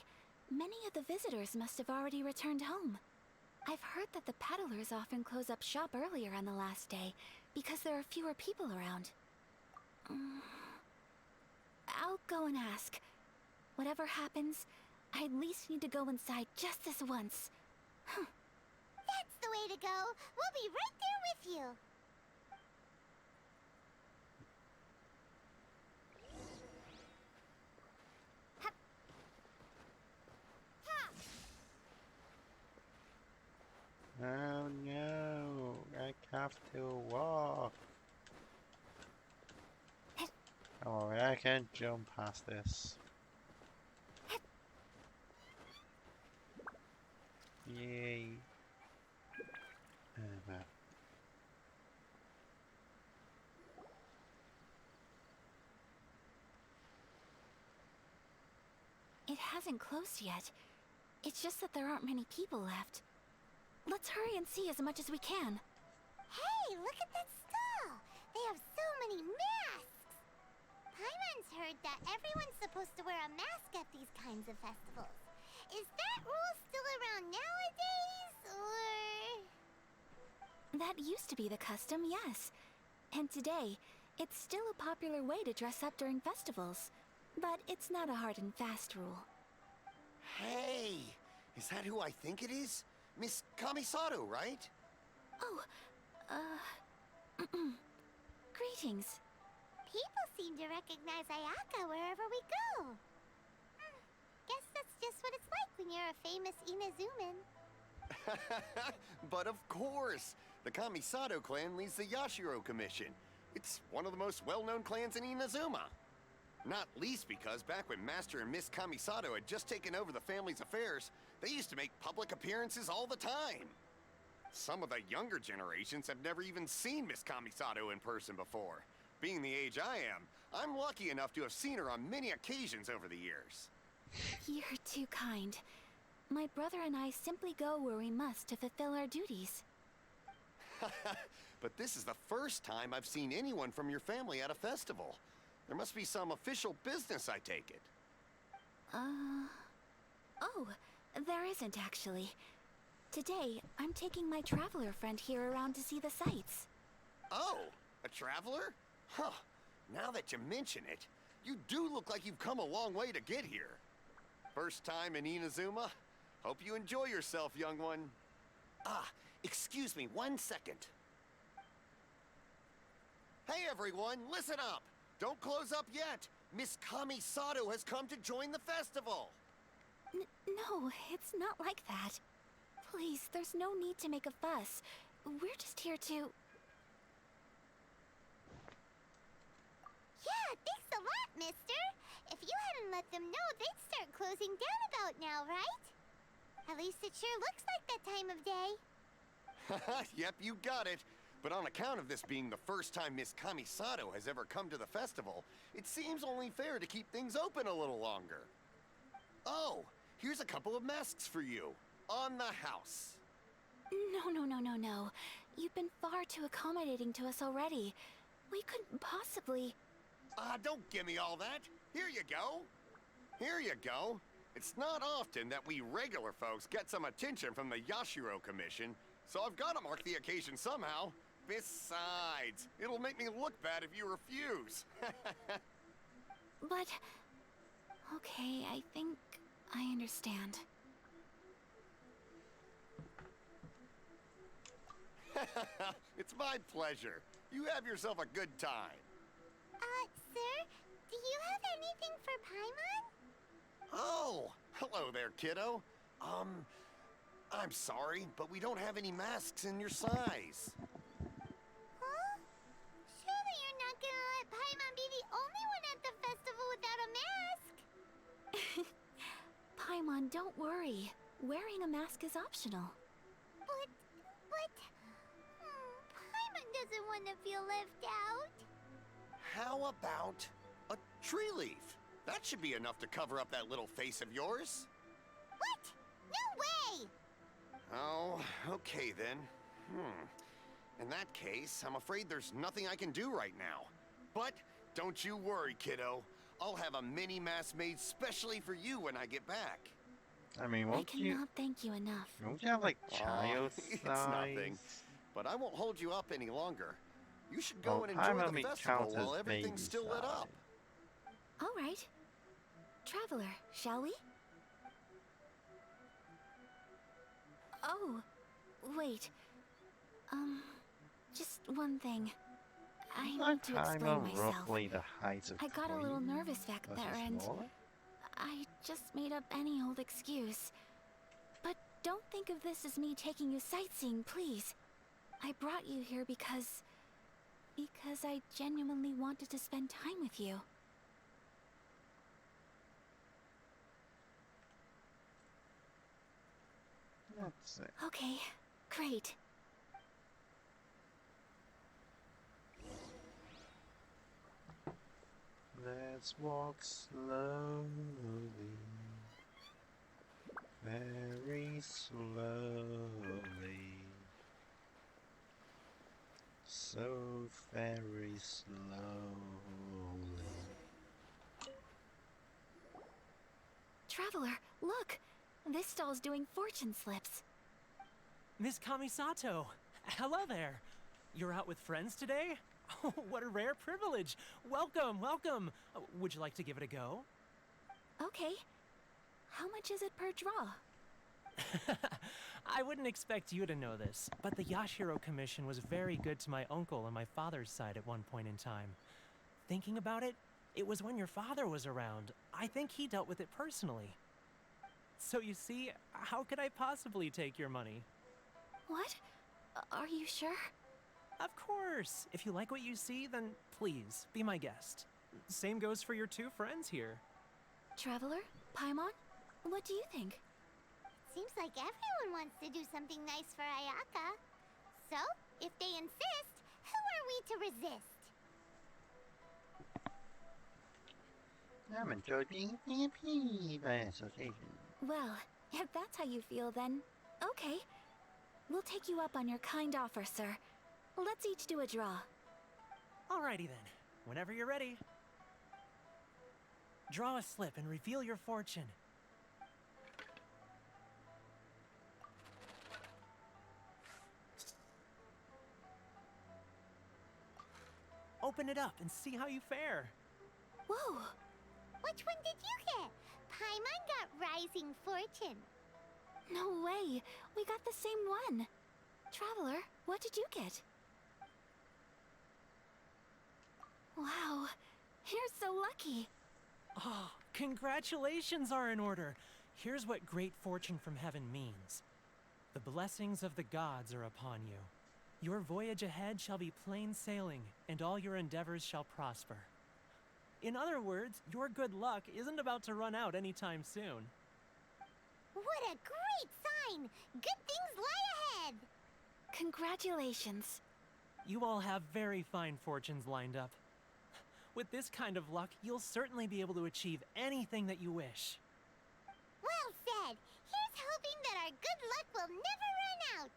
many of the visitors must have already returned home. I've heard that the peddlers often close up shop earlier on the last day because there are fewer people around. I'll go and ask. Whatever happens, I at least need to go inside just this once. That's the way to go. We'll be right there with you. Oh no, I have to walk. Oh, I can jump past this. Yay. It hasn't closed yet. It's just that there aren't many people left. Let's hurry and see as much as we can. Hey, look at that stall! They have so many masks! Paimon's heard that everyone's supposed to wear a mask at these kinds of festivals. Is that rule still around nowadays, or...? That used to be the custom, yes. And today, it's still a popular way to dress up during festivals. But it's not a hard and fast rule. Hey! Is that who I think it is? Miss Kamisato, right? Oh, greetings. People seem to recognize Ayaka wherever we go. Guess that's just what it's like when you're a famous Inazuman. But of course! The Kamisato clan leads the Yashiro Commission. It's one of the most well-known clans in Inazuma. Not least because back when Master and Miss Kamisato had just taken over the family's affairs, they used to make public appearances all the time. Some of the younger generations have never even seen Miss Kamisato in person before. Being the age I am, I'm lucky enough to have seen her on many occasions over the years. You're too kind. My brother and I simply go where we must to fulfill our duties. But this is the first time I've seen anyone from your family at a festival. There must be some official business, I take it. Oh, there isn't actually. Today, I'm taking my traveler friend here around to see the sights. Oh, a traveler? Huh. Now that you mention it, you do look like you've come a long way to get here. First time in Inazuma? Hope you enjoy yourself, young one. Ah, excuse me 1 second. Hey everyone, listen up! Don't close up yet! Miss Kamisato has come to join the festival! No, it's not like that. Please, there's no need to make a fuss. We're just here to... Yeah, thanks a lot, mister. If you hadn't let them know, they'd start closing down about now, right? At least it sure looks like that time of day. Yep, you got it. But on account of this being the first time Miss Kamisato has ever come to the festival, it seems only fair to keep things open a little longer. Oh, here's a couple of masks for you. On the house. No. You've been far too accommodating to us already. We couldn't possibly... Don't give me all that. Here you go. Here you go. It's not often that we regular folks get some attention from the Yashiro Commission, so I've got to mark the occasion somehow. Besides, it'll make me look bad if you refuse. But... Okay, I think I understand. It's my pleasure. You have yourself a good time. Sir, do you have anything for Paimon? Oh, hello there, kiddo. I'm sorry, but we don't have any masks in your size. Huh? Surely you're not gonna let Paimon be the only one at the festival without a mask? Paimon, don't worry. Wearing a mask is optional. But... Paimon doesn't want to feel left out. How about a tree leaf? That should be enough to cover up that little face of yours. What? No way! Oh, okay then. In that case, I'm afraid there's nothing I can do right now. But don't you worry, kiddo. I'll have a mini mask made specially for you when I get back. I mean, I cannot thank you enough. Won't you have like child It's size? nothing. But I won't hold you up any longer. You should go Well, and enjoy Paimon the counts festival as while everything's baby still lit up. All right. Traveler, shall we? Oh, wait. Just one thing. I need to explain Paimon myself. roughly the height of I got a little Queen? nervous back Was he there and smaller? I just made up any old excuse. But don't think of this as me taking you sightseeing, please. I brought you here because I genuinely wanted to spend time with you. That's it. Okay, great. Let's walk slowly, very slowly, so very slowly. Traveler, look! This stall's doing fortune slips. Miss Kamisato, hello there. You're out with friends today? Oh, what a rare privilege. Welcome, welcome. Would you like to give it a go? Okay. How much is it per draw? I wouldn't expect you to know this, but the Yashiro Commission was very good to my uncle on my father's side at one point in time. Thinking about it, it was when your father was around. I think he dealt with it personally. So you see, how could I possibly take your money? What? Are you sure? Of course! If you like what you see, then please, be my guest. Same goes for your two friends here. Traveler? Paimon? What do you think? Seems like everyone wants to do something nice for Ayaka. So, if they insist, who are we to resist? I'm enjoying being PvP by association. Well, if that's how you feel, then okay. We'll take you up on your kind offer, sir. Let's each do a draw. Alrighty then, whenever you're ready. Draw a slip and reveal your fortune. Open it up and see how you fare. Whoa! Which one did you get? Paimon got Rising Fortune. No way! We got the same one! Traveler, what did you get? Wow, you're so lucky! Oh, congratulations are in order! Here's what great fortune from heaven means. The blessings of the gods are upon you. Your voyage ahead shall be plain sailing, and all your endeavors shall prosper. In other words, your good luck isn't about to run out anytime soon. What a great sign! Good things lie ahead! Congratulations. You all have very fine fortunes lined up. With this kind of luck, you'll certainly be able to achieve anything that you wish. Well said! Here's hoping that our good luck will never run out!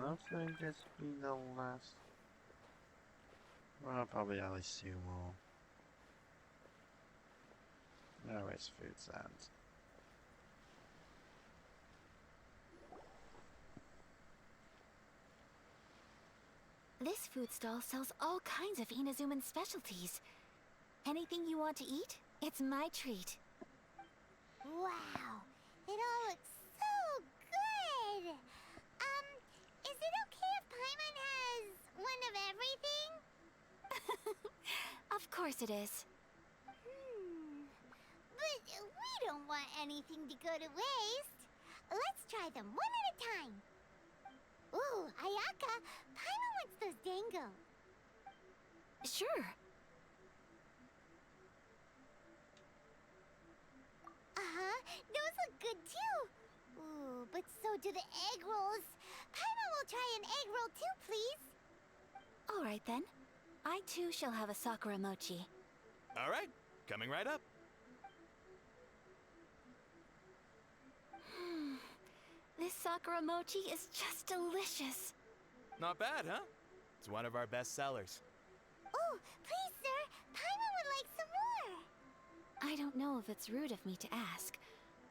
Looks like this will be the last. Well, probably at least 2 more. No, it's food sands. This food stall sells all kinds of Inazuman specialties. Anything you want to eat, it's my treat. Wow! It all looks so good! Is it okay if Paimon has one of everything? Of course it is. But we don't want anything to go to waste. Let's try them one at a time. Ooh, Ayaka, Paimon wants those dango. Sure. Those look good too. Ooh, but so do the egg rolls. Paimon will try an egg roll too, please. All right then. I too shall have a Sakura mochi. All right, coming right up. This Sakura mochi is just delicious. Not bad, huh? It's one of our best sellers. Oh, please, sir. Paimon would like some more. I don't know if it's rude of me to ask,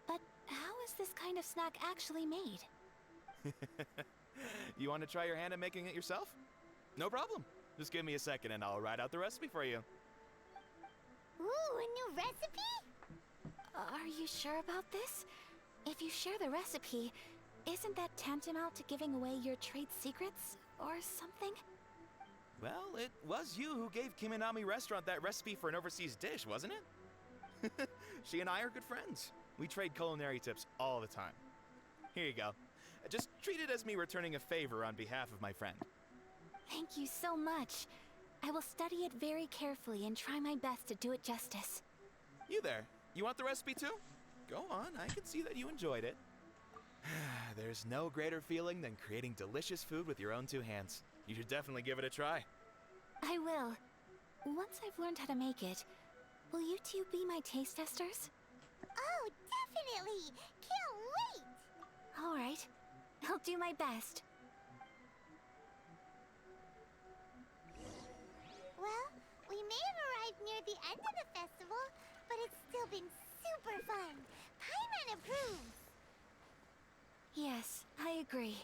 but how is this kind of snack actually made? You want to try your hand at making it yourself? No problem. Just give me a second and I'll write out the recipe for you. Ooh, a new recipe? Are you sure about this? If you share the recipe, isn't that tantamount to giving away your trade secrets or something? Well, it was you who gave Kiminami Restaurant that recipe for an overseas dish, wasn't it? She and I are good friends. We trade culinary tips all the time. Here you go. Just treat it as me returning a favor on behalf of my friend. Thank you so much. I will study it very carefully and try my best to do it justice. You there. You want the recipe too? Go on, I can see that you enjoyed it. There's no greater feeling than creating delicious food with your own 2 hands. You should definitely give it a try. I will. Once I've learned how to make it, will you two be my taste testers? Oh, definitely! Can't wait! All right. I'll do my best. Well, we may have arrived near the end of the festival, but it's still been super fun. Paimon approves! Yes, I agree.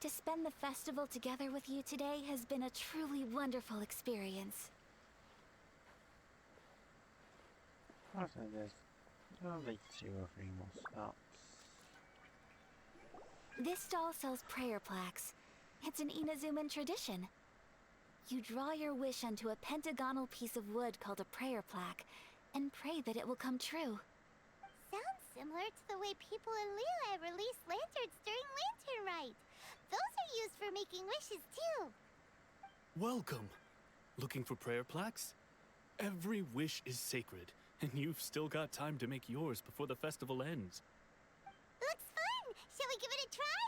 To spend the festival together with you today has been a truly wonderful experience. After this, there'll be 2 or 3 more stops. This stall sells prayer plaques. It's an Inazuman tradition. You draw your wish onto a pentagonal piece of wood called a prayer plaque, and pray that it will come true. Sounds similar to the way people in Liyue release lanterns during Lantern Rite. Those are used for making wishes too. Welcome. Looking for prayer plaques? Every wish is sacred, and you've still got time to make yours before the festival ends. Looks fun! Shall we give it a try?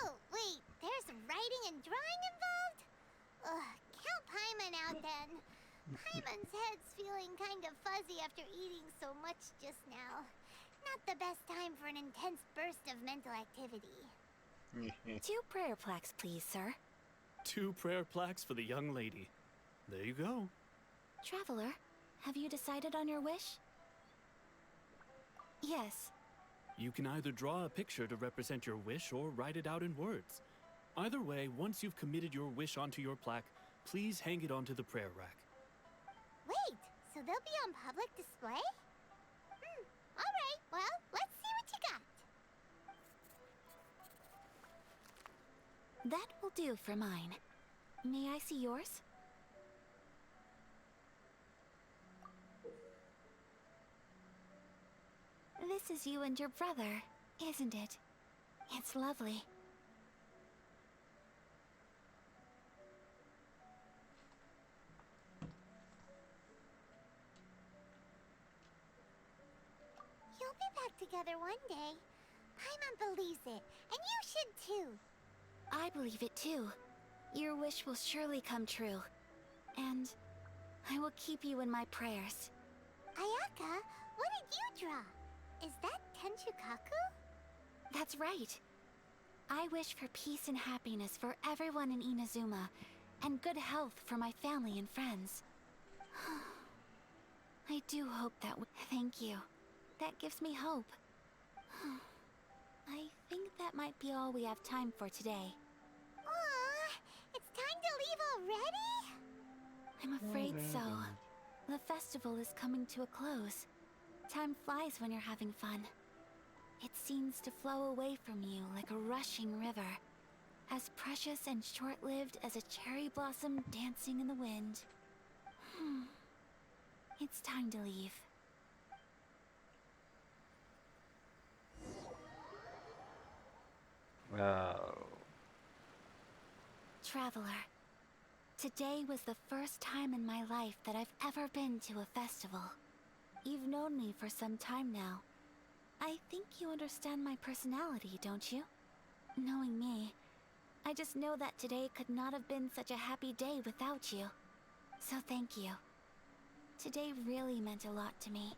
Oh, wait, there's writing and drawing involved? Ugh, count Paimon out then. Paimon's head's feeling kind of fuzzy after eating so much just now. Not the best time for an intense burst of mental activity. 2 prayer plaques, please, sir. 2 prayer plaques for the young lady. There you go. Traveler, have you decided on your wish? Yes. You can either draw a picture to represent your wish or write it out in words. Either way, once you've committed your wish onto your plaque, please hang it onto the prayer rack. Wait, so they'll be on public display? Alright, well, let's see what you got. That will do for mine. May I see yours? This is you and your brother, isn't it? It's lovely. You'll be back together one day. Paimon believes it, and you should too. I believe it too. Your wish will surely come true. And I will keep you in my prayers. Ayaka, what did you draw? Is that Tenchukaku? That's right. I wish for peace and happiness for everyone in Inazuma, and good health for my family and friends. I do hope that Thank you. That gives me hope. I think that might be all we have time for today. Aw, it's time to leave already? I'm afraid so. The festival is coming to a close. Time flies when you're having fun. It seems to flow away from you like a rushing river, as precious and short-lived as a cherry blossom dancing in the wind. It's time to leave. Oh. Traveler, today was the first time in my life that I've ever been to a festival. You've known me for some time now. I think you understand my personality, don't you? Knowing me, I just know that today could not have been such a happy day without you. So thank you. Today really meant a lot to me.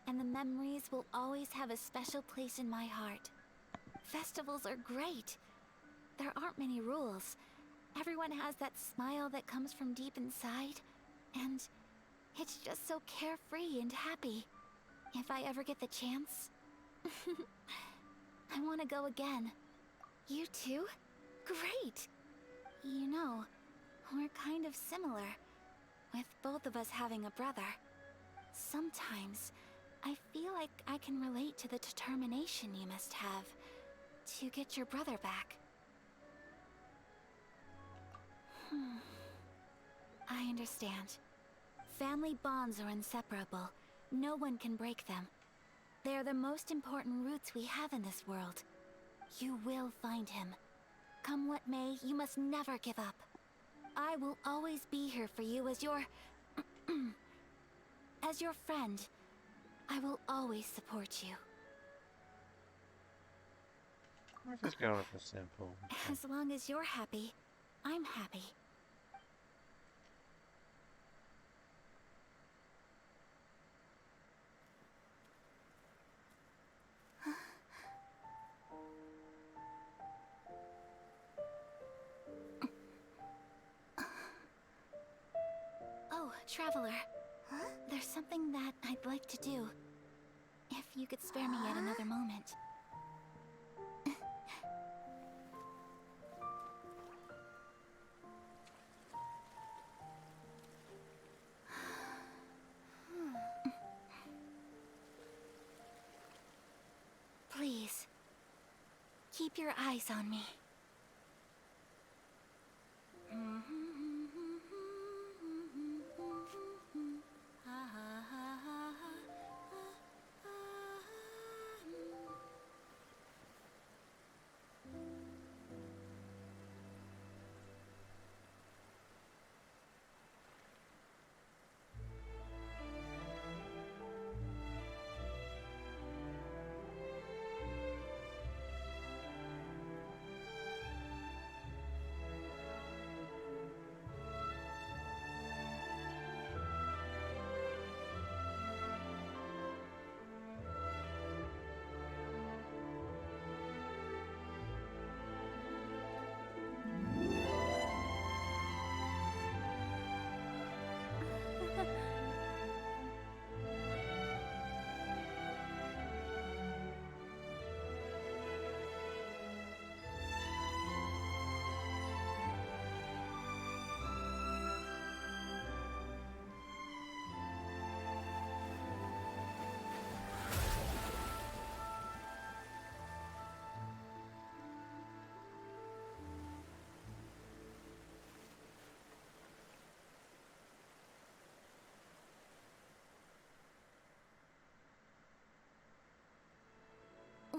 And the memories will always have a special place in my heart. Festivals are great. There aren't many rules. Everyone has that smile that comes from deep inside. And it's just so carefree and happy. If I ever get the chance, I want to go again. You too? Great! You know, we're kind of similar, with both of us having a brother. Sometimes, I feel like I can relate to the determination you must have to get your brother back. I understand. Family bonds are inseparable. No one can break them. They are the most important roots we have in this world. You will find him. Come what may, you must never give up. I will always be here for you as your... as your friend. I will always support you. Let's just go with the simple. As long as you're happy, I'm happy. Oh, Traveler. Huh? There's something that I'd like to do. If you could spare me yet another moment. Please, keep your eyes on me.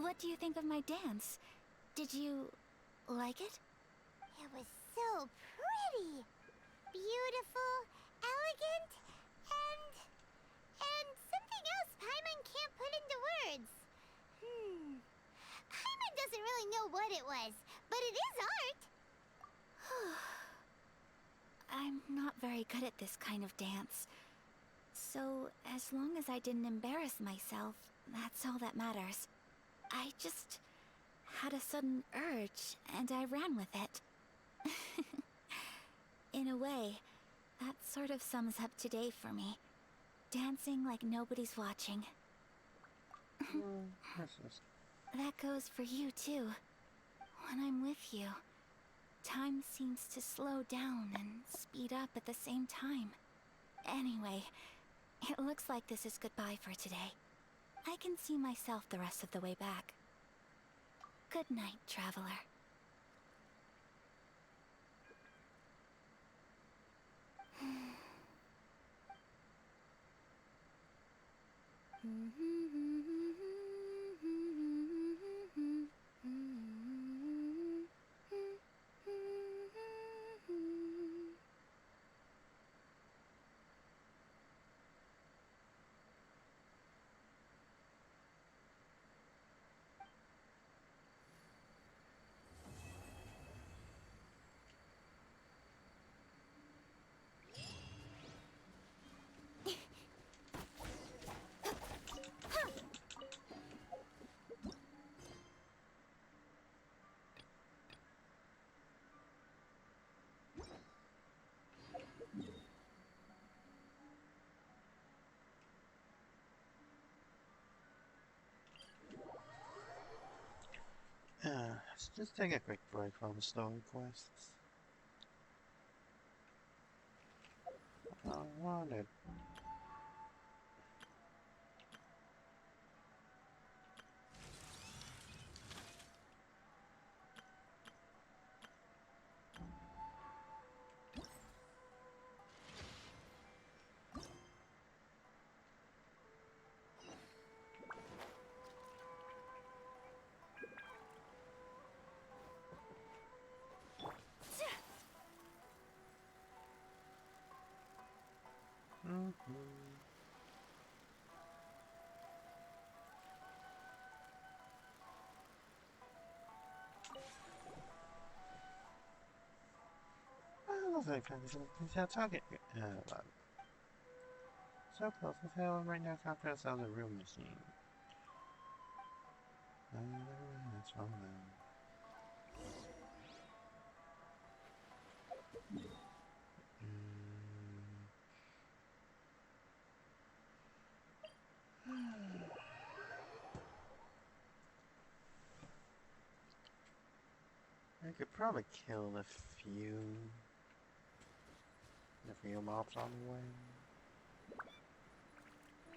What do you think of my dance? Did you like it? It was so pretty. Beautiful, elegant, and something else Paimon can't put into words. Paimon doesn't really know what it was, but it is art. I'm not very good at this kind of dance. So, as long as I didn't embarrass myself, that's all that matters. I just had a sudden urge, and I ran with it. In a way, that sort of sums up today for me. Dancing like nobody's watching. That goes for you, too. When I'm with you, time seems to slow down and speed up at the same time. Anyway, it looks like this is goodbye for today. I can see myself the rest of the way back. Good night, traveler. Let's just take a quick break from the story quests. I wanted. Our target. So close. Let's have right now. Conquer ourselves a real machine. That's wrong then. I could probably kill a few mobs on the way.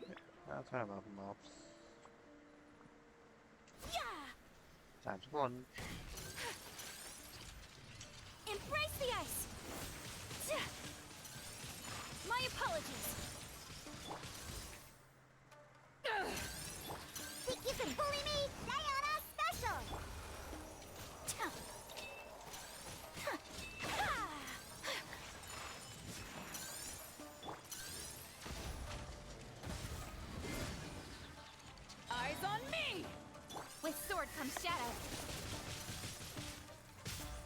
Yeah, I'll try about the mobs. Times one. Embrace the ice! My apologies! Think you can bully me? Sayonara special! Eyes on me! With sword comes shadow.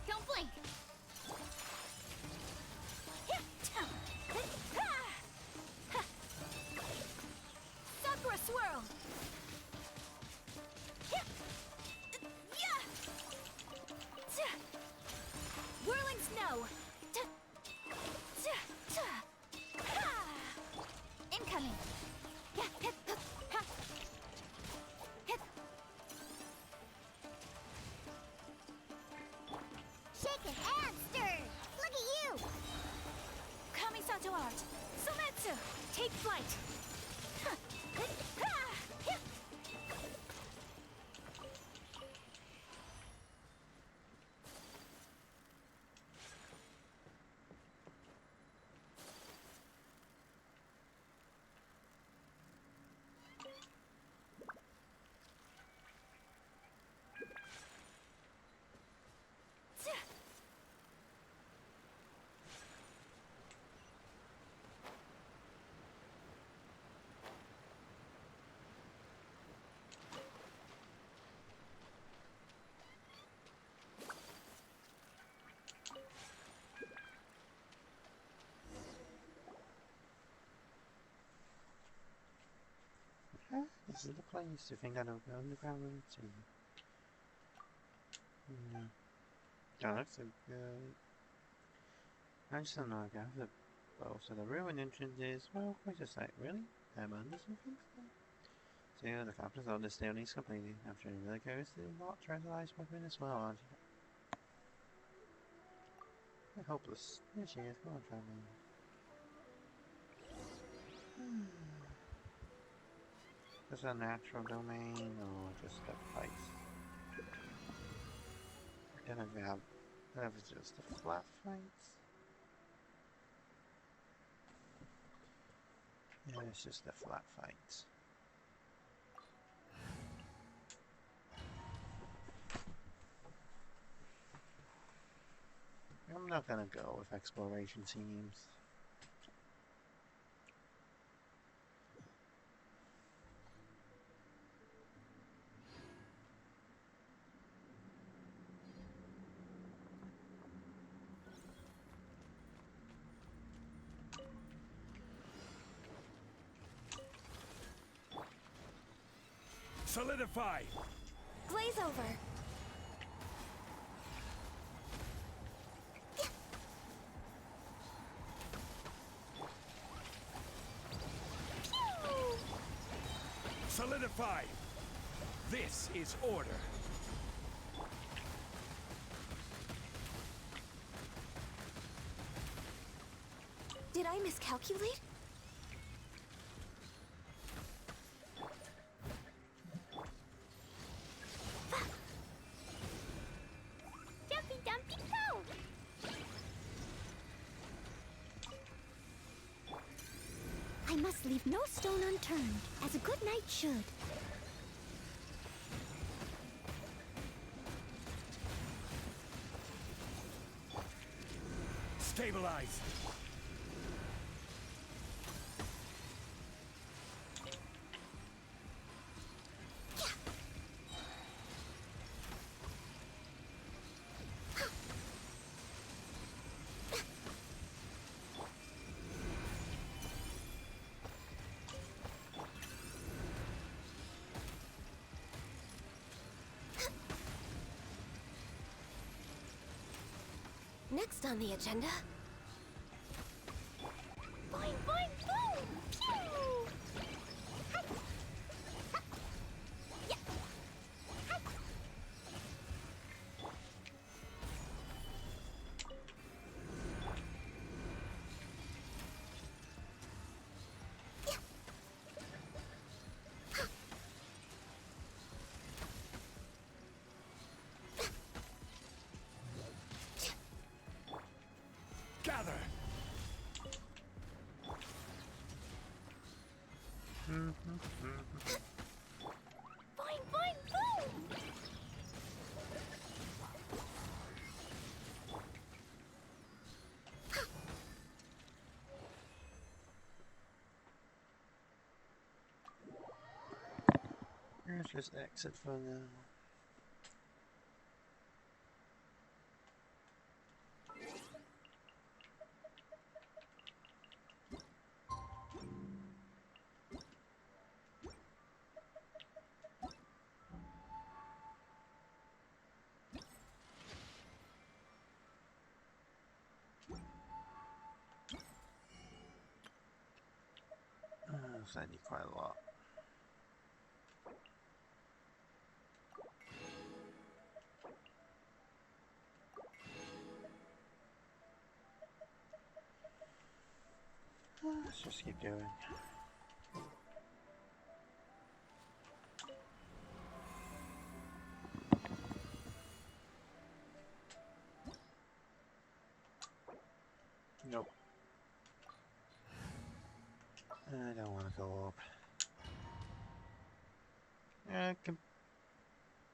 Don't blink! Sakura swirl! Whirling snow! Incoming! Shaken and stirred! Look at you! Kamisato art! Sometsu! Take flight! This is the place. You think I don't go underground routine? Yeah. That looks so good. I just don't know, guys. So the ruin entrance is, well, wait a sec, really? I'm under something? So yeah, the captain's on this still needs completing. I'm sure you really goes to not tranquilize weapon as well, aren't you? You're hopeless. There she is. Come on, traveling. Is this a natural domain or just a place? Then I have just the flat fights. Yeah, it's just the flat fights. I'm not gonna go with exploration teams. Solidify! Glaze over! Solidify! This is order. Did I miscalculate? Jumpy Dumpy Go! I must leave no stone unturned, as a good knight should. Stabilize! Next on the agenda... Boing, boing, boom! Pew! Hi. Ha. Yeah. Hi. Yeah. Ha. Gather! Boing, boing, boom! Let's just exit for now. So I need quite a lot. Let's just keep going. Nope. I don't want to go up.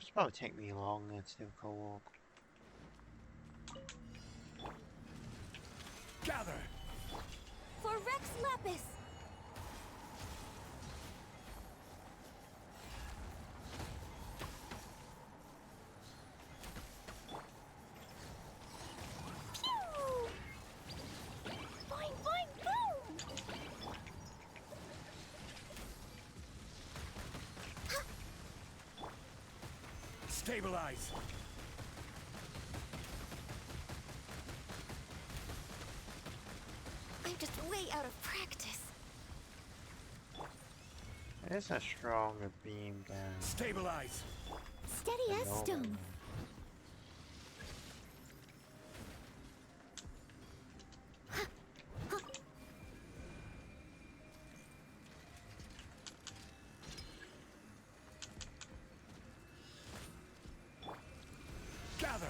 It's probably take me long to still co-op. Gather! For Rex Lapis! Pew! Boing, boing, boom! Stabilize! I'm just way out of practice. It's a stronger beam than Stabilize! Steady the as normal stone. one. Gather!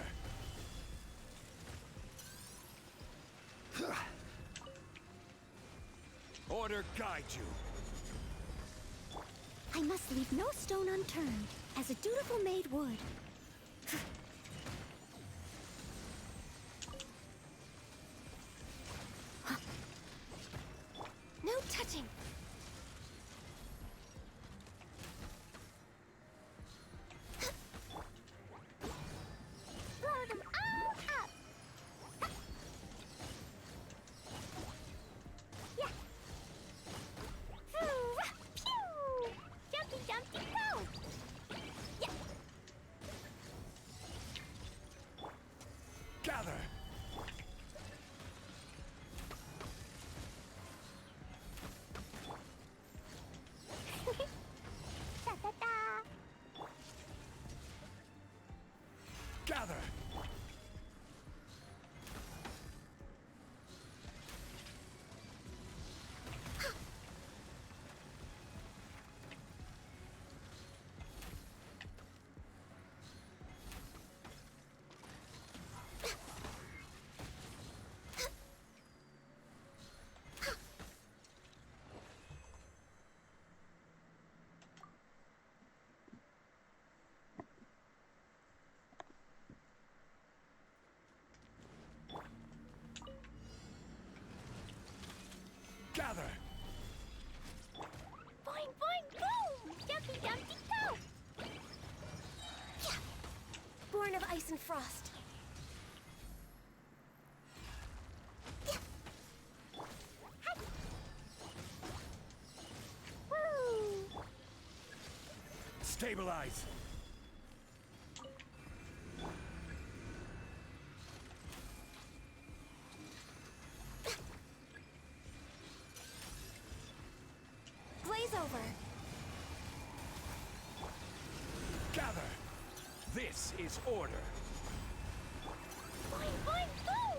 Order guide you. I must leave no stone unturned, as a dutiful maid would. No touching! Blow them all up! Yeah! Phew! Pew! Jumpy, jumpy, go! Yeah! Gather! Da-da-da! Gather! Gather! Boing, boing, boom! Jumpy, jumpy, go! Yeah. Born of ice and frost. Woo! Stabilize! Blaze over. Gather! This is order. Boing, boing, boom!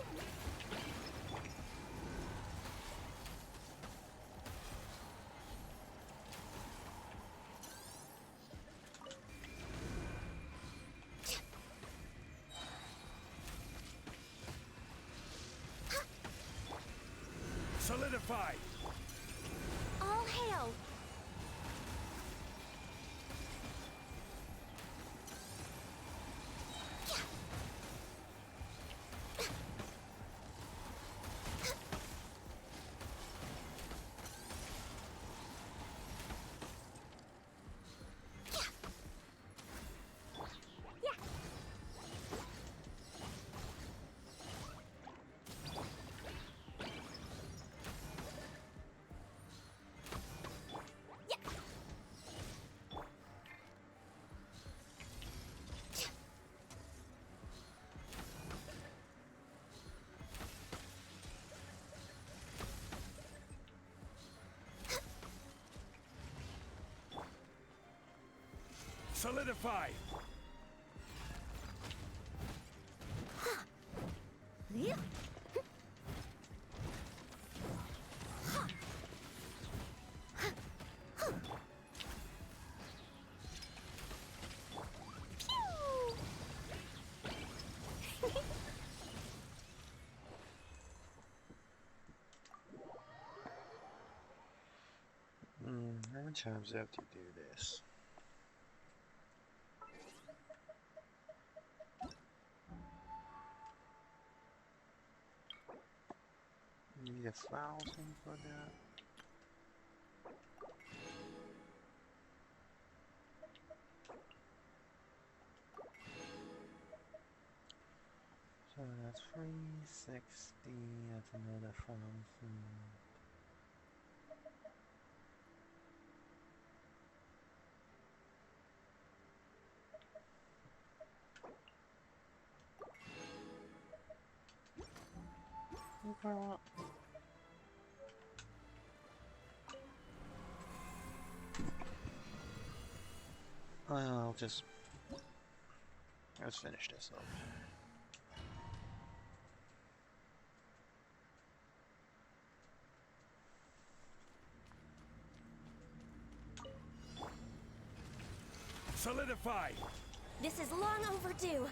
Solidify! All hail. Solidify! Yeah. How many times do I have to do this? Need 1,000 for that. So that's 360, that's another 1,000. I want? I'll just... let's finish this up. Solidify! This is long overdue.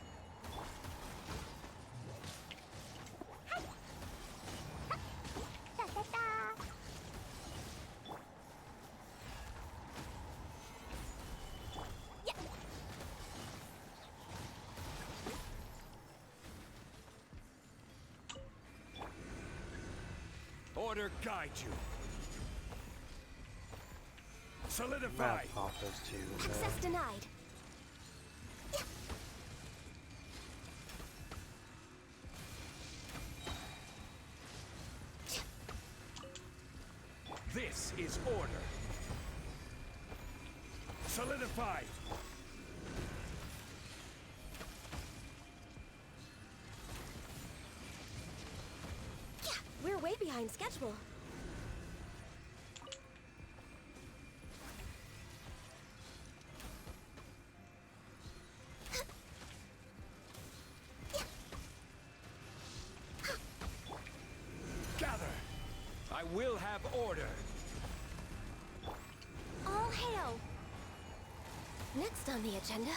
Order guide you. Solidify! Map offers to... Access denied. This is order. Solidify! We're way behind schedule. Gather! I will have order. All hail! Next on the agenda.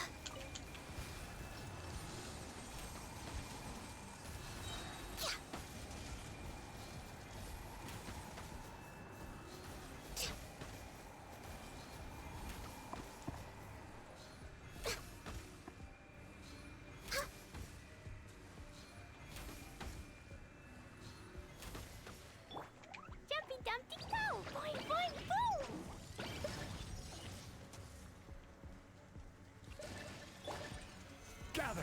Jumpy Dumpty Go! Boing boing boom! Gather!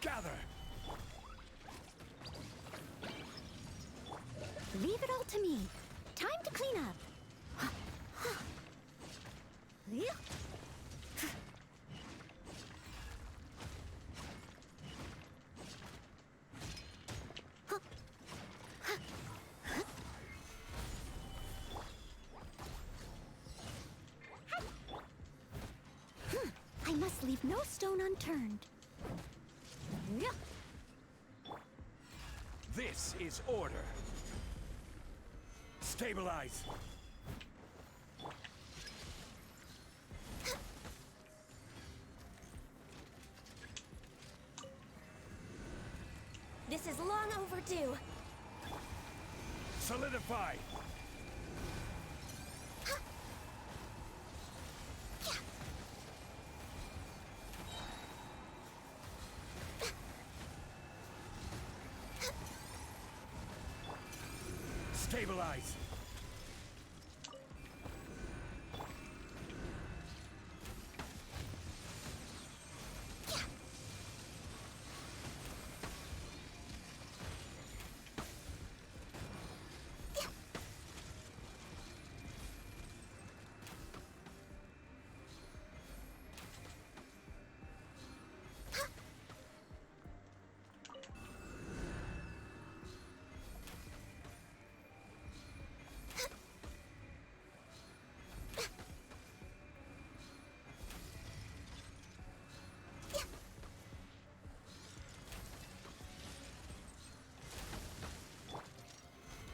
Gather! Leave it all to me. Time to clean up. I must leave no stone unturned. This is order. Stabilize. This is long overdue. Solidify. Stabilize.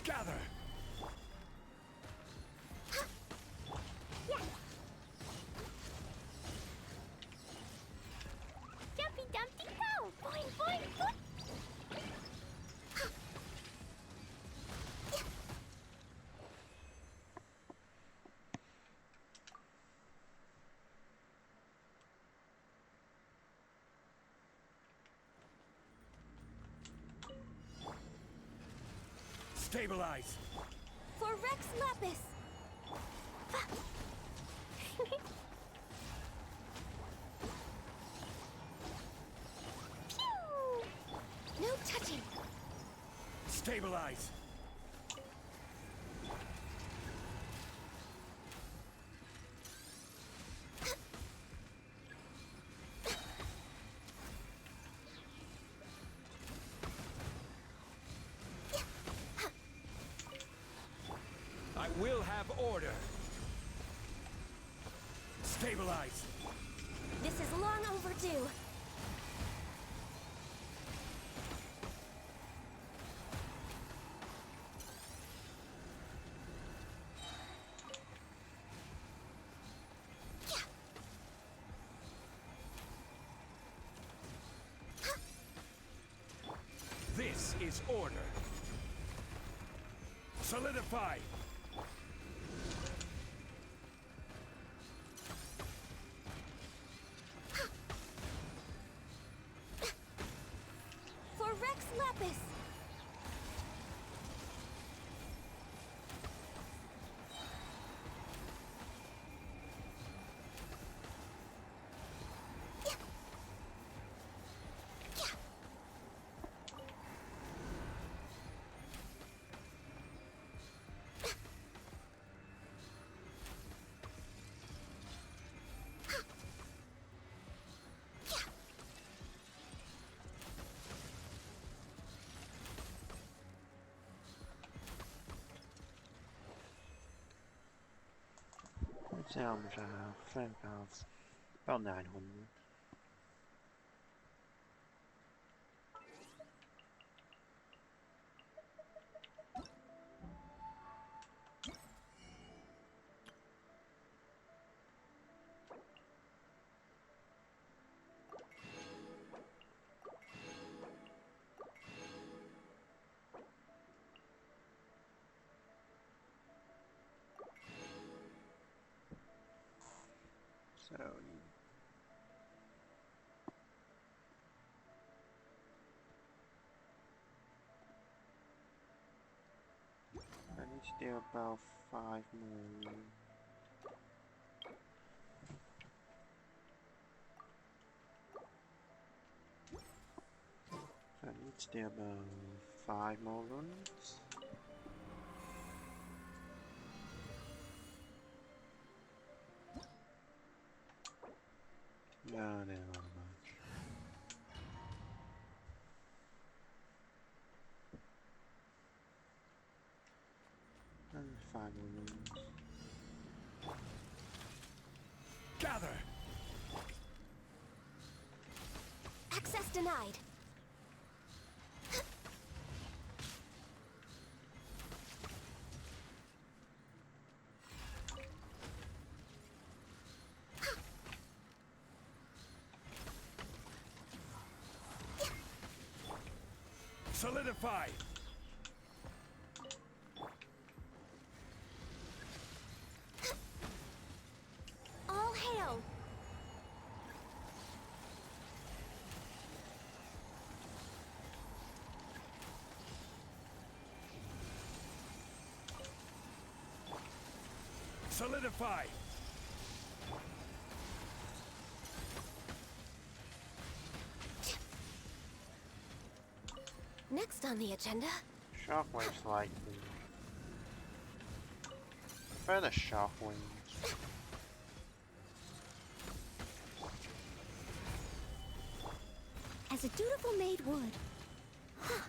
Gather! Jumpy Dumpty Go! Boing boing boing! Stabilize. For Rex Lapis. Stabilize! I will have order. Stabilize. This is long overdue. This is order. Solidify. For Rex Lapis! See how much I have. Fan cards. About 900. So I need to do about 5 more. So I need to do about 5 more runs. No, not much. And 5 more runs. Gather! Access denied. Solidify! All hail! Solidify! Next on the agenda. Shockwave's like prefer the shockwaves. As a dutiful maid would. Huh.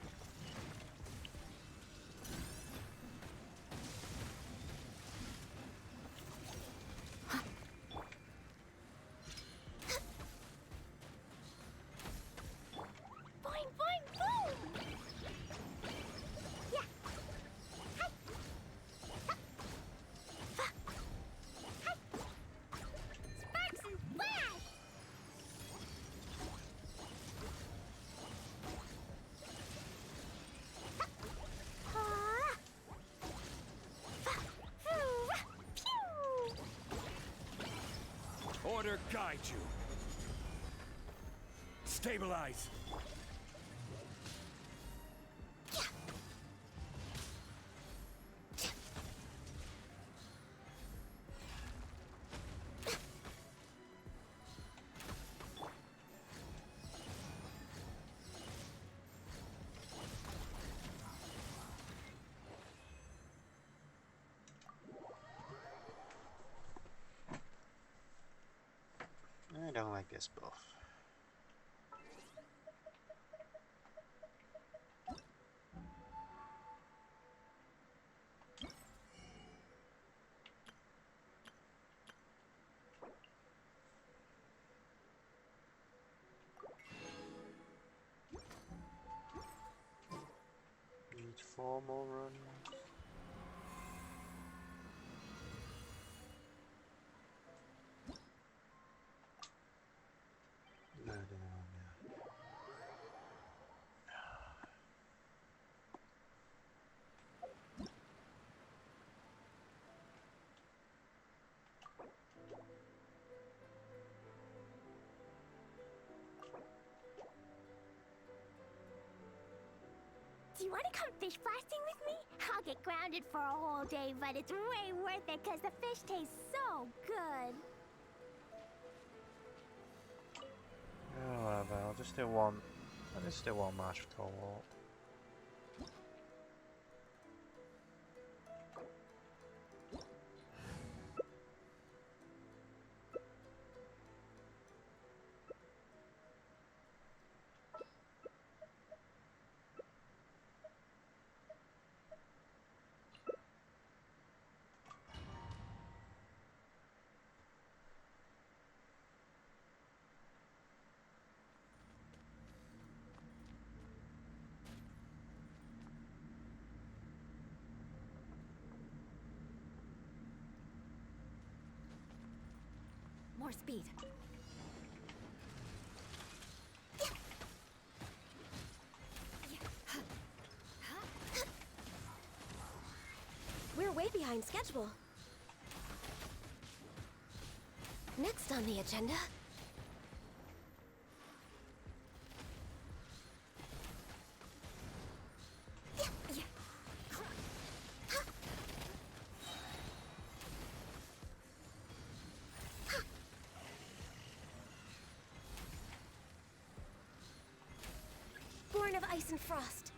Boing, boing, boom! Yeah. Hi. Ha. Ha. Hi. Sparks and flash! Ha. Pew! Order guide you. Stabilize. don't like this buff. Need 4 more runs. No, I don't know. Do you want to come fish blasting with me? I'll get grounded for a whole day, but it's way worth it because the fish tastes so good. Oh, whatever. I'll just do one. I'll just do one march for walk. More speed. We're way behind schedule. Next on the agenda. Born of ice and frost.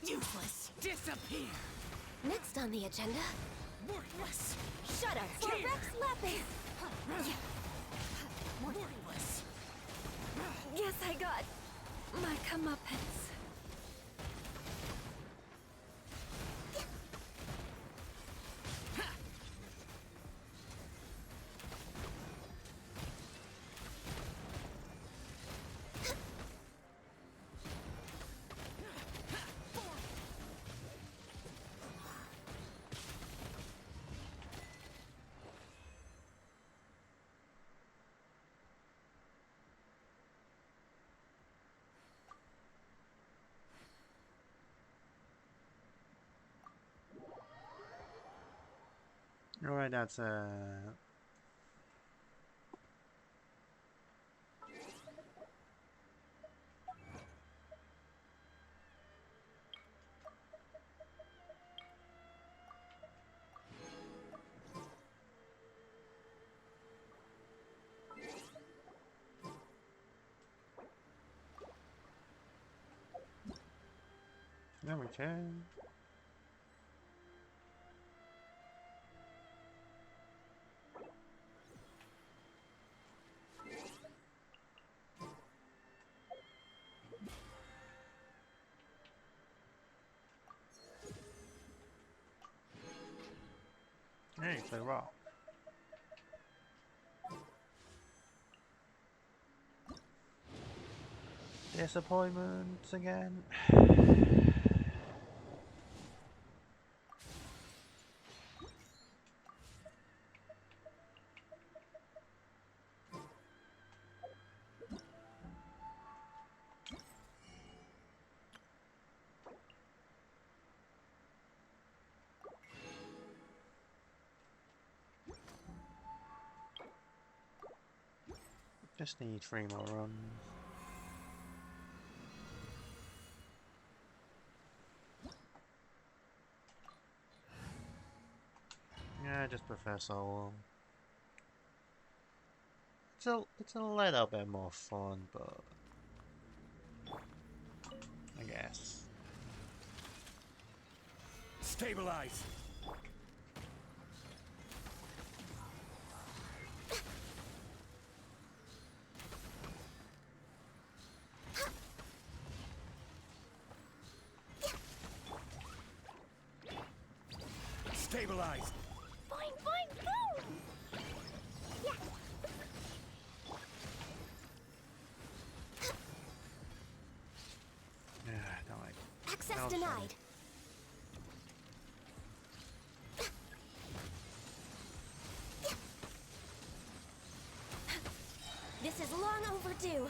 Useless! Disappear! Next on the agenda. Worthless! Shut up! For Rex Lapis! Worthless! Guess I got my comeuppance. Alright, that's there we can. Hey, play rock. Disappointments again. Just need 3 more runs. Yeah, I just prefer solo. it's a little bit more fun, but I guess. Stabilize! Stabilize! Fine, fine, go! Yeah. Yeah, don't like. Access No, denied. This is long overdue.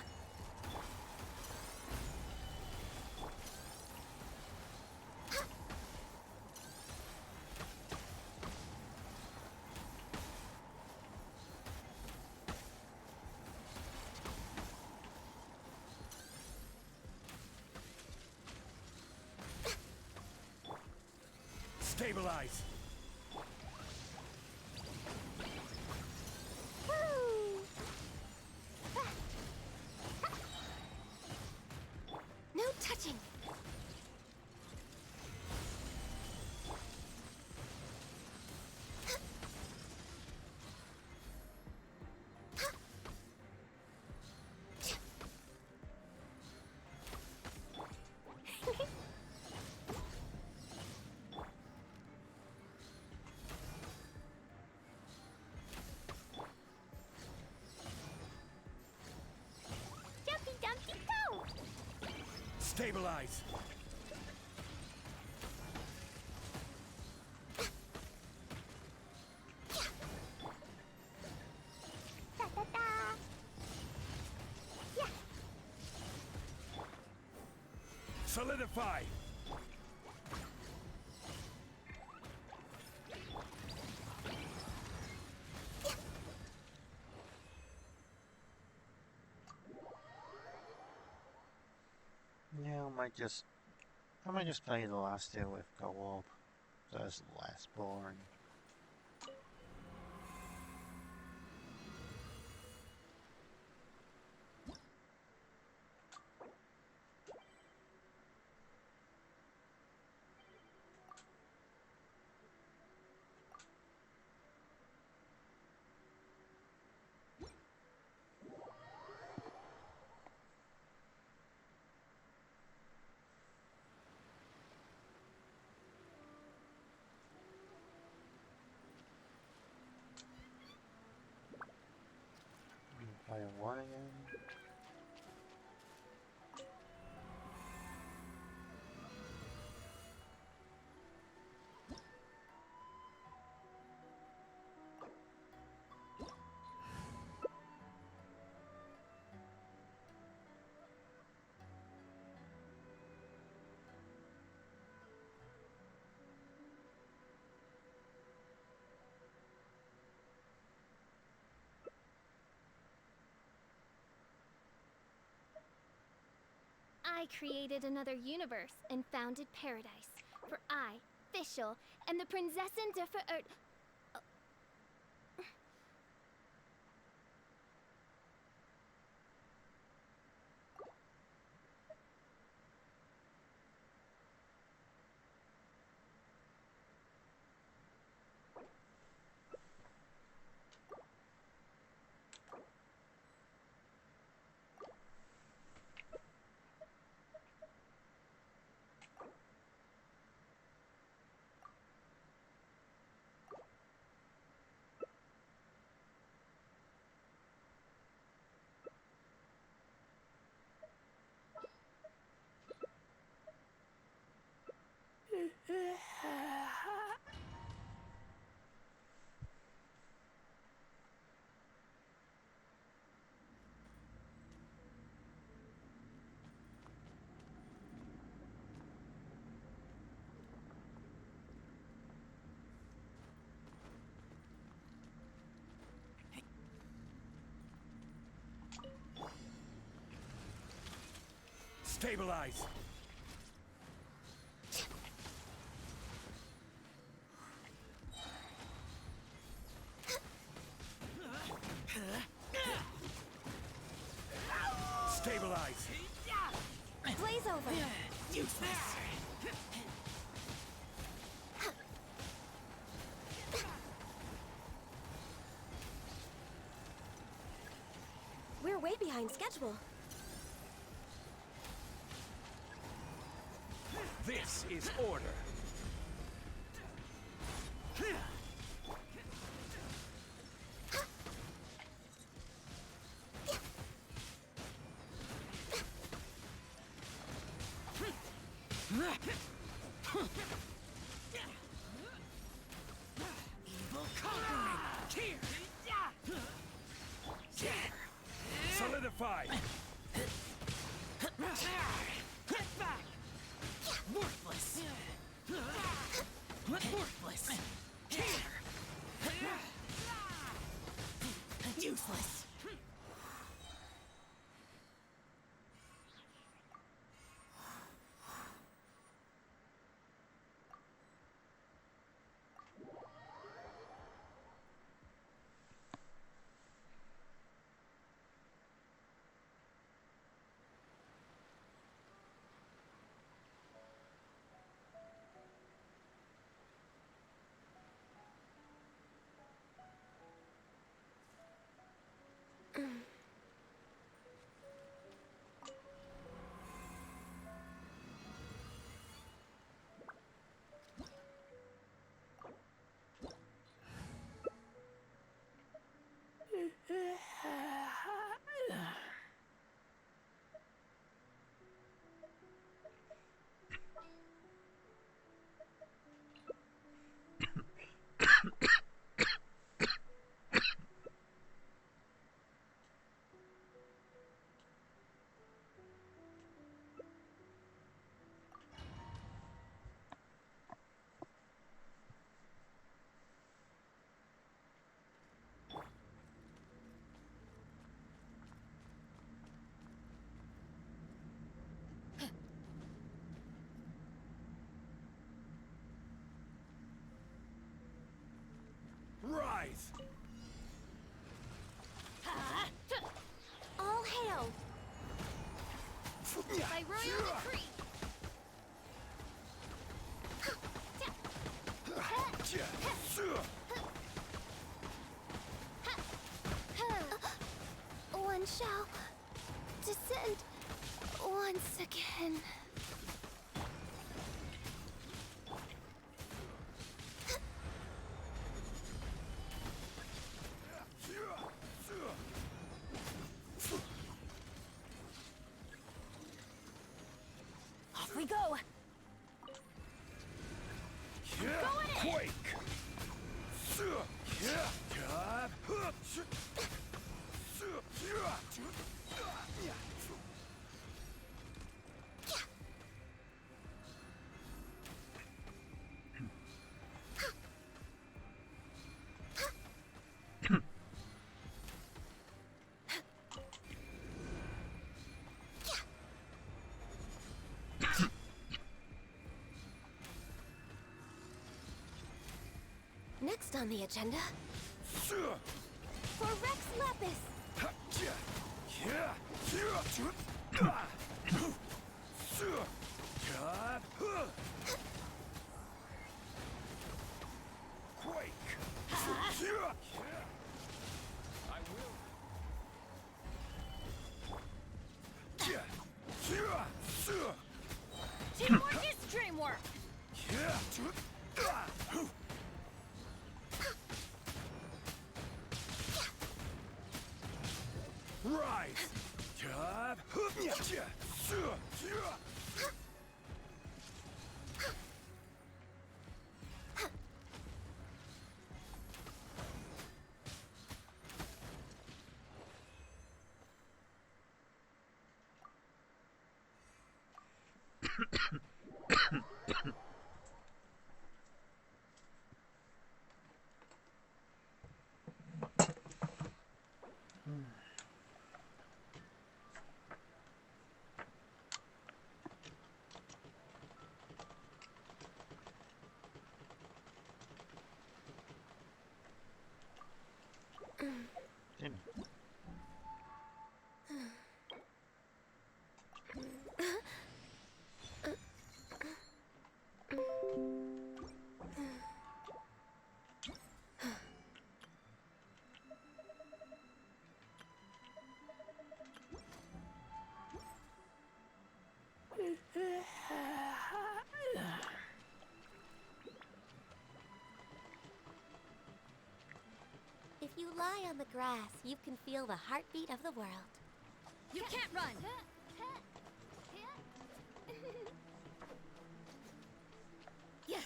Stabilize! No touching. Dumpy Dumpty go! Stabilize! Da da da! Yeah! Solidify! Yeah, I might just play the last two with co-op. So it's less boring. Play one again. I created another universe and founded paradise. For I, Fischl, and the Prinzessin der Verirrt. Stabilize! over. Useless. We're way behind schedule. This is order. Evil conquering. Here. Solidify. Get back. Worthless. Worthless. Here. Useless. Rise! All hail! By royal decree! One shall descend once again. Off we go! Quake! Next on the agenda, for Rex Lapis. Quake! I will. Teamwork is dreamwork! Rise! Jimmy. you lie on the grass, you can feel the heartbeat of the world. You can't run! Yeah.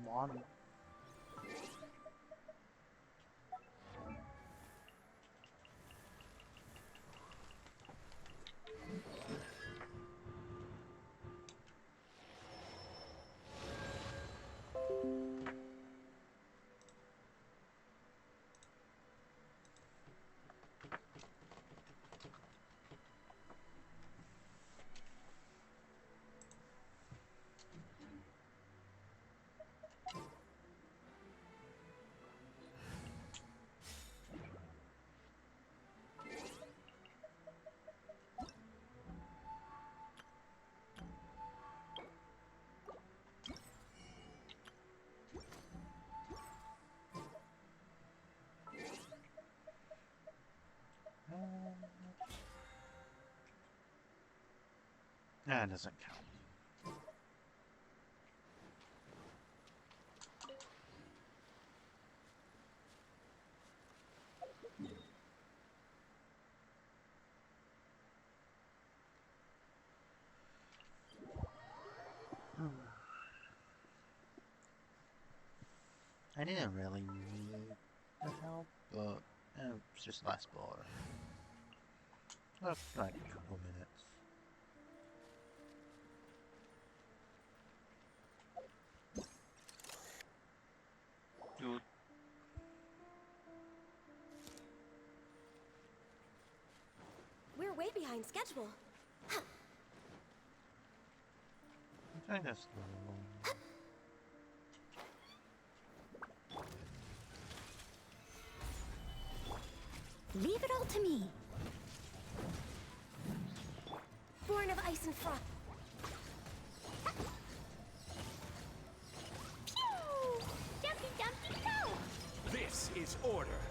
One. That doesn't count. I didn't really need the help, but it's just last bar. Like a couple minutes. Dude. We're way behind schedule. I think that's the wrong. Leave it all to me. Born of ice and frost. Pew! Dumpty dumpty go! This is order.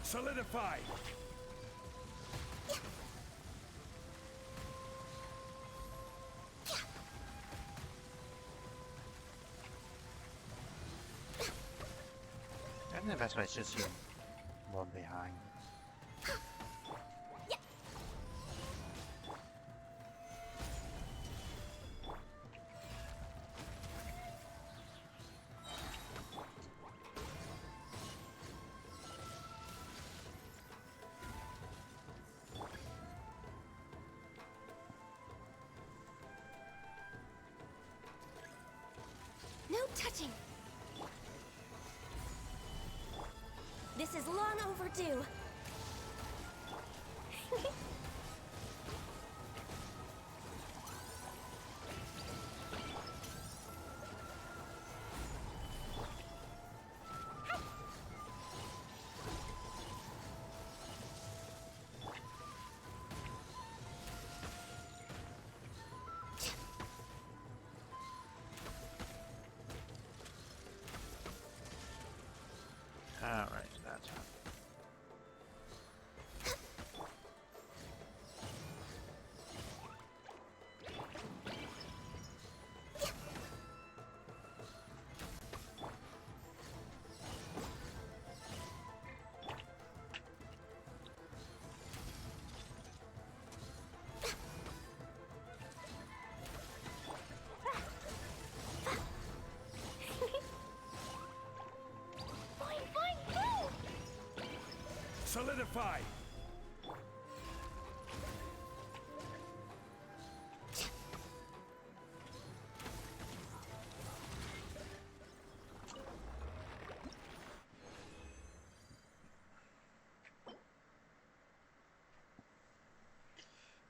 Solidify. I think the best way is just to run behind. No touching. This is long overdue. Alright, that's fine. Solidify.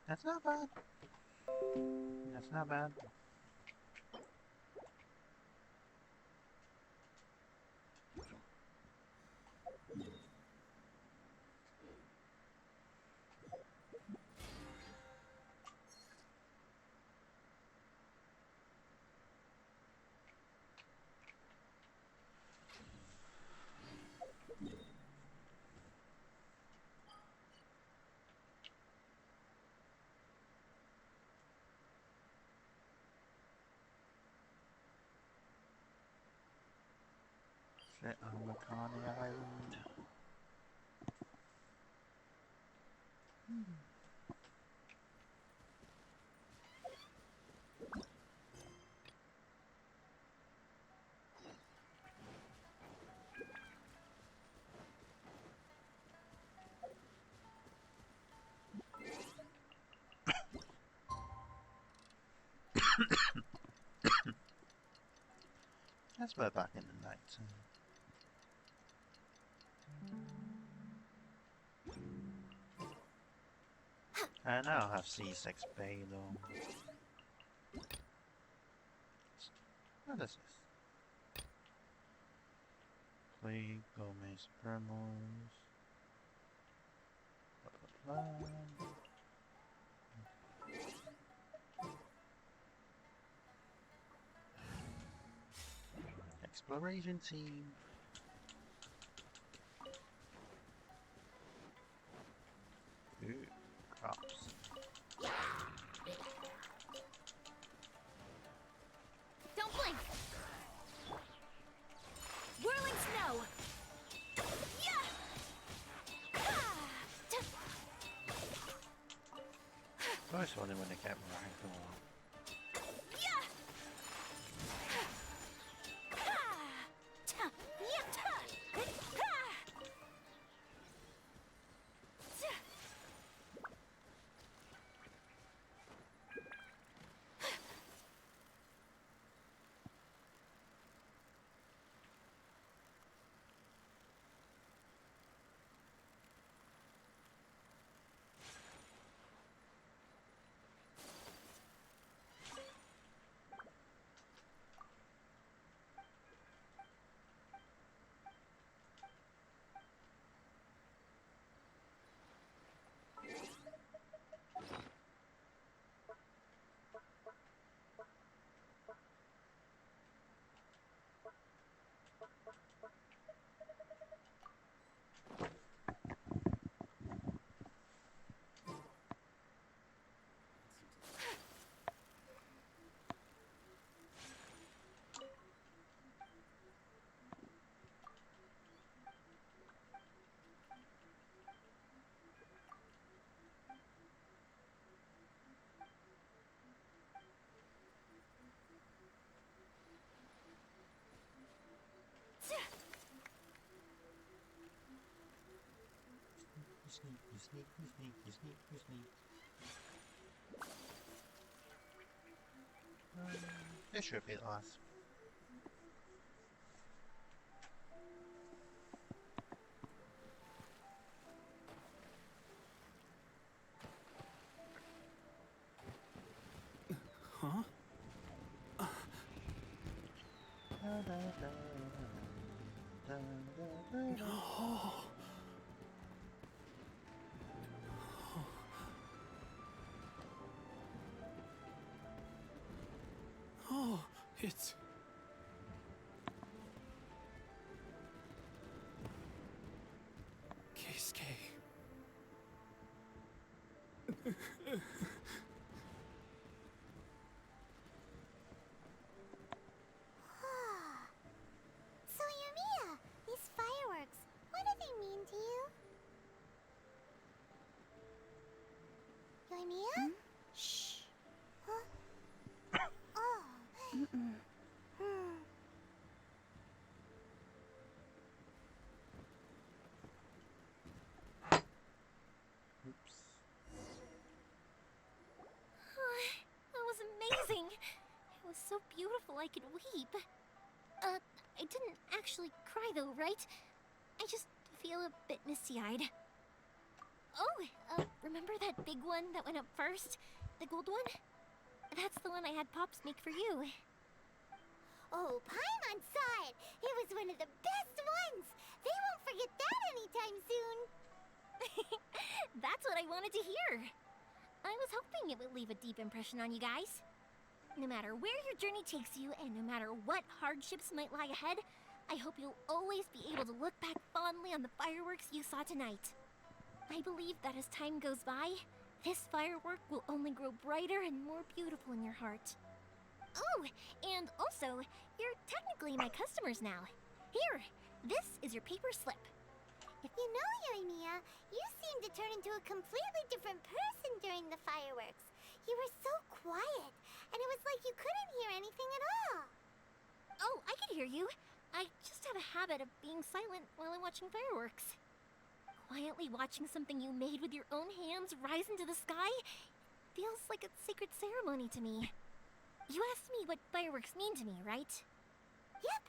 That's not bad. That's not bad. The Amakani Island. That's way back in the night. I now have C6 Bay though. What is this? Plague, Gomez, Primos. Exploration team. Ooh, crops. Don't blink! Whirling snow! Yeah! I was wondering when they kept running for a while. You sneak, you sneak, you sneak, you sneak. This should be last. Huh? No. Oh, it's... Keisuke. So, Yumiya, these fireworks, what do they mean to you? Yumiya? Shh. Huh? Oh. Oops. That was amazing! It was so beautiful I could weep. I didn't actually cry though, right? I just feel a bit misty-eyed. Oh, remember that big one that went up first? The gold one? That's the one I had Pops make for you. Oh, Paimon saw it! It was one of the best ones! They won't forget that anytime soon! That's what I wanted to hear. I was hoping it would leave a deep impression on you guys. No matter where your journey takes you, and no matter what hardships might lie ahead, I hope you'll always be able to look back fondly on the fireworks you saw tonight. I believe that as time goes by, this firework will only grow brighter and more beautiful in your heart. Oh, and also, you're technically my customers now. Here, This is your paper slip. You know, Yoimiya, you seemed to turn into a completely different person during the fireworks. You were so quiet, and it was like you couldn't hear anything at all. Oh, I can hear you. I just have a habit of being silent while I'm watching fireworks. Quietly watching something you made with your own hands rise into the sky feels like a sacred ceremony to me. You asked me what fireworks mean to me, right? Yep.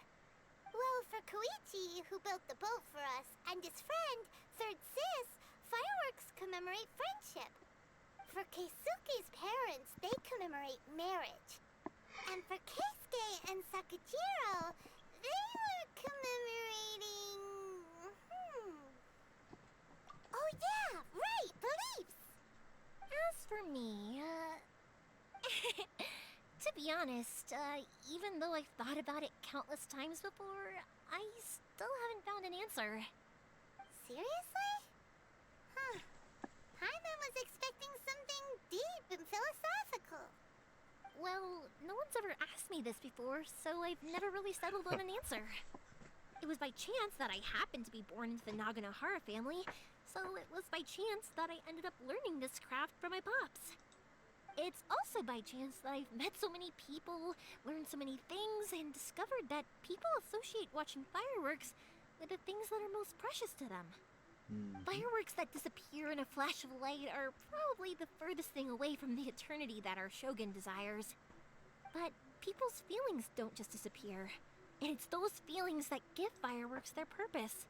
Well, for Koichi, who built the boat for us, and his friend, Third Sis, fireworks commemorate friendship. For Keisuke's parents, they commemorate marriage. And for Keisuke and Sakajiro, they were commemorating... Oh yeah, right, beliefs! As for me, to be honest, even though I've thought about it countless times before, I still haven't found an answer. Seriously? Huh. Paimon was expecting something deep and philosophical. Well, no one's ever asked me this before, so I've never really settled on an answer. It was by chance that I happened to be born into the Naganohara family, so it was by chance that I ended up learning this craft from my pops. It's also by chance that I've met so many people, learned so many things, and discovered that people associate watching fireworks with the things that are most precious to them. Fireworks that disappear in a flash of light are probably the furthest thing away from the eternity that our shogun desires. But people's feelings don't just disappear, and it's those feelings that give fireworks their purpose.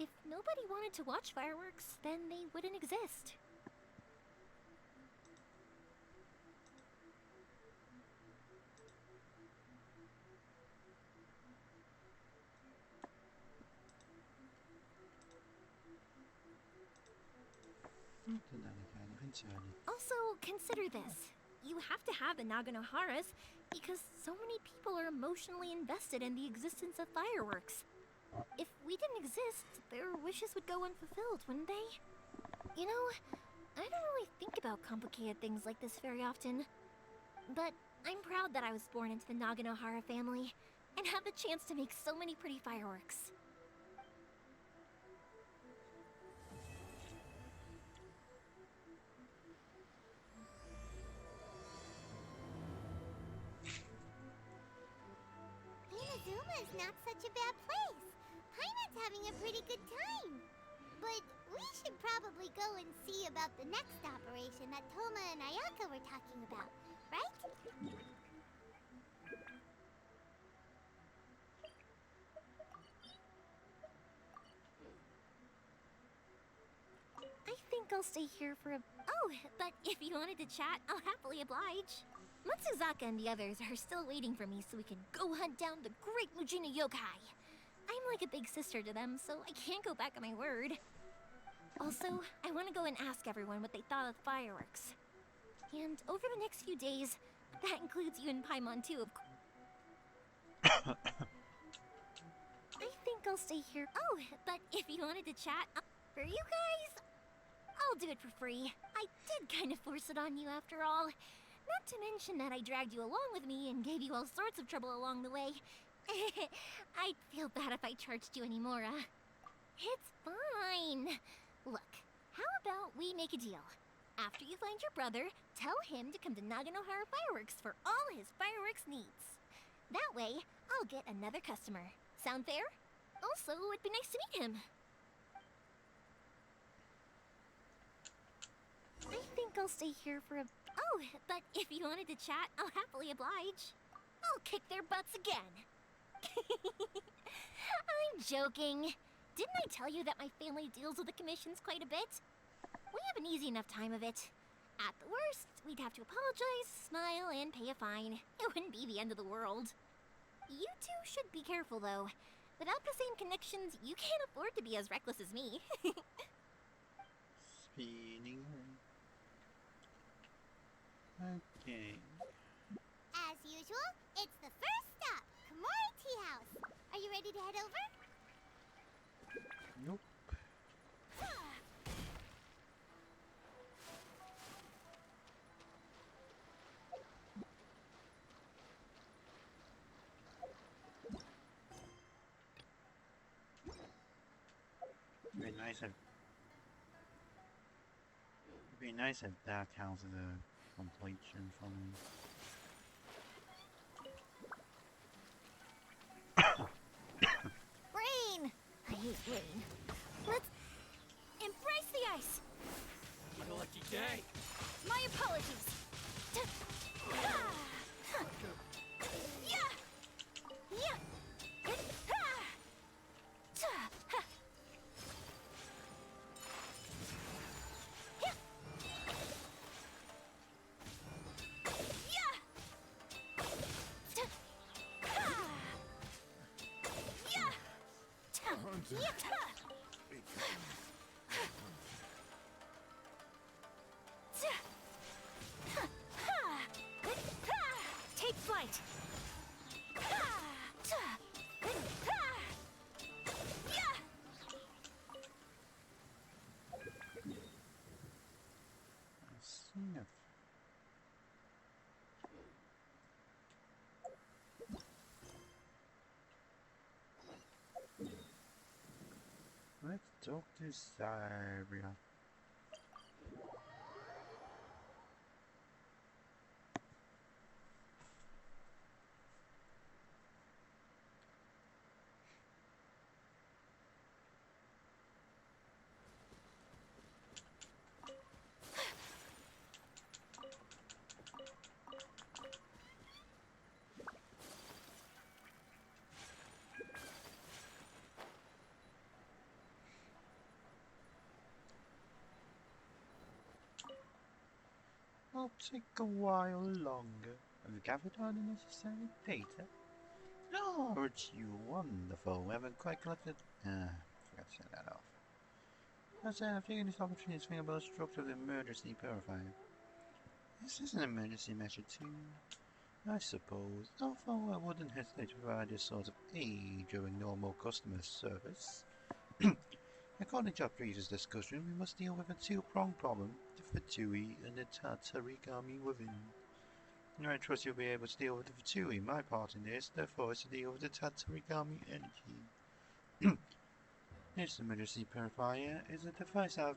If nobody wanted to watch fireworks, then they wouldn't exist. Also, consider this. You have to have the Naganoharas because so many people are emotionally invested in the existence of fireworks. If we didn't exist, their wishes would go unfulfilled, wouldn't they? You know, I don't really think about complicated things like this very often. But I'm proud that I was born into the Naganohara family and have the chance to make so many pretty fireworks. Inazuma is not such a bad place. Paimon's having a pretty good time. But we should probably go and see about the next operation that Toma and Ayaka were talking about, right? I think I'll stay here for a... Oh, but if you wanted to chat, I'll happily oblige. Matsuzaka and the others are still waiting for me so we can go hunt down the great Mujina yokai. I'm like a big sister to them, so I can't go back on my word. Also, I want to go and ask everyone what they thought of the fireworks. And over the next few days, that includes you and Paimon too, of course. I think I'll stay here. Oh, but if you wanted to chat, for you guys, I'll do it for free. I did kind of force it on you after all. Not to mention that I dragged you along with me and gave you all sorts of trouble along the way. I'd feel bad if I charged you anymore, It's fine. Look, how about we make a deal? After you find your brother, tell him to come to Naganohara Fireworks for all his fireworks needs. That way, I'll get another customer. Sound fair? Also, it'd be nice to meet him. I think I'll stay here for a... Oh, but if you wanted to chat, I'll happily oblige. I'll kick their butts again. I'm joking. Didn't I tell you that my family deals with the commissions quite a bit? We have an easy enough time of it. At the worst, we'd have to apologize, smile, and pay a fine. It wouldn't be the end of the world. You two should be careful, though. Without the same connections, you can't afford to be as reckless as me. Speeding. Okay. As usual, it's the first stop, Komori Tea House. Are you ready to head over? Nope. it'd be nice if that counts as a completion for me. Rain! I hate rain. Let's embrace the ice. My lucky day. My apologies. Yeah! Yeah! Take flight. I've seen it. Let's talk to Syria. I'll take a while longer. Have you gathered all the necessary data? Oh, aren't you wonderful? We haven't quite collected. Forgot to set that off. I said I've taken this opportunity to think about the structure of the emergency purifier. Is this an emergency measure too? I suppose, although I wouldn't hesitate to provide this sort of aid during normal customer service. According to our previous discussion, we must deal with a two-pronged problem, the Fatui and the Tatarigami within. I trust you'll be able to deal with the Fatui. My part in this, therefore, is to deal with the Tatarigami energy. This emergency purifier is a device I've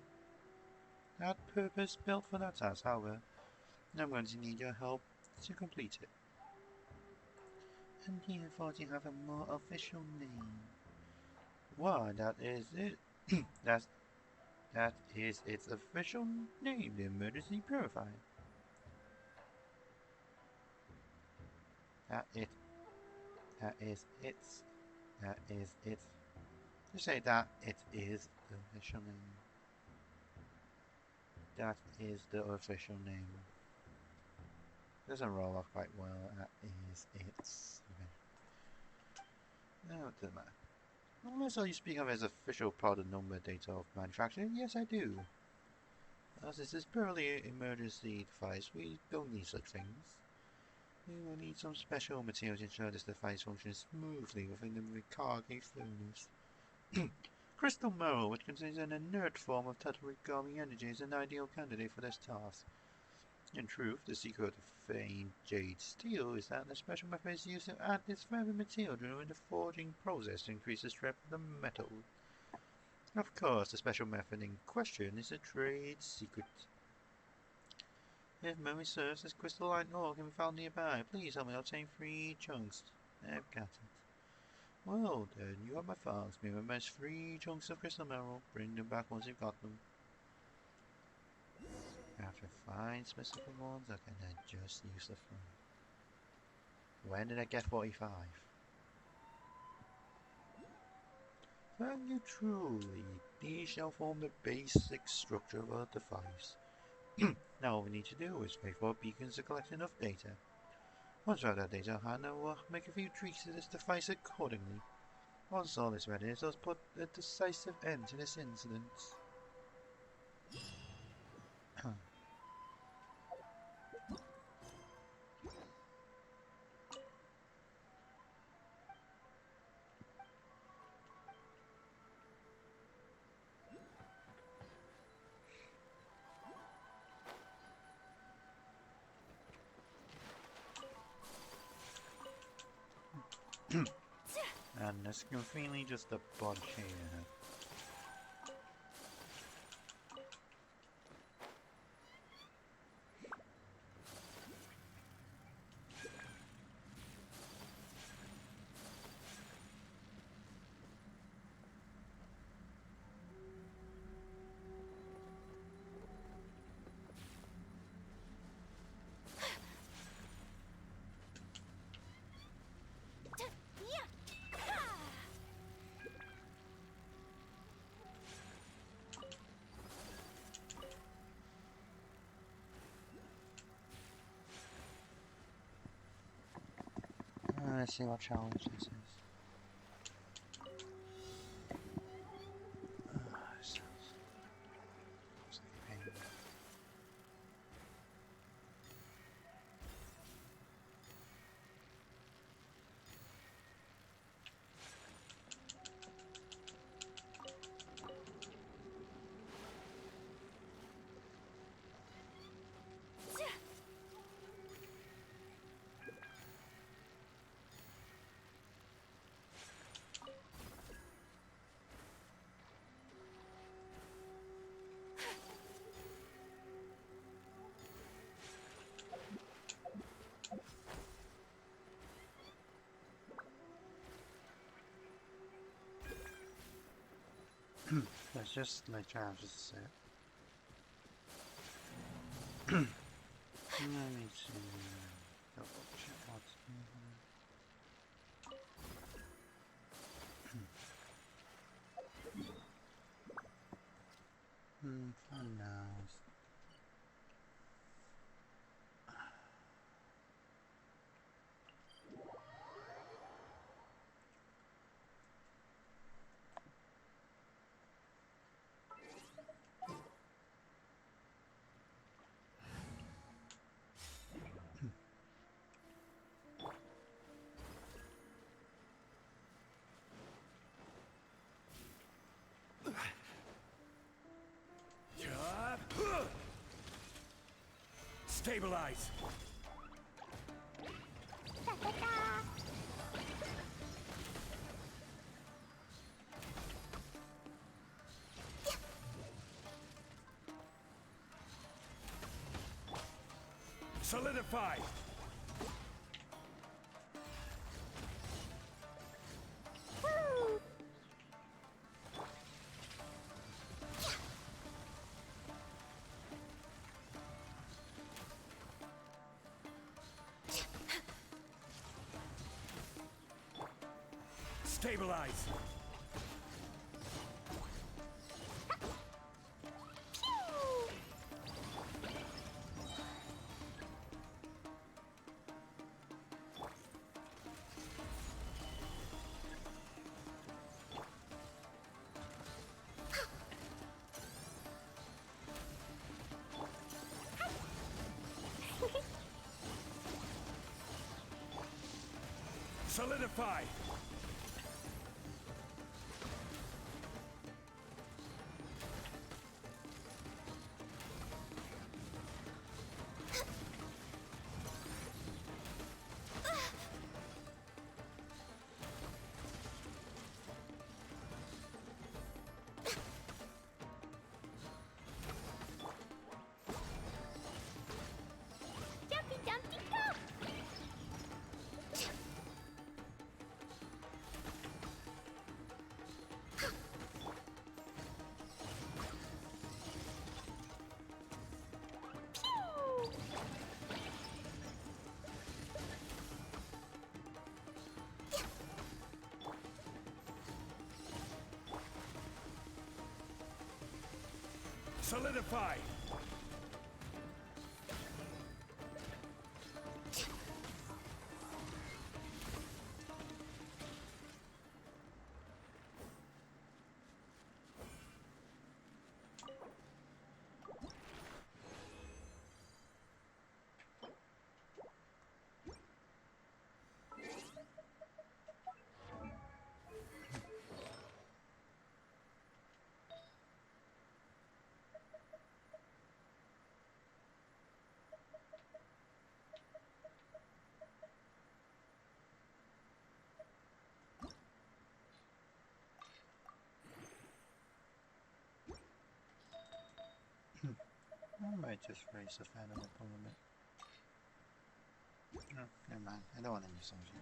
had purpose built for that task, however, I'm going to need your help to complete it. And here thought you have a more official name. Why, that is it. That is its official name, the emergency purifier. That is it. Just say that it is the official name. That is the official name. Doesn't roll off quite well. That is it. Okay. No, it doesn't matter. Unless all you speak of as official product number data of manufacturer, yes I do. As this is purely an emergency device, we don't need such things. We will need some special material to ensure this device functions smoothly within the Mikage furnace. Crystal Marrow, which contains an inert form of Tatarigami energy, is an ideal candidate for this task. In truth, the secret of famed jade steel is that a special method is used to add this very material during the forging process to increase the strength of the metal. Of course, the special method in question is a trade secret. If memory serves, this crystalline ore can be found nearby. Please help me obtain 3 chunks. I've got it. Well then, you have my files. May I 3 chunks of crystal marrow. Bring them back once you've got them. After 5 specific ones, I can just use the phone. When did I get 45? Thank you truly. These shall form the basic structure of our device. Now all we need to do is wait for beacons to collect enough data. Once we have that data on hand, we'll make a few tweaks to this device accordingly. Once all is ready, let's put a decisive end to this incident. And there's conveniently just a bunch here. see what challenge this is. This looks like a pain. Let's just like challenges to say it. Let me see. Double check what's in here. For now. Stabilize! Solidify! Stabilize! Solidify! Dumpy Dumpty Go! Solidify! I might just raise the fan up a little bit. No, never mind. I don't want any songs yet.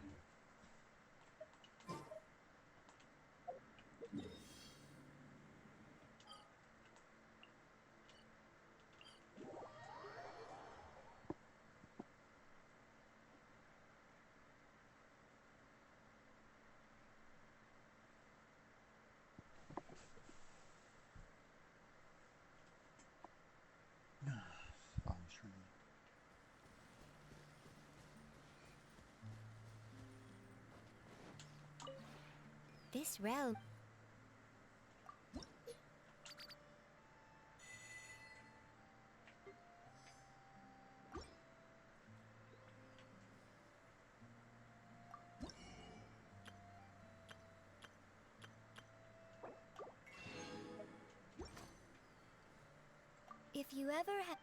This realm. If you ever had.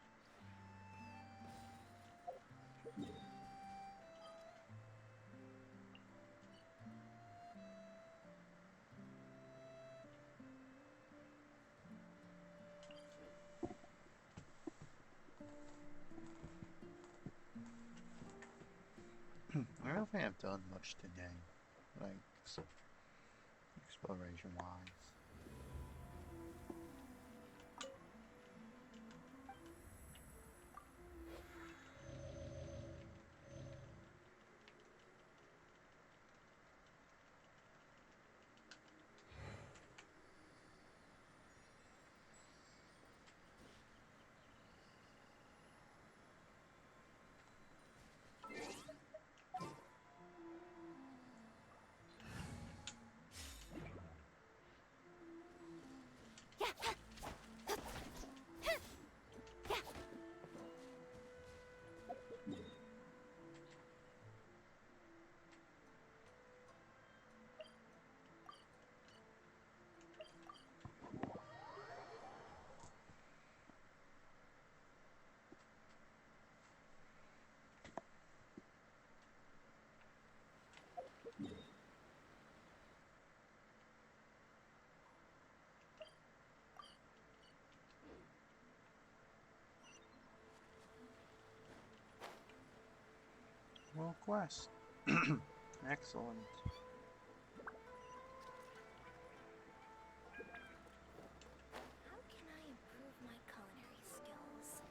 I don't think I've done much today, like exploration wise. Well, quest. Excellent. How can I improve my culinary skills?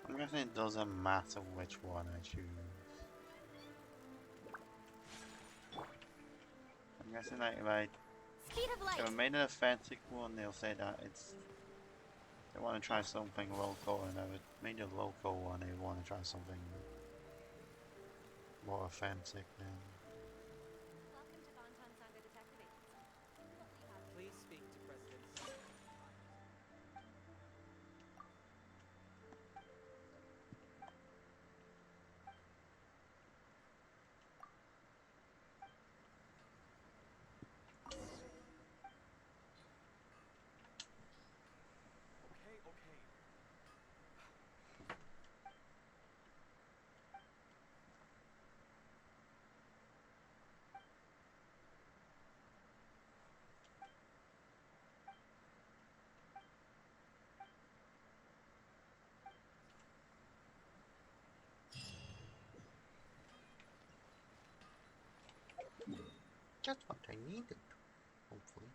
I'm guessing it doesn't matter which one I choose. I'm guessing that if I made an authentic one, they'll say that they want to try something local, and if I made a local one, they want to try something more authentic. Then Please speak to President. just what I needed, hopefully.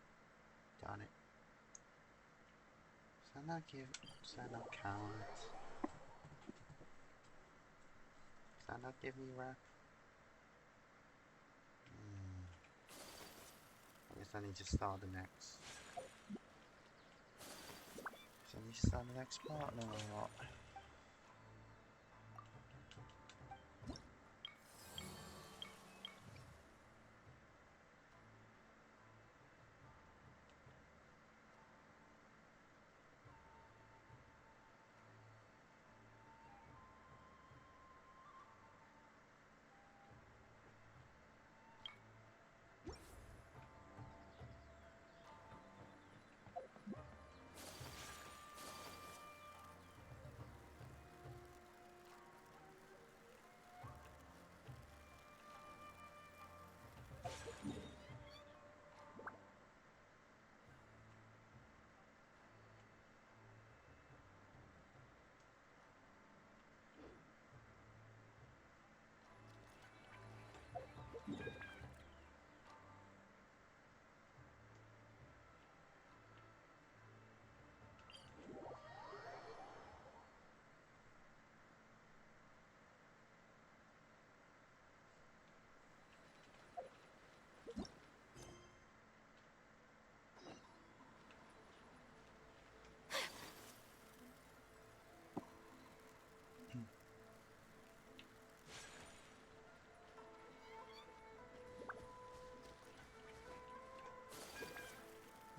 Does that not give? Does that not count? Does that not give me rep? I guess I need to start the next. So I need to start the next part now or what?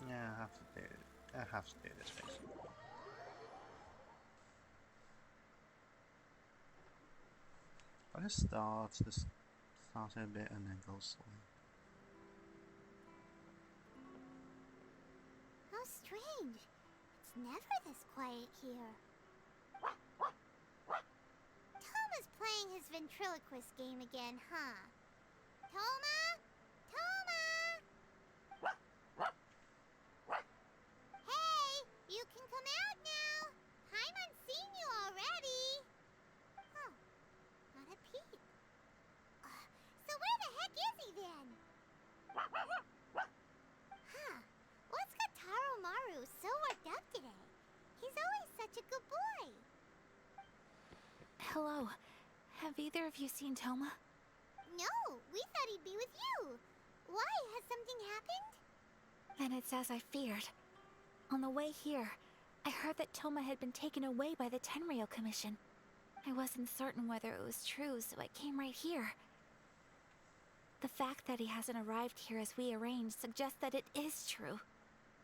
Yeah, I have to do it. I have to do this basically. I just start a bit and then go slow. How strange. It's never this quiet here. Toma's playing his ventriloquist game again, huh? Toma? Toma! Hey, you can come out now. Paimon's seen you already. Oh, not a peep. So where the heck is he then? Huh, what's got Taro Maru so worked up today? He's always such a good boy. Hello. Have either of you seen Toma? No, we thought he'd be with you. Why? Has something happened? Then it's as I feared. On the way here, I heard that Toma had been taken away by the Tenryou Commission. I wasn't certain whether it was true, so I came right here. The fact that he hasn't arrived here as we arranged suggests that it is true.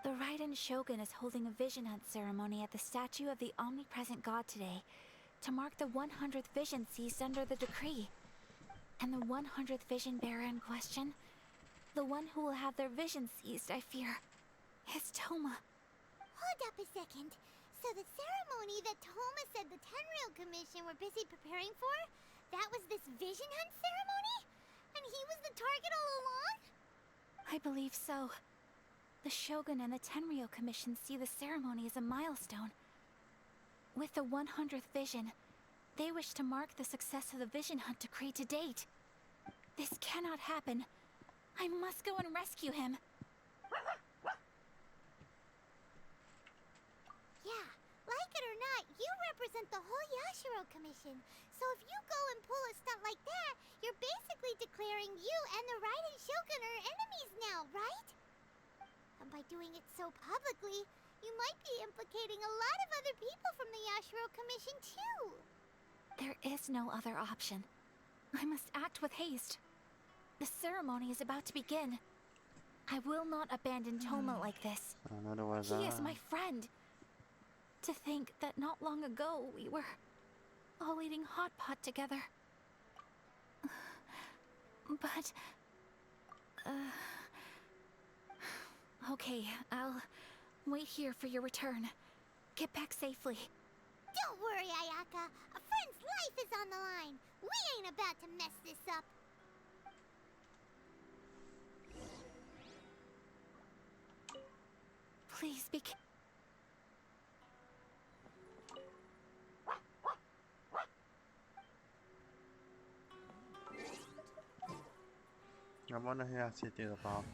The Raiden Shogun is holding a vision hunt ceremony at the statue of the omnipresent god today to mark the 100th vision seized under the decree. And the 100th vision bearer in question, the one who will have their vision seized, I fear, is Toma. Hold up a second. So the ceremony that Toma said the Tenryou Commission were busy preparing for, that was this vision hunt ceremony? And he was the target all along? I believe so. The Shogun and the Tenryou Commission see the ceremony as a milestone. With the 100th vision, they wish to mark the success of the vision hunt decree to date. This cannot happen. I must go and rescue him. Yeah, like it or not, you represent the whole Yashiro Commission. So if you go and pull a stunt like that, you're basically declaring you and the Raiden Shogun are enemies now, right? And by doing it so publicly, you might be implicating a lot of other people from the Yashiro Commission too. There is no other option. I must act with haste. The ceremony is about to begin. I will not abandon Toma like this. He is my friend. To think that not long ago we were all eating hot pot together. But... Okay, I'll wait here for your return. Get back safely. Don't worry, Ayaka. A friend's life is on the line. We ain't about to mess this up. Please be... I wonder who actually did the bathroom.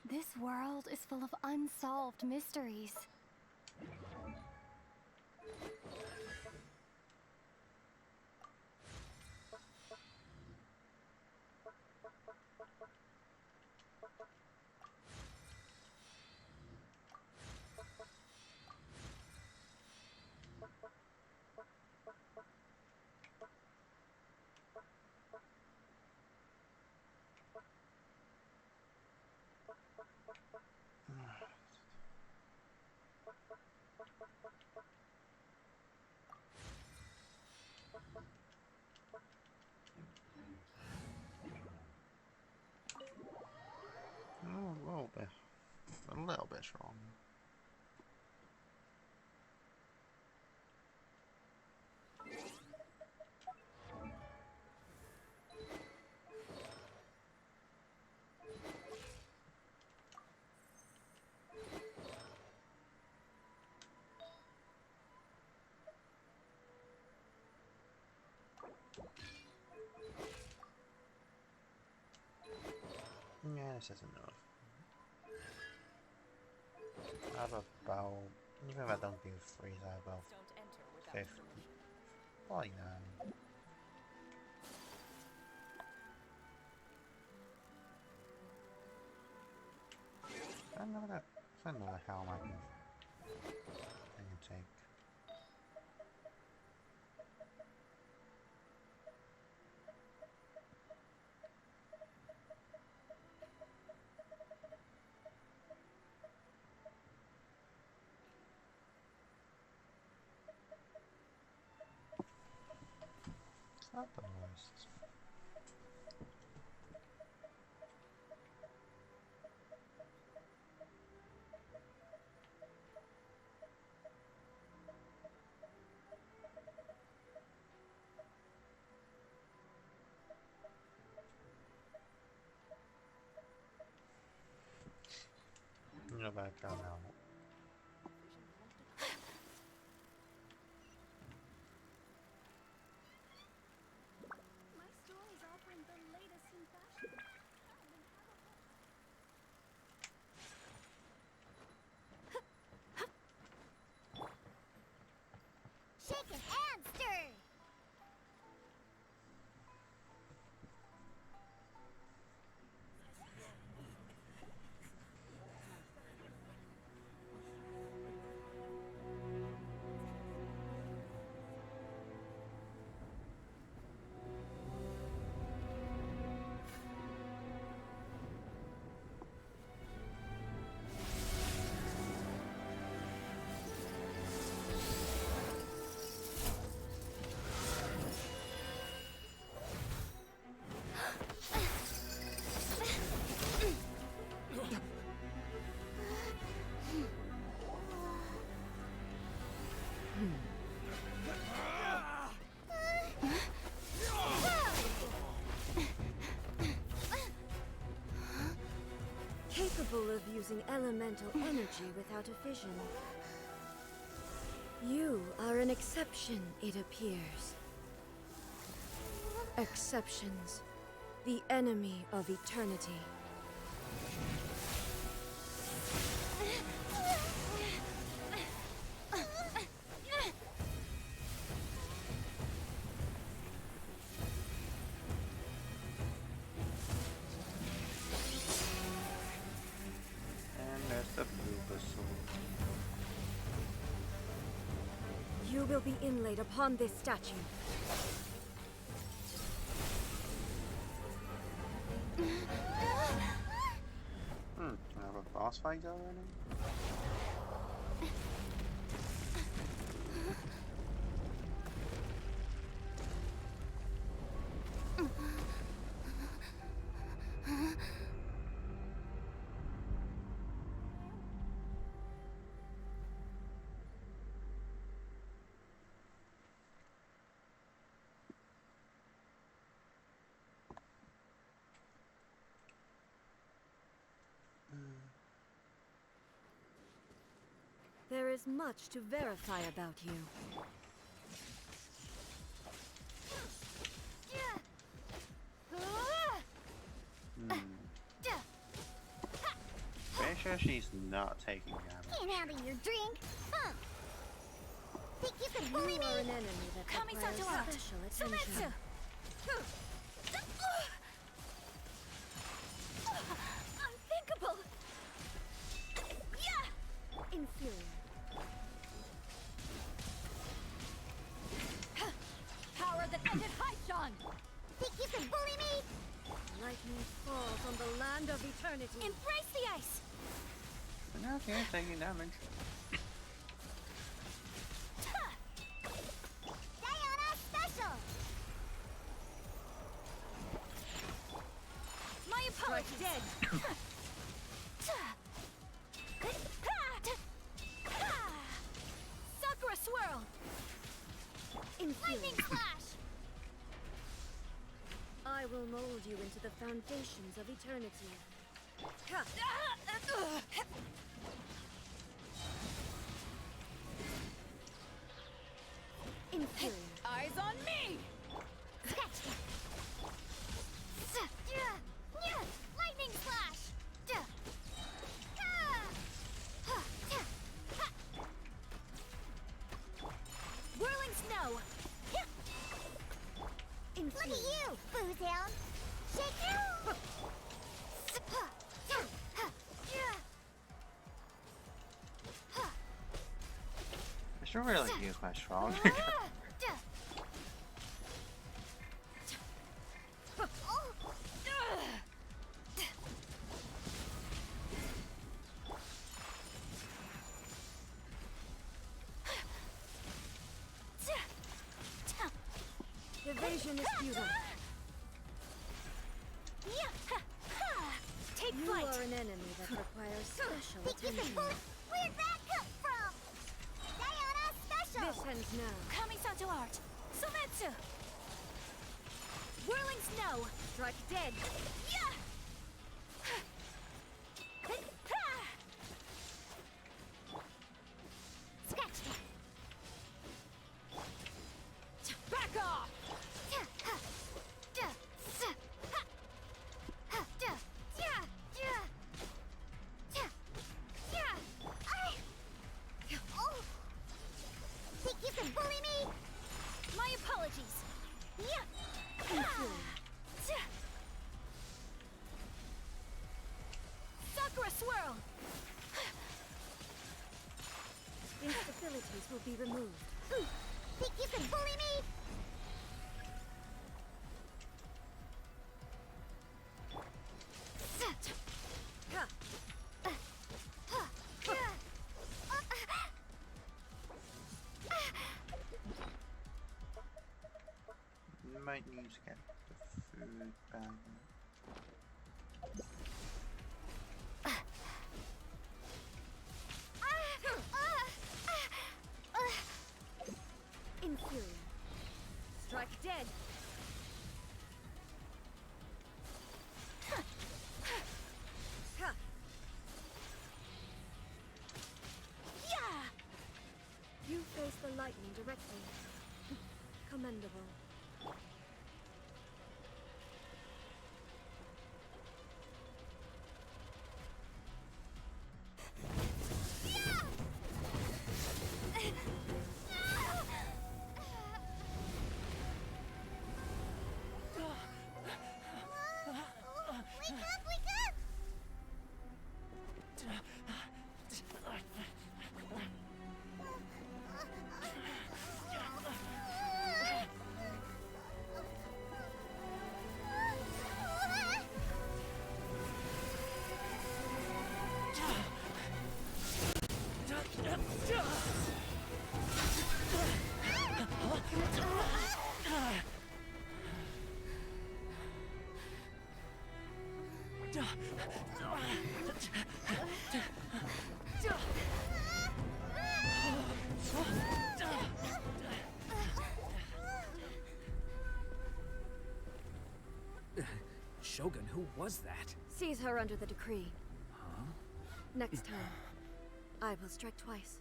This world is full of unsolved mysteries. A little bit strong. Yeah, this is enough. I have about, even if I don't do freeze, I have about 50, 49. I don't know that. I don't know how I can take. It's not the worst. No background now. My stories offering the latest in fashion. Shaken and stirred! Capable of using elemental energy without a fission. You are an exception, it appears. Exceptions. The enemy of eternity. And there's the blue sword. You will be inlaid upon this statue. I have a boss fight already? There is much to verify about you. sure she's not taking damage. Can't handle your drink? Huh? Think you can bully You me? are an enemy that requires special attention. Unthinkable! Yeah! Inferior. Power that ended Haishan! Think you can bully me? Lightning falls on the land of eternity. Embrace the ice! But now she ain't taking damage. Diana special! My apologies! Dead! Sakura swirl! Lightning flash! I will mold you into the foundations of eternity. Inferior. Eyes on me! Lightning flash! Whirling snow! Look at you, Boozound! Shake it! I should really use my strong. Evasion is futile. Take You flight! are an enemy that requires special Think you can attention. bully? Where'd that come from? Diana special! This ends now. Kamisato art! Sometsu! Whirling snow! Strike dead. Yeah! Scratch that! Back off! Think you can bully me? My apologies! Sakura swirl! Instabilities will be removed. Think you can bully me? Might need to get the food back. Inferior. Strike dead. You face the lightning directly. Commendable. Wake up, wake up! Shogun, who was that? Seize her under the decree. Huh? Next time, I will strike twice.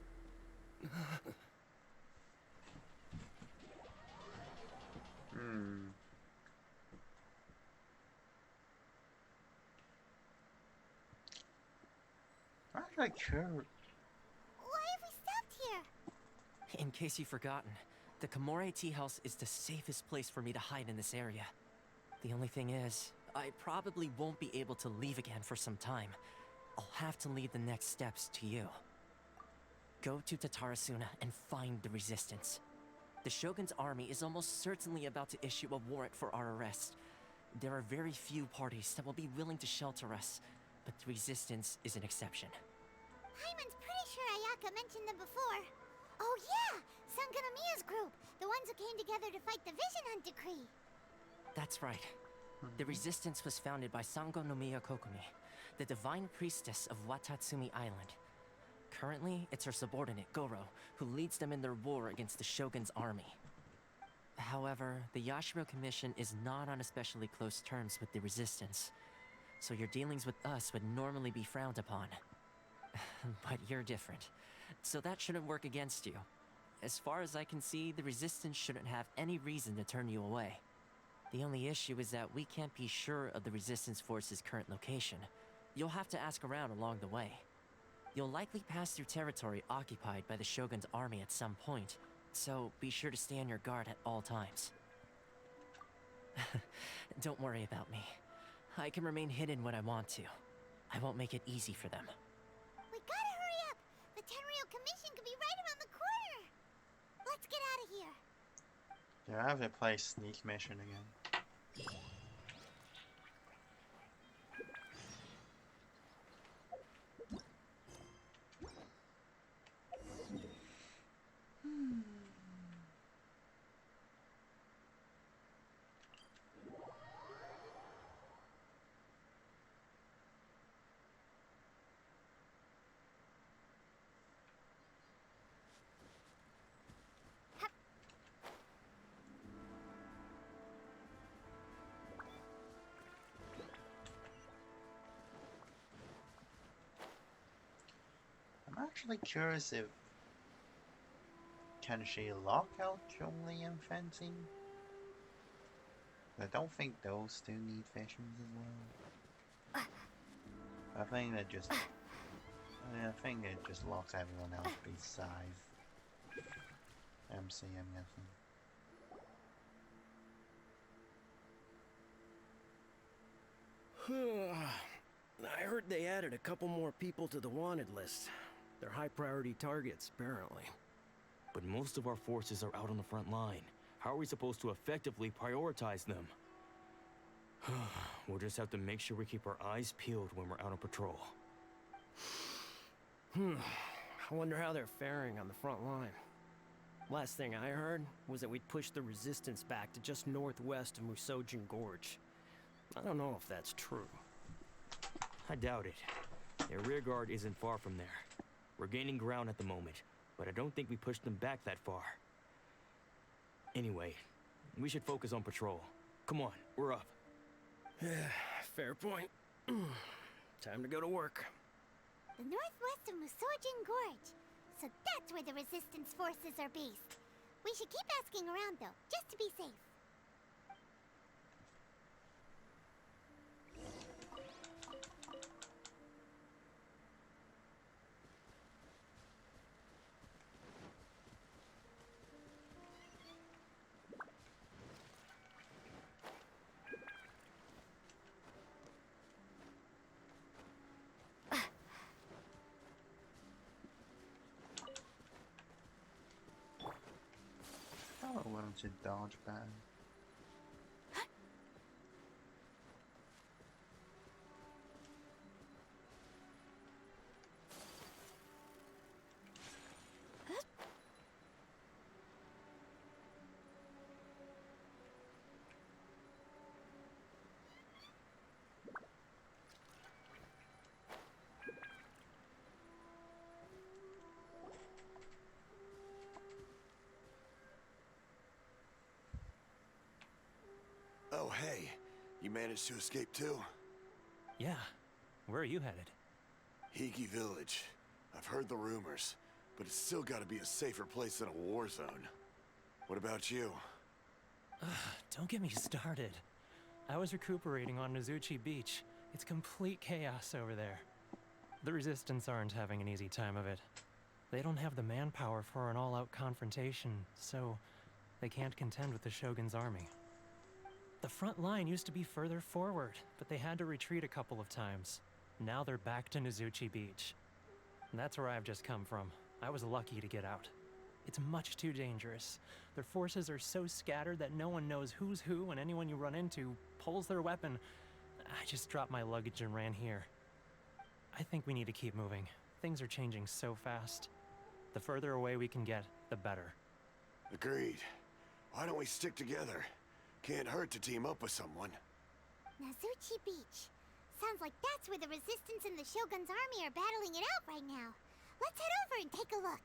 actually curious. Why have we stopped here? In case you've forgotten, the Komore Tea House is the safest place for me to hide in this area. The only thing is, I probably won't be able to leave again for some time. I'll have to leave the next steps to you. Go to Tatarasuna and find the Resistance. The Shogun's army is almost certainly about to issue a warrant for our arrest. There are very few parties that will be willing to shelter us, but the Resistance is an exception. Paimon's pretty sure Ayaka mentioned them before. Oh yeah! Sangonomiya's group! The ones who came together to fight the Vision Hunt Decree! That's right. The Resistance was founded by Sangonomiya Kokumi, the divine priestess of Watatsumi Island. Currently, it's her subordinate, Goro, who leads them in their war against the Shogun's army. However, the Yashiro Commission is not on especially close terms with the Resistance, so your dealings with us would normally be frowned upon. But you're different, so that shouldn't work against you. As far as I can see, the Resistance shouldn't have any reason to turn you away. The only issue is that we can't be sure of the Resistance Force's current location. You'll have to ask around along the way. You'll likely pass through territory occupied by the Shogun's army at some point, so be sure to stay on your guard at all times. Don't worry about me. I can remain hidden when I want to. I won't make it easy for them. We gotta hurry up! The Tenryou Commission could be right around the corner! Let's get out of here! Do I have to play sneak mission again? I'm actually curious if can she lock out Chun-Li and fencing? I don't think those two need visions as well. I think that just it just locks everyone else besides MC, I'm guessing. I heard they added a couple more people to the wanted list. They're high priority targets, apparently. But most of our forces are out on the front line. How are we supposed to effectively prioritize them? We'll just have to make sure we keep our eyes peeled when we're out on patrol. I wonder how they're faring on the front line. Last thing I heard was that we'd pushed the Resistance back to just northwest of Musojin Gorge. I don't know if that's true. I doubt it. Their rear guard isn't far from there. We're gaining ground at the moment, but I don't think we pushed them back that far. Anyway, we should focus on patrol. Come on, we're up. Fair point. Time to go to work. The northwest of Musojin Gorge. So that's where the Resistance forces are based. We should keep asking around though, just to be safe. I wanted to dodge bad. Oh, hey. You managed to escape too? Yeah. Where are you headed? Higi Village. I've heard the rumors, but it's still gotta be a safer place than a war zone. What about you? Don't get me started. I was recuperating on Nozuchi Beach. It's complete chaos over there. The Resistance aren't having an easy time of it. They don't have the manpower for an all-out confrontation, so they can't contend with the Shogun's army. The front line used to be further forward, but they had to retreat a couple of times. Now they're back to Nizuchi Beach. And that's where I've just come from. I was lucky to get out. It's much too dangerous. Their forces are so scattered that no one knows who's who, and anyone you run into pulls their weapon. I just dropped my luggage and ran here. I think we need to keep moving. Things are changing so fast. The further away we can get, the better. Agreed. Why don't we stick together? Can't hurt to team up with someone. Nizuchi Beach. Sounds like that's where the Resistance and the Shogun's army are battling it out right now. Let's head over and take a look.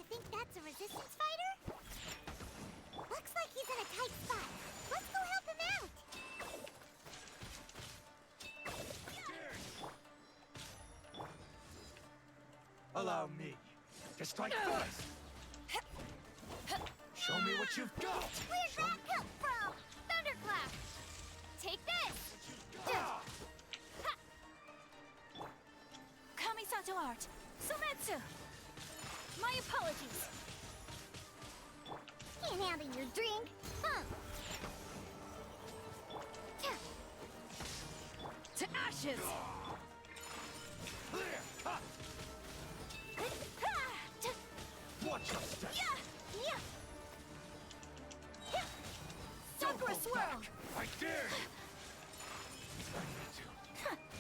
Think that's a Resistance fighter? Looks like he's in a tight spot. Let's go help him out! Allow me to strike first. Show me what you've got. Where'd that come from? Thunderclap! Take this! Kamisato art! Sumetsu! My apologies! Can't handle your drink, huh? To ashes! Clear cut! Watch your step! Sakura swirl! I dare you!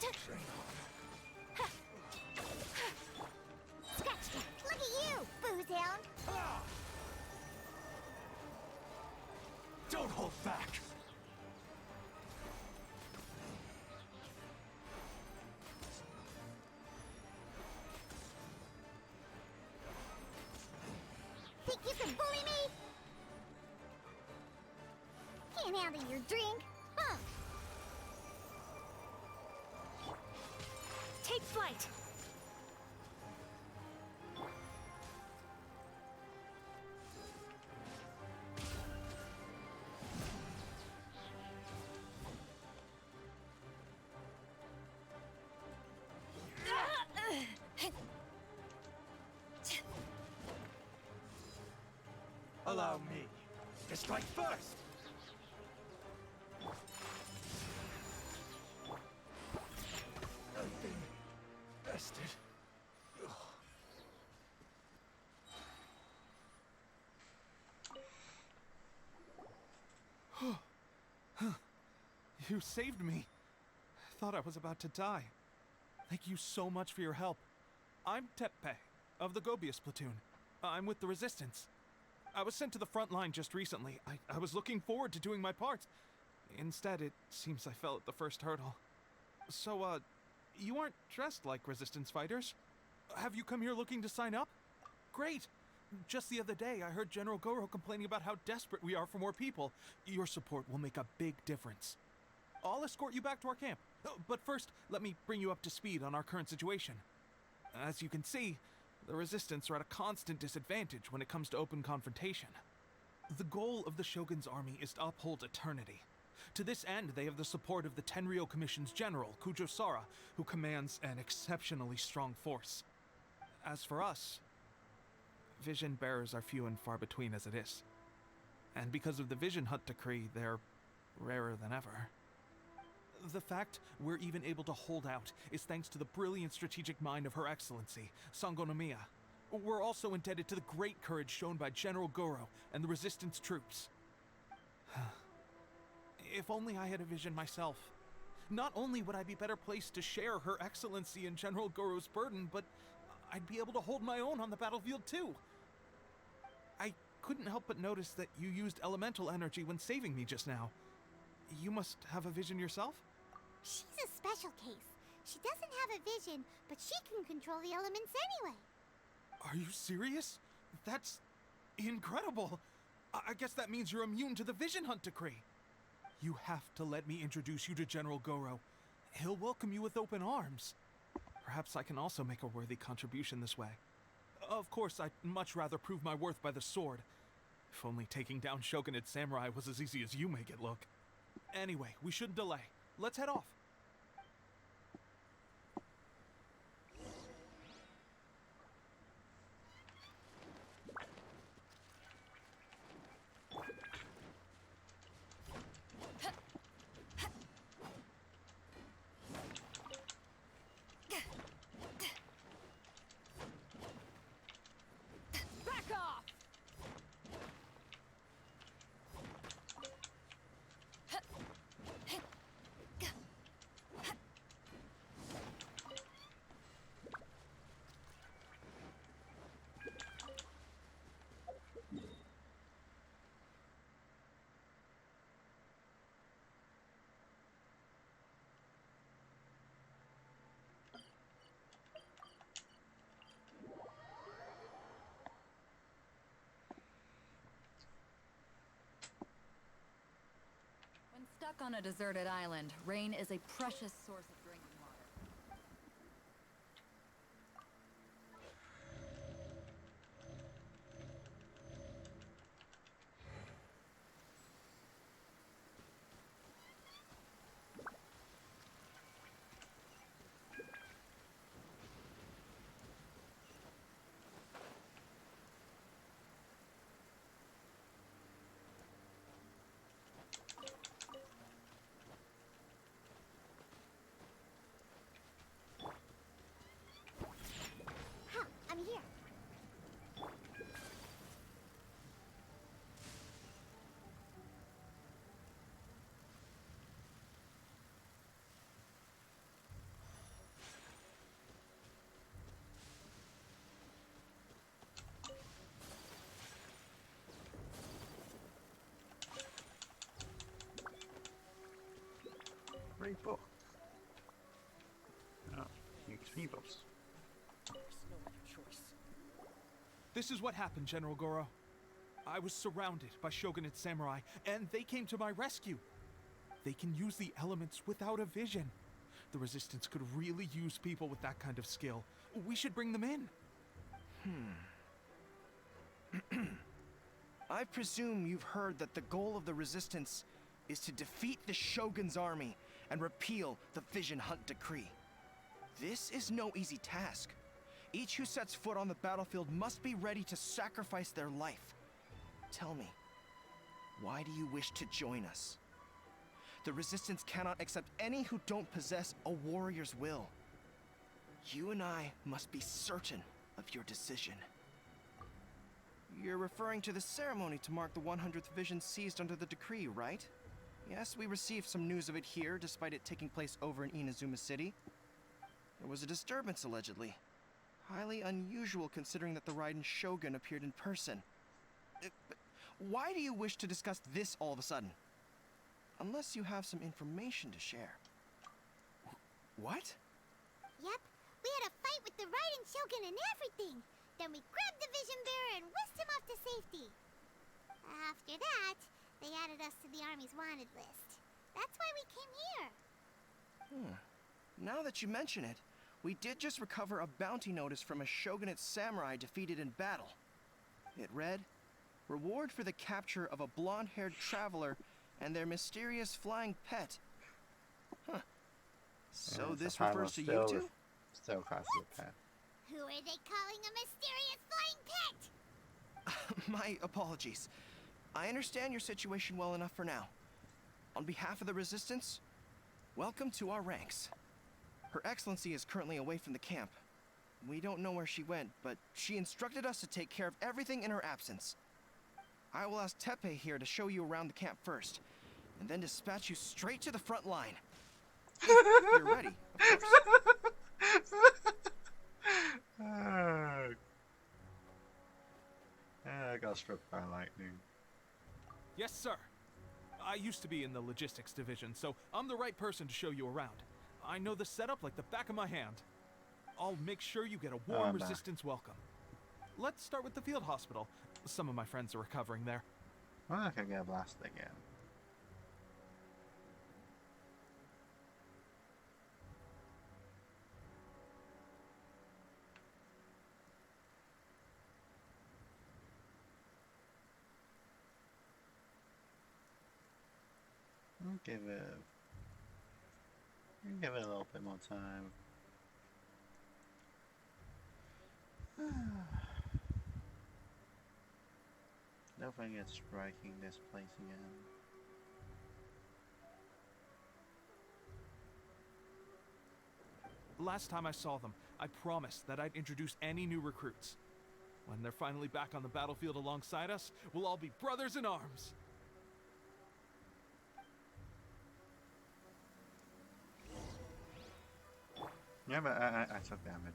Train on. Scratch that! Look at you, boozehound! Don't hold back! Think you can bully me? Can't handle your drink, huh? Take flight! Allow me to strike first! Nothing bested. You saved me. I thought I was about to die. Thank you so much for your help. I'm Teppei, of the Gobius platoon. I'm with the Resistance. I was sent to the front line just recently. I was looking forward to doing my part. Instead, it seems I fell at the first hurdle. So, you aren't dressed like Resistance fighters? Have you come here looking to sign up? Great! Just the other day, I heard General Goro complaining about how desperate we are for more people. Your support will make a big difference. I'll escort you back to our camp. But first, let me bring you up to speed on our current situation. As you can see, the Resistance are at a constant disadvantage when it comes to open confrontation. The goal of the Shogun's army is to uphold eternity. To this end, they have the support of the Tenryou Commission's general, Kujo Sara, who commands an exceptionally strong force. As for us, vision bearers are few and far between as it is. And because of the Vision Hut decree, they're rarer than ever. The fact we're even able to hold out is thanks to the brilliant strategic mind of Her Excellency, Sangonomiya, We're also indebted to the great courage shown by General Goro and the Resistance troops. If only I had a vision myself. Not only would I be better placed to share Her Excellency and General Goro's burden, but I'd be able to hold my own on the battlefield too. I couldn't help but notice that you used elemental energy when saving me just now. You must have a vision yourself? She's a special case. She doesn't have a vision, but she can control the elements anyway. Are you serious? That's incredible. I guess that means you're immune to the Vision Hunt decree. You have to let me introduce you to General Goro. He'll welcome you with open arms. Perhaps I can also make a worthy contribution this way. Of course, I'd much rather prove my worth by the sword. If only taking down Shogunate Samurai was as easy as you make it look. Anyway, we shouldn't delay. Let's head off. Back off! When stuck on a deserted island, rain is a precious source of drinking water. Huh, I'm here. Great book. Oh, XP books. This is what happened, General Goro. I was surrounded by Shogunate Samurai, and they came to my rescue. They can use the elements without a vision. The Resistance could really use people with that kind of skill. We should bring them in. I presume you've heard that the goal of the Resistance is to defeat the Shogun's army and repeal the Vision Hunt decree. This is no easy task. Each who sets foot on the battlefield must be ready to sacrifice their life. Tell me, why do you wish to join us? The Resistance cannot accept any who don't possess a warrior's will. You and I must be certain of your decision. You're referring to the ceremony to mark the 100th vision seized under the decree, right? Yes, we received some news of it here, despite it taking place over in Inazuma City. There was a disturbance, allegedly. Highly unusual considering that the Raiden Shogun appeared in person. But why do you wish to discuss this all of a sudden? Unless you have some information to share. What? Yep, we had a fight with the Raiden Shogun and everything. Then we grabbed the Vision Bearer and whisked him off to safety. After that, they added us to the Army's wanted list. That's why we came here. Now that you mention it, we did just recover a bounty notice from a Shogunate samurai defeated in battle. It read, "Reward for the capture of a blonde-haired traveler and their mysterious flying pet." Huh. So Yeah, this the refers to you still two? Still classes a pet. Who are they calling a mysterious flying pet? My apologies. I understand your situation well enough for now. On behalf of the Resistance, welcome to our ranks. Her Excellency is currently away from the camp. We don't know where she went, but she instructed us to take care of everything in her absence. I will ask Teppei here to show you around the camp first, and then dispatch you straight to the front line. If you're ready, of course. I got struck by lightning. Yes, sir. I used to be in the logistics division, so I'm the right person to show you around. I know the setup like the back of my hand. I'll make sure you get a warm resistance welcome. Let's start with the field hospital. Some of my friends are recovering there. Well, I can get blasted again. Give it a little bit more time. Don't forget striking this place again. Last time I saw them, I promised that I'd introduce any new recruits. When they're finally back on the battlefield alongside us, we'll all be brothers in arms. Yeah, but I took damage.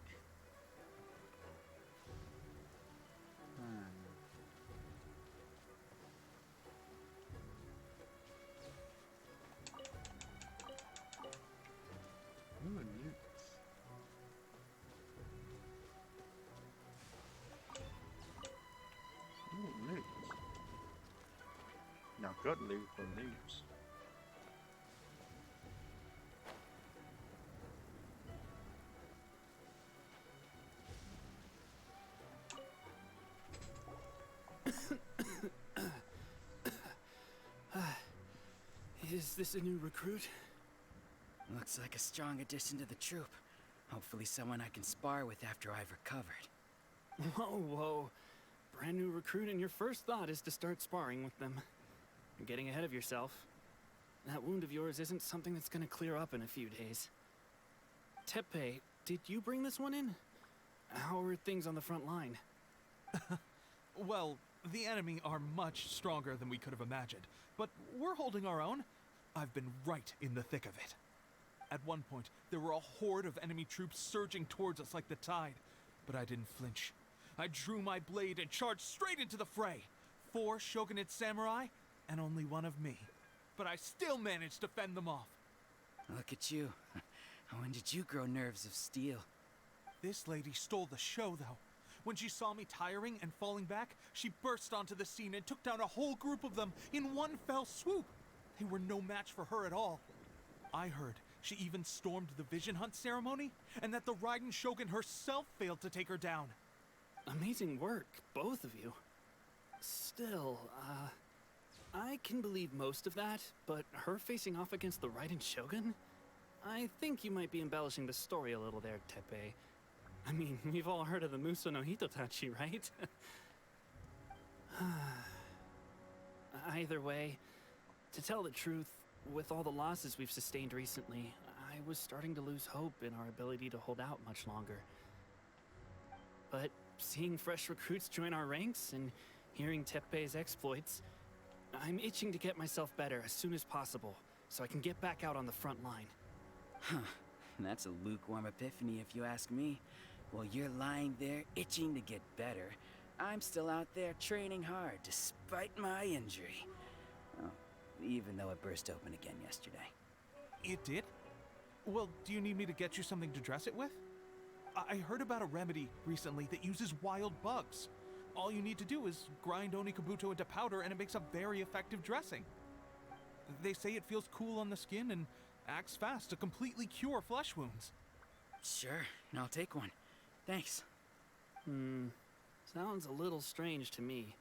Ooh, loot. Ooh, loot. Now good loot for loops. Is this a new recruit? Looks like a strong addition to the troop. Hopefully someone I can spar with after I've recovered. Whoa, whoa. Brand new recruit and your first thought is to start sparring with them. You're getting ahead of yourself. That wound of yours isn't something that's gonna clear up in a few days. Teppei, did you bring this one in? How are things on the front line? Well, the enemy are much stronger than we could have imagined, but we're holding our own. I've been right in the thick of it. At one point, there were a horde of enemy troops surging towards us like the tide, but I didn't flinch. I drew my blade and charged straight into the fray. 4 shogunate samurai, and only one of me. But I still managed to fend them off. Look at you. When did you grow nerves of steel? This lady stole the show, though. When she saw me tiring and falling back, she burst onto the scene and took down a whole group of them in one fell swoop. They were no match for her at all. I heard she even stormed the vision hunt ceremony, and that the Raiden Shogun herself failed to take her down. Amazing work, both of you. Still, I can believe most of that, but her facing off against the Raiden Shogun? I think you might be embellishing the story a little there, Teppei. I mean, we've all heard of the Muso no Hitotachi, right? Either way, to tell the truth, with all the losses we've sustained recently, I was starting to lose hope in our ability to hold out much longer. But seeing fresh recruits join our ranks and hearing Teppei's exploits, I'm itching to get myself better as soon as possible, so I can get back out on the front line. Huh. That's a lukewarm epiphany if you ask me. While you're lying there itching to get better, I'm still out there training hard despite my injury. Oh, even though it burst open again yesterday. It did? Well, do you need me to get you something to dress it with? I heard about a remedy recently that uses wild bugs. All you need to do is grind Onikabuto into powder and it makes a very effective dressing. They say it feels cool on the skin and acts fast to completely cure flesh wounds. Sure, I'll take one. Thanks. Sounds a little strange to me.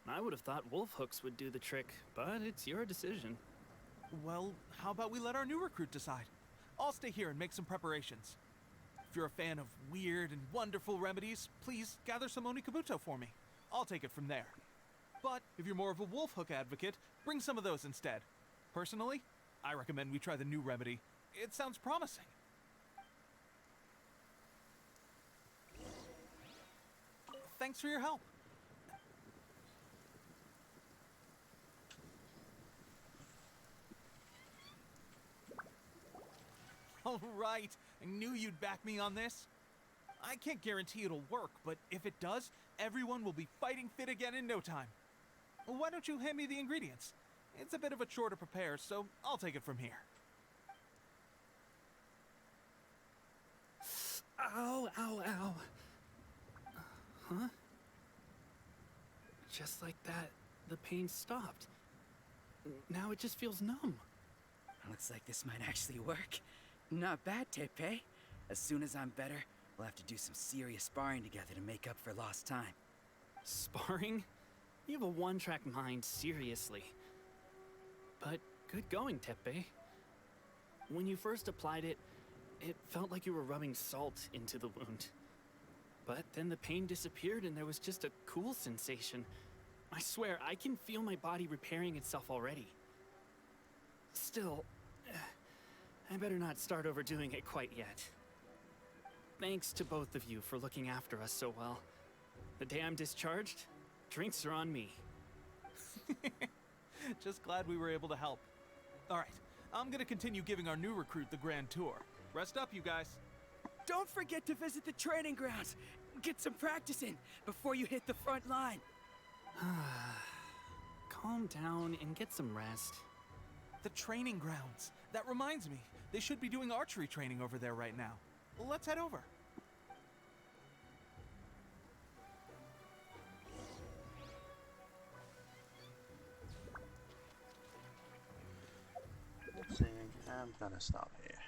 I would have thought wolf hooks would do the trick, but it's your decision. Well, how about we let our new recruit decide? I'll stay here and make some preparations. If you're a fan of weird and wonderful remedies, please gather some Onikabuto for me. I'll take it from there. But if you're more of a wolf hook advocate, bring some of those instead. Personally, I recommend we try the new remedy. It sounds promising. Thanks for your help. All right, I knew you'd back me on this. I can't guarantee it'll work, but if it does, everyone will be fighting fit again in no time. Why don't you hand me the ingredients? It's a bit of a chore to prepare, so I'll take it from here. Ow, ow, ow. Huh? Just like that, the pain stopped. Now it just feels numb. Looks like this might actually work. Not bad, Tepe. As soon as I'm better, we'll have to do some serious sparring together to make up for lost time. Sparring? You have a one-track mind, seriously. But good going, Tepe. When you first applied it, it felt like you were rubbing salt into the wound. But then the pain disappeared and there was just a cool sensation. I swear, I can feel my body repairing itself already. Still, I better not start overdoing it quite yet. Thanks to both of you for looking after us so well. The day I'm discharged, drinks are on me. Just glad we were able to help. All right, I'm gonna continue giving our new recruit the grand tour. Rest up, you guys. Don't forget to visit the training grounds. Get some practice in before you hit the front line. Calm down and get some rest. The training grounds. That reminds me, they should be doing archery training over there right now. Let's head over. Let's see, I'm gonna stop here.